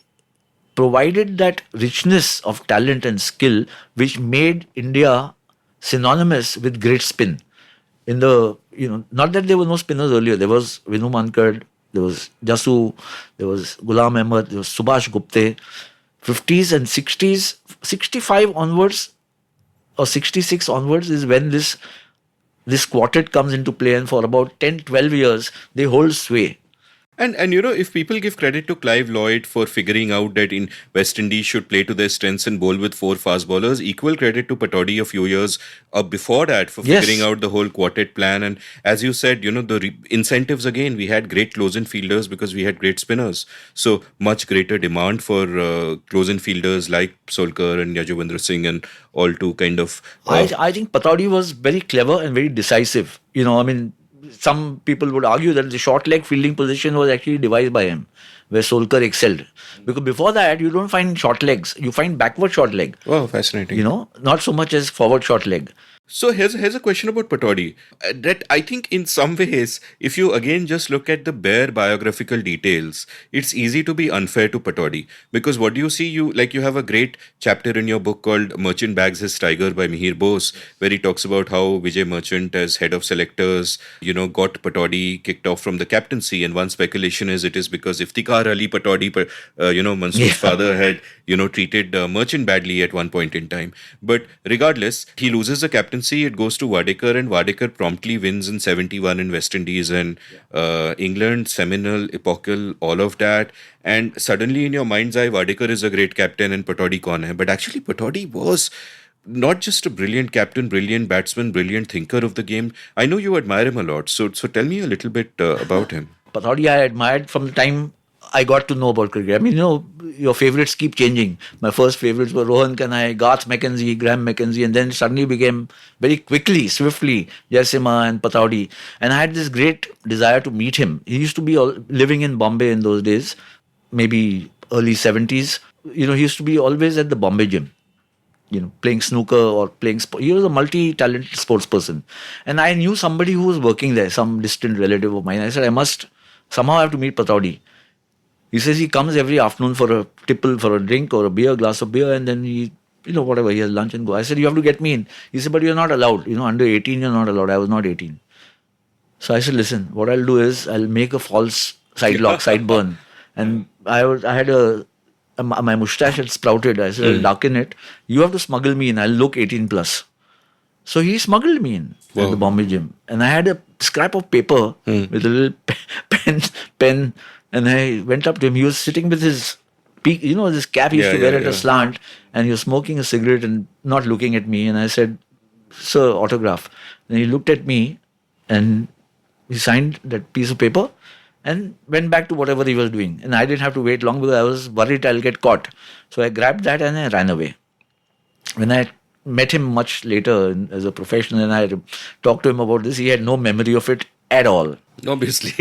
provided that richness of talent and skill which made India synonymous with great spin. Not that there were no spinners earlier. There was Vinu Mankad, there was Jasu, there was Ghulam Ahmed, there was Subhash Gupte. 50s and 60s, 65 onwards or 66 onwards is when this quartet comes into play, and for about 10, 12 years, they hold sway. And if people give credit to Clive Lloyd for figuring out that in West Indies should play to their strengths and bowl with 4 fast bowlers, equal credit to Pataudi a few years before that for figuring out the whole quartet plan. And as you said, the incentives again, we had great close-in fielders because we had great spinners. So much greater demand for close-in fielders like Solkar and Yajuvendra Singh and all to kind of... I think Pataudi was very clever and very decisive. Some people would argue that the short leg fielding position was actually devised by him, where Solkar excelled. Because before that, you don't find short legs. You find backward short leg. Oh, fascinating. Not so much as forward short leg. So here's a question about Pataudi. That I think in some ways, if you again just look at the bare biographical details, it's easy to be unfair to Pataudi. Because what do you see? You have a great chapter in your book called Merchant Bags His Tiger by Mihir Bose, where he talks about how Vijay Merchant, as head of selectors, got Pataudi kicked off from the captaincy. And one speculation is it is because Iftikhar Ali Pataudi, Mansoor's father had, treated Merchant badly at one point in time. But regardless, he loses the captaincy. It goes to Wadekar, and Wadekar promptly wins in 71 in West Indies and England, seminal, epochal, all of that. And suddenly in your mind's eye, Wadekar is a great captain and Pataudi kaun hai? But actually Pataudi was not just a brilliant captain, brilliant batsman, brilliant thinker of the game. I know you admire him a lot. So tell me a little bit about him. Pataudi I admired from the time I got to know about cricket. Your favorites keep changing. My first favorites were Rohan Kanai, Garth McKenzie, Graham McKenzie, and then suddenly became very quickly, swiftly, Jaisima and Pataudi. And I had this great desire to meet him. He used to be living in Bombay in those days, maybe early 70s. He used to be always at the Bombay gym, playing snooker or playing sport. He was a multi-talented sports person. And I knew somebody who was working there, some distant relative of mine. I said, I must somehow have to meet Pataudi. He says he comes every afternoon for a tipple, for a drink or a beer, glass of beer, and then he has lunch and go. I said, you have to get me in. He said, but you're not allowed. Under 18, you're not allowed. I was not 18. So I said, listen, what I'll do is I'll make a false sideburn. And I had my mustache had sprouted. I said, I'll darken it. You have to smuggle me in. I'll look 18 plus. So he smuggled me in at the Bombay gym. And I had a scrap of paper with a little pen. And I went up to him. He was sitting with his peak, this cap he used to wear at a slant. And he was smoking a cigarette and not looking at me. And I said, sir, autograph. And he looked at me and he signed that piece of paper and went back to whatever he was doing. And I didn't have to wait long because I was worried I'll get caught. So I grabbed that and I ran away. When I met him much later as a professional and I talked to him about this, he had no memory of it at all. Obviously.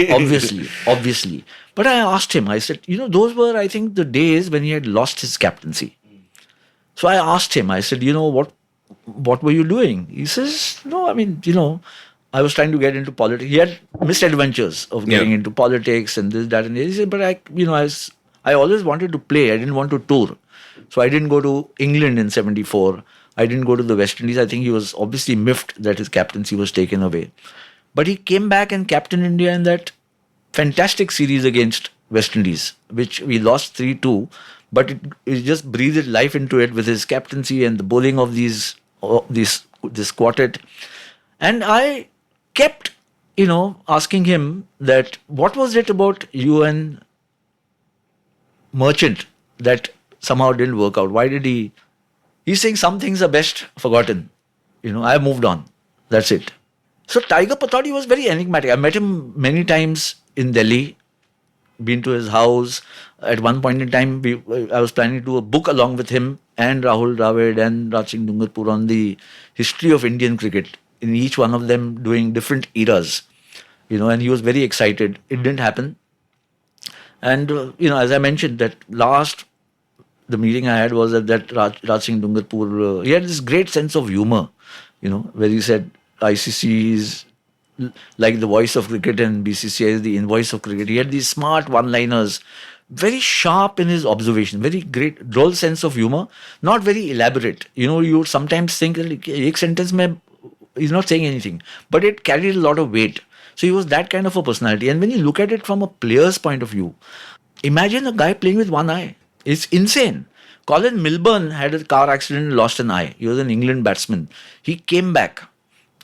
But I asked him, I said, those were, I think, the days when he had lost his captaincy. So I asked him, I said, what were you doing? He says, no, I was trying to get into politics. He had misadventures of getting into politics and this, that, and this. He said, but I always wanted to play. I didn't want to tour. So I didn't go to England in 74. I didn't go to the West Indies. I think he was obviously miffed that his captaincy was taken away. But he came back and captained India in that fantastic series against West Indies, which we lost 3-2. But it just breathed life into it with his captaincy and the bowling of this quartet. And I kept, asking him that what was it about you and Merchant that somehow didn't work out? Why did he... He's saying some things are best forgotten. I moved on. That's it. So Tiger Pataudi was very enigmatic. I met him many times in Delhi. been to his house. At one point in time, I was planning to do a book along with him and Rahul Dravid and Raj Singh Dungarpur on the history of Indian cricket, in each one of them doing different eras. And he was very excited. It didn't happen. And, as I mentioned, the meeting I had was that Raj Singh Dungarpur, he had this great sense of humor, where he said ICC is like the voice of cricket and BCCI is the invoice of cricket. He had these smart one-liners, very sharp in his observation, very great, droll sense of humor, not very elaborate. You would sometimes think that एक sentence mein he's not saying anything, but it carried a lot of weight. So he was that kind of a personality. And when you look at it from a player's point of view, imagine a guy playing with one eye. It's insane. Colin Milburn had a car accident and lost an eye. He was an England batsman. He came back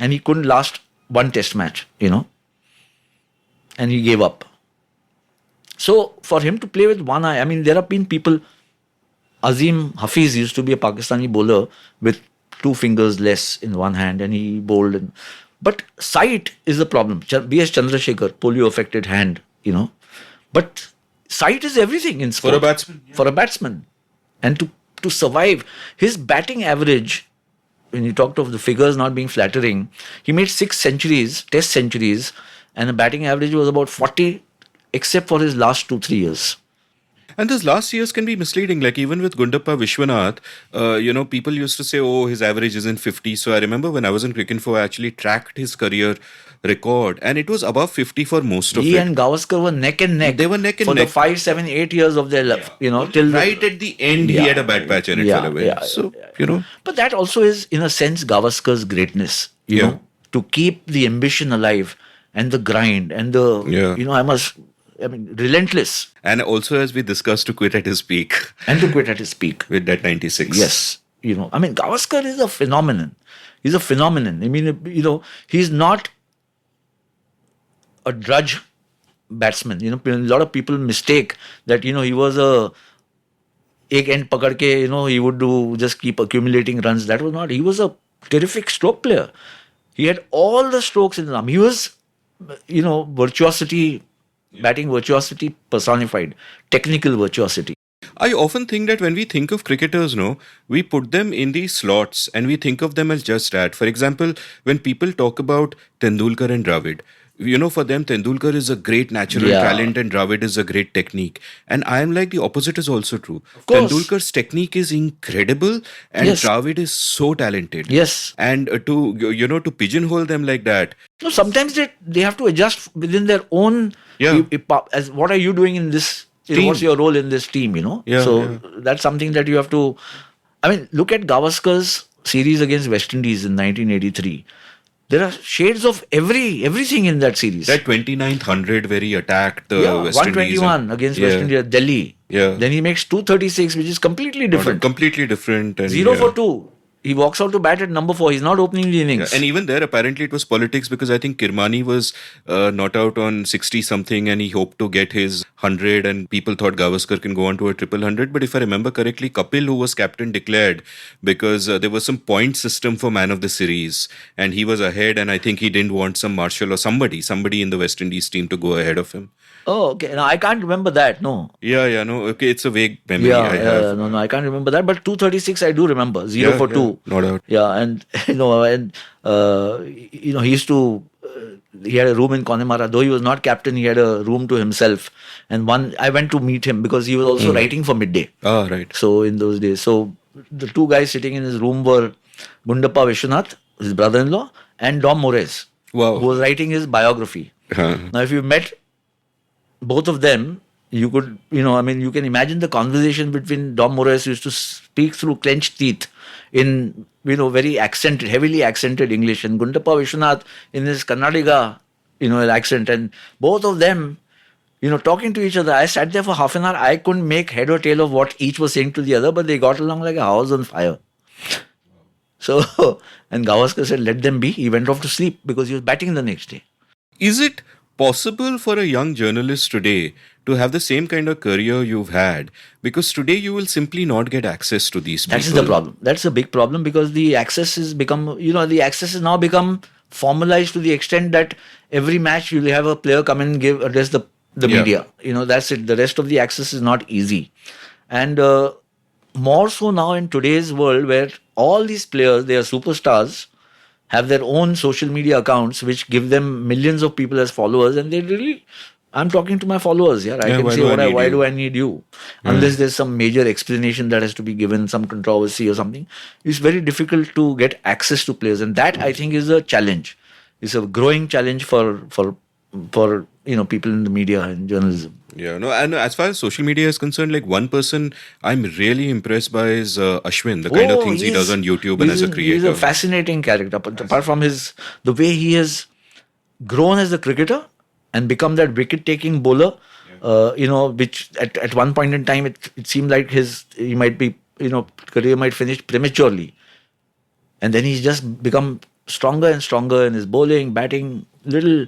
and he couldn't last one test match, and he gave up. So for him to play with one eye, I mean, there have been people, Azim Hafiz used to be a Pakistani bowler with two fingers less in one hand and he bowled. But sight is the problem. B.S. Chandrasekhar, polio affected hand, But sight is everything in sport. For a batsman. Yeah. For a batsman. And to survive, his batting average, when you talked of the figures not being flattering, he made 6 centuries, test centuries, and the batting average was about 40, except for his last 2-3 years. And those last years can be misleading. Like even with Gundappa Vishwanath, people used to say, oh, his average isn't 50. So I remember when I was in Cricinfo, I actually tracked his career record and it was above 50 for most of it. He and Gavaskar were neck and neck. They were neck and for neck. For the 5, 7, 8 years of their life, till right at the end, he had a bad patch and it fell away. But that also is, in a sense, Gavaskar's greatness, to keep the ambition alive and the grind and the, relentless. And also, as we discussed, to quit at his peak. And to quit at his peak. With that 96. Yes. Gavaskar is a phenomenon. He's a phenomenon. I mean, he's not a drudge batsman. A lot of people mistake that, he was a ek end pakad ke, he would just keep accumulating runs. That was not. He was a terrific stroke player. He had all the strokes in his arm. He was, virtuosity, batting virtuosity personified, technical virtuosity. I often think that when we think of cricketers, we put them in these slots and we think of them as just that. For example, when people talk about Tendulkar and Dravid, for them, Tendulkar is a great natural talent and Dravid is a great technique. And I am like the opposite is also true. Tendulkar's technique is incredible and Dravid is so talented. Yes. And to pigeonhole them like that. No, sometimes they have to adjust within their own. Yeah. As what are you doing in this? What's your role in this team? That's something that you have to. I mean, look at Gavaskar's series against West Indies in 1983. There are shades of everything in that series. That 29th 100 where he attacked the West 121 Indies. Against West India, Delhi. Yeah. Then he makes 236, which is completely different. Completely different. And 0 for 2. He walks out to bat at number 4. He's not opening the innings. And even there, apparently it was politics because I think Kirmani was not out on 60-something and he hoped to get his 100 and people thought Gavaskar can go on to a 100. But if I remember correctly, Kapil, who was captain, declared because there was some point system for man of the series and he was ahead and I think he didn't want some Marshall or somebody in the West Indies team to go ahead of him. Oh, okay. No, I can't remember that. No. Yeah. No. Okay, it's a vague memory I have. No, I can't remember that. But 236, I do remember. 0 for 2. No doubt. Yeah, and he used to. He had a room in Connemara. Though he was not captain, he had a room to himself. And I went to meet him because he was also writing for Midday. Oh, right. So in those days, the two guys sitting in his room were Gundappa Vishwanath, his brother-in-law, and Dom Mores, who was writing his biography. Now, if you met both of them, you could, you can imagine the conversation between Dom Mores, who used to speak through clenched teeth in, very accented, heavily accented English, and Gundappa Vishwanath in his Karnataka, accent, and both of them, talking to each other. I sat there for half an hour. I couldn't make head or tail of what each was saying to the other, but they got along like a house on fire. So, and Gavaskar said, let them be. He went off to sleep because he was batting the next day. Is it possible for a young journalist today to have the same kind of career you've had? Because today you will simply not get access to these people. That's the problem. That's a big problem because the access has now become formalized to the extent that every match you'll have a player come and address the the Yeah. media. That's it. The rest of the access is not easy. And more so now in today's world where all these players, they are superstars, have their own social media accounts which give them millions of people as followers, and they really, I'm talking to my followers here. I Yeah, can why say do I need why you? do I need you? Unless there's some major explanation that has to be given, some controversy or something. It's very difficult to get access to players, and that I think is a challenge. It's a growing challenge for people in the media and journalism. Yeah, no, and as far as social media is concerned, like one person I'm really impressed by is Ashwin, the kind of things he does on YouTube and as a creator. He's a fascinating character. But apart from the way he has grown as a cricketer and become that wicket-taking bowler, which at one point in time it seemed like he might be, career might finish prematurely, and then he's just become stronger and stronger in his bowling, batting, little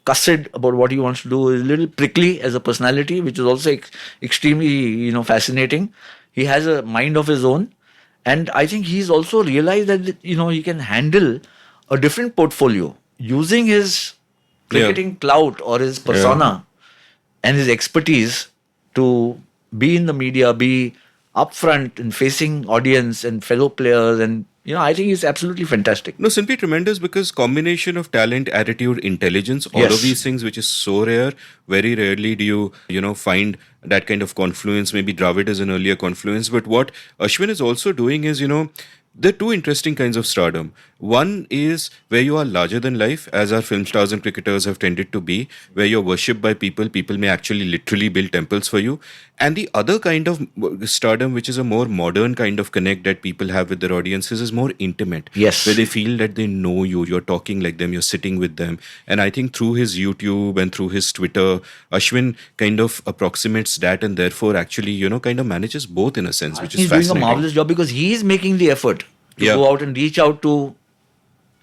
cussed about what he wants to do, is a little prickly as a personality, which is also extremely, fascinating. He has a mind of his own, and I think he's also realized that, he can handle a different portfolio using his cricketing clout or his persona and his expertise to be in the media, be upfront and facing audience and fellow players, and I think he's absolutely fantastic. No, simply tremendous, because combination of talent, attitude, intelligence, all of these things, which is so rare. Very rarely do you find that kind of confluence. Maybe Dravid is an earlier confluence, but what Ashwin is also doing is, there are two interesting kinds of stardom. One is where you are larger than life, as our film stars and cricketers have tended to be, where you're worshipped by people. People may actually literally build temples for you. And the other kind of stardom, which is a more modern kind of connect that people have with their audiences, is more intimate. Yes. Where they feel that they know you, you're talking like them, you're sitting with them. And I think through his YouTube and through his Twitter, Ashwin kind of approximates that, and therefore actually, kind of manages both in a sense, which is He's fascinating. doing a marvelous job because he is making the effort to go out and reach out to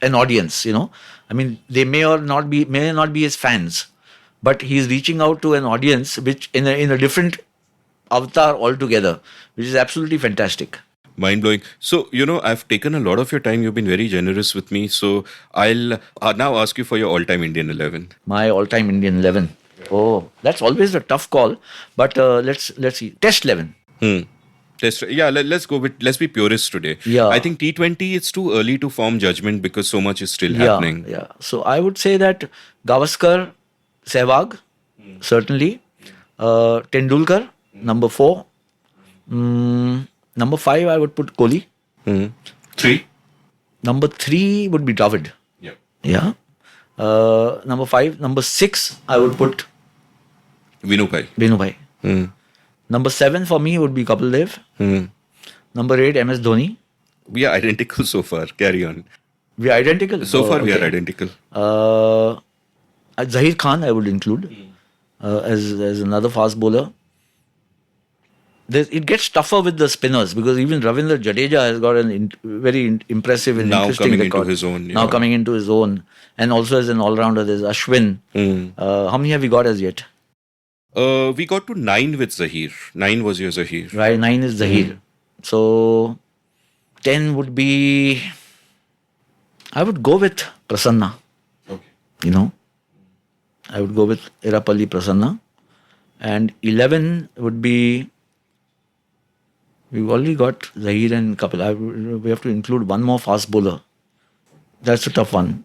an audience. I mean, they may not be his fans, but he's reaching out to an audience which in a different avatar altogether, which is absolutely fantastic. Mind-blowing. So, I've taken a lot of your time. You've been very generous with me. So, I'll now ask you for your all-time Indian 11. My all-time Indian 11. Oh, that's always a tough call. But let's see. Test 11. Let's go with, let's be purists today. Yeah. I think T20, it's too early to form judgment because so much is still happening. Yeah. So I would say that Gavaskar, Sehwag, certainly. Tendulkar, number 4. Number 5, I would put Kohli. 3. Number 3 would be Dravid. Yeah. Number 5. Number 6, I would put Vinubai. Number 7 for me would be Kapil Dev. Number 8, MS Dhoni. We are identical so far. Carry on. We are identical? So far, we are identical. Zahir Khan, I would include as another fast bowler. It gets tougher with the spinners because even Ravindra Jadeja has got very impressive and now interesting coming record. into his own. Now coming into his own. And also as an all-rounder, there's Ashwin. How many have we got as yet? We got to 9 with Zahir. 9 was your Zahir. Right, 9 is Zahir. So 10 would be, I would go with Prasanna. Okay. I would go with Irapalli Prasanna. And 11 would be, we've already got Zahir and Kapil. We have to include one more fast bowler. That's a tough one.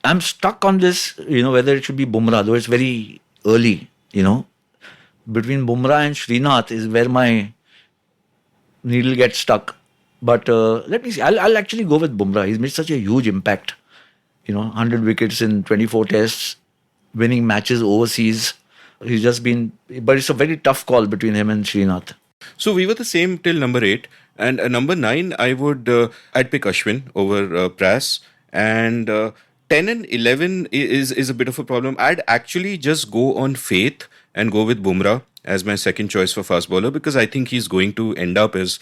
I'm stuck on this, whether it should be Bumrah, though it's very early, Between Bumrah and Srinath is where my needle gets stuck. But let me see. I'll actually go with Bumrah. He's made such a huge impact. 100 wickets in 24 tests, winning matches overseas. He's just been... But it's a very tough call between him and Srinath. So we were the same till number 8. And number 9, I'd pick Ashwin over Pras. And 10 and 11 is a bit of a problem. I'd actually just go on faith and go with Bumrah as my second choice for fast bowler because I think he's going to end up as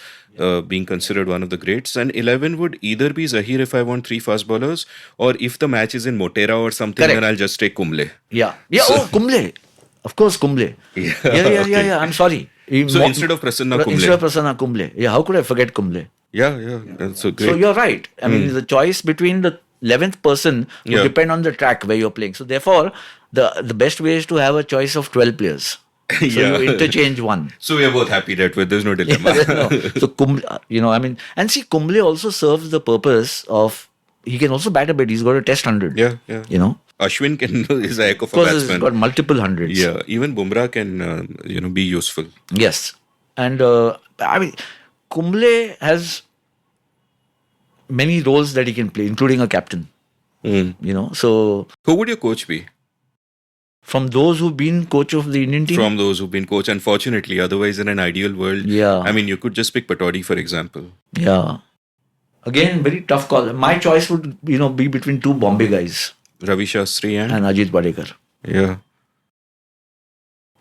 being considered one of the greats. And 11 would either be Zahir if I want 3 fast bowlers, or if the match is in Motera or something, Correct. then I'll just take Kumble. Yeah. Kumble. Of course, Kumble. Yeah. I'm sorry. So instead of Prasanna, Kumble. Yeah, how could I forget Kumble? Yeah. That's so great. So you're right. I mean, the choice between the 11th person would depend on the track where you're playing. So therefore, the best way is to have a choice of 12 players. So Yeah. you interchange one. So we are both happy that way. There's no dilemma. No. So and see, Kumble also serves the purpose of, he can also bat a bit. He's got a test 100. Yeah. Ashwin is a heck of Of a course, he's batsman. got multiple hundreds. Yeah, even Bumrah can be useful. Yes. And Kumble has many roles that he can play, including a captain. So Who would your coach be? from those who've been coach of the Indian team, From those who've been coach, unfortunately. Otherwise, in an ideal world, Yeah. I mean, you could just pick Pataudi, for example. yeah. Again, very tough call. My choice would, be between two Bombay guys Ravi Shastri and and Ajit Wadekar. yeah.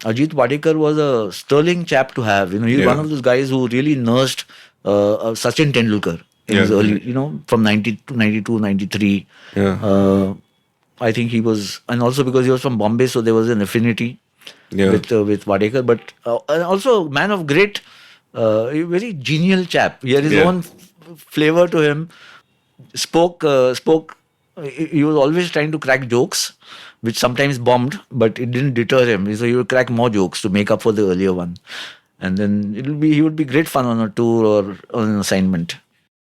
Ajit Wadekar was a sterling chap to have. He's Yeah. one of those guys who really nursed Sachin Tendulkar in his Yeah. early, from 90 to 92, 93. Yeah. I think he was, and also because he was from Bombay, so there was an affinity Yeah. with Wadekar. But and also man of great, a very genial chap. He had his Yeah. own flavor to him. Spoke. He was always trying to crack jokes, which sometimes bombed, but it didn't deter him. So he would crack more jokes to make up for the earlier one, and then he would be great fun on a tour or on an assignment.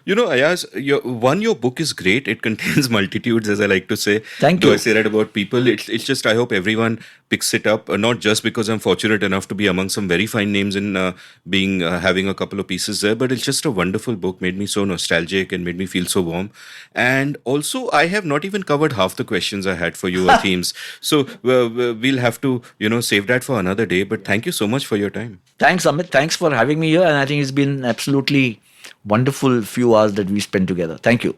Ayaz, your book is great. It contains multitudes, as I like to say. Thank Though you. I say that about people. It's just, I hope everyone picks it up. Not just because I'm fortunate enough to be among some very fine names in having a couple of pieces there, but it's just a wonderful book. Made me so nostalgic and made me feel so warm. And also, I have not even covered half the questions I had for you or themes. So we'll have to, save that for another day. But thank you so much for your time. Thanks, Amit. Thanks for having me here, and I think it's been absolutely wonderful few hours that we spent together. Thank you.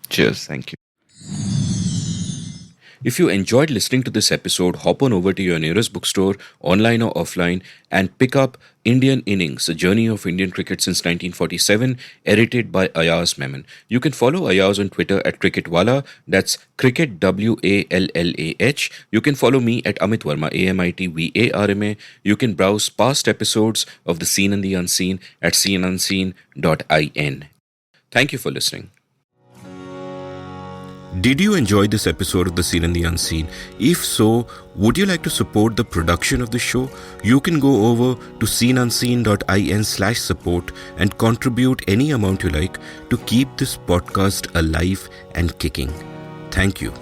Cheers. Thank you. If you enjoyed listening to this episode, hop on over to your nearest bookstore, online or offline, and pick up Indian Innings, a journey of Indian cricket since 1947, edited by Ayaz Memon. You can follow Ayaz on Twitter at Cricketwala, that's Cricket WALLAH. You can follow me at Amit Verma, AMITVARMA. You can browse past episodes of The Seen and the Unseen at seenunseen.in. Thank you for listening. Did you enjoy this episode of The Seen and the Unseen? If so, would you like to support the production of the show? You can go over to seenunseen.in/support and contribute any amount you like to keep this podcast alive and kicking. Thank you.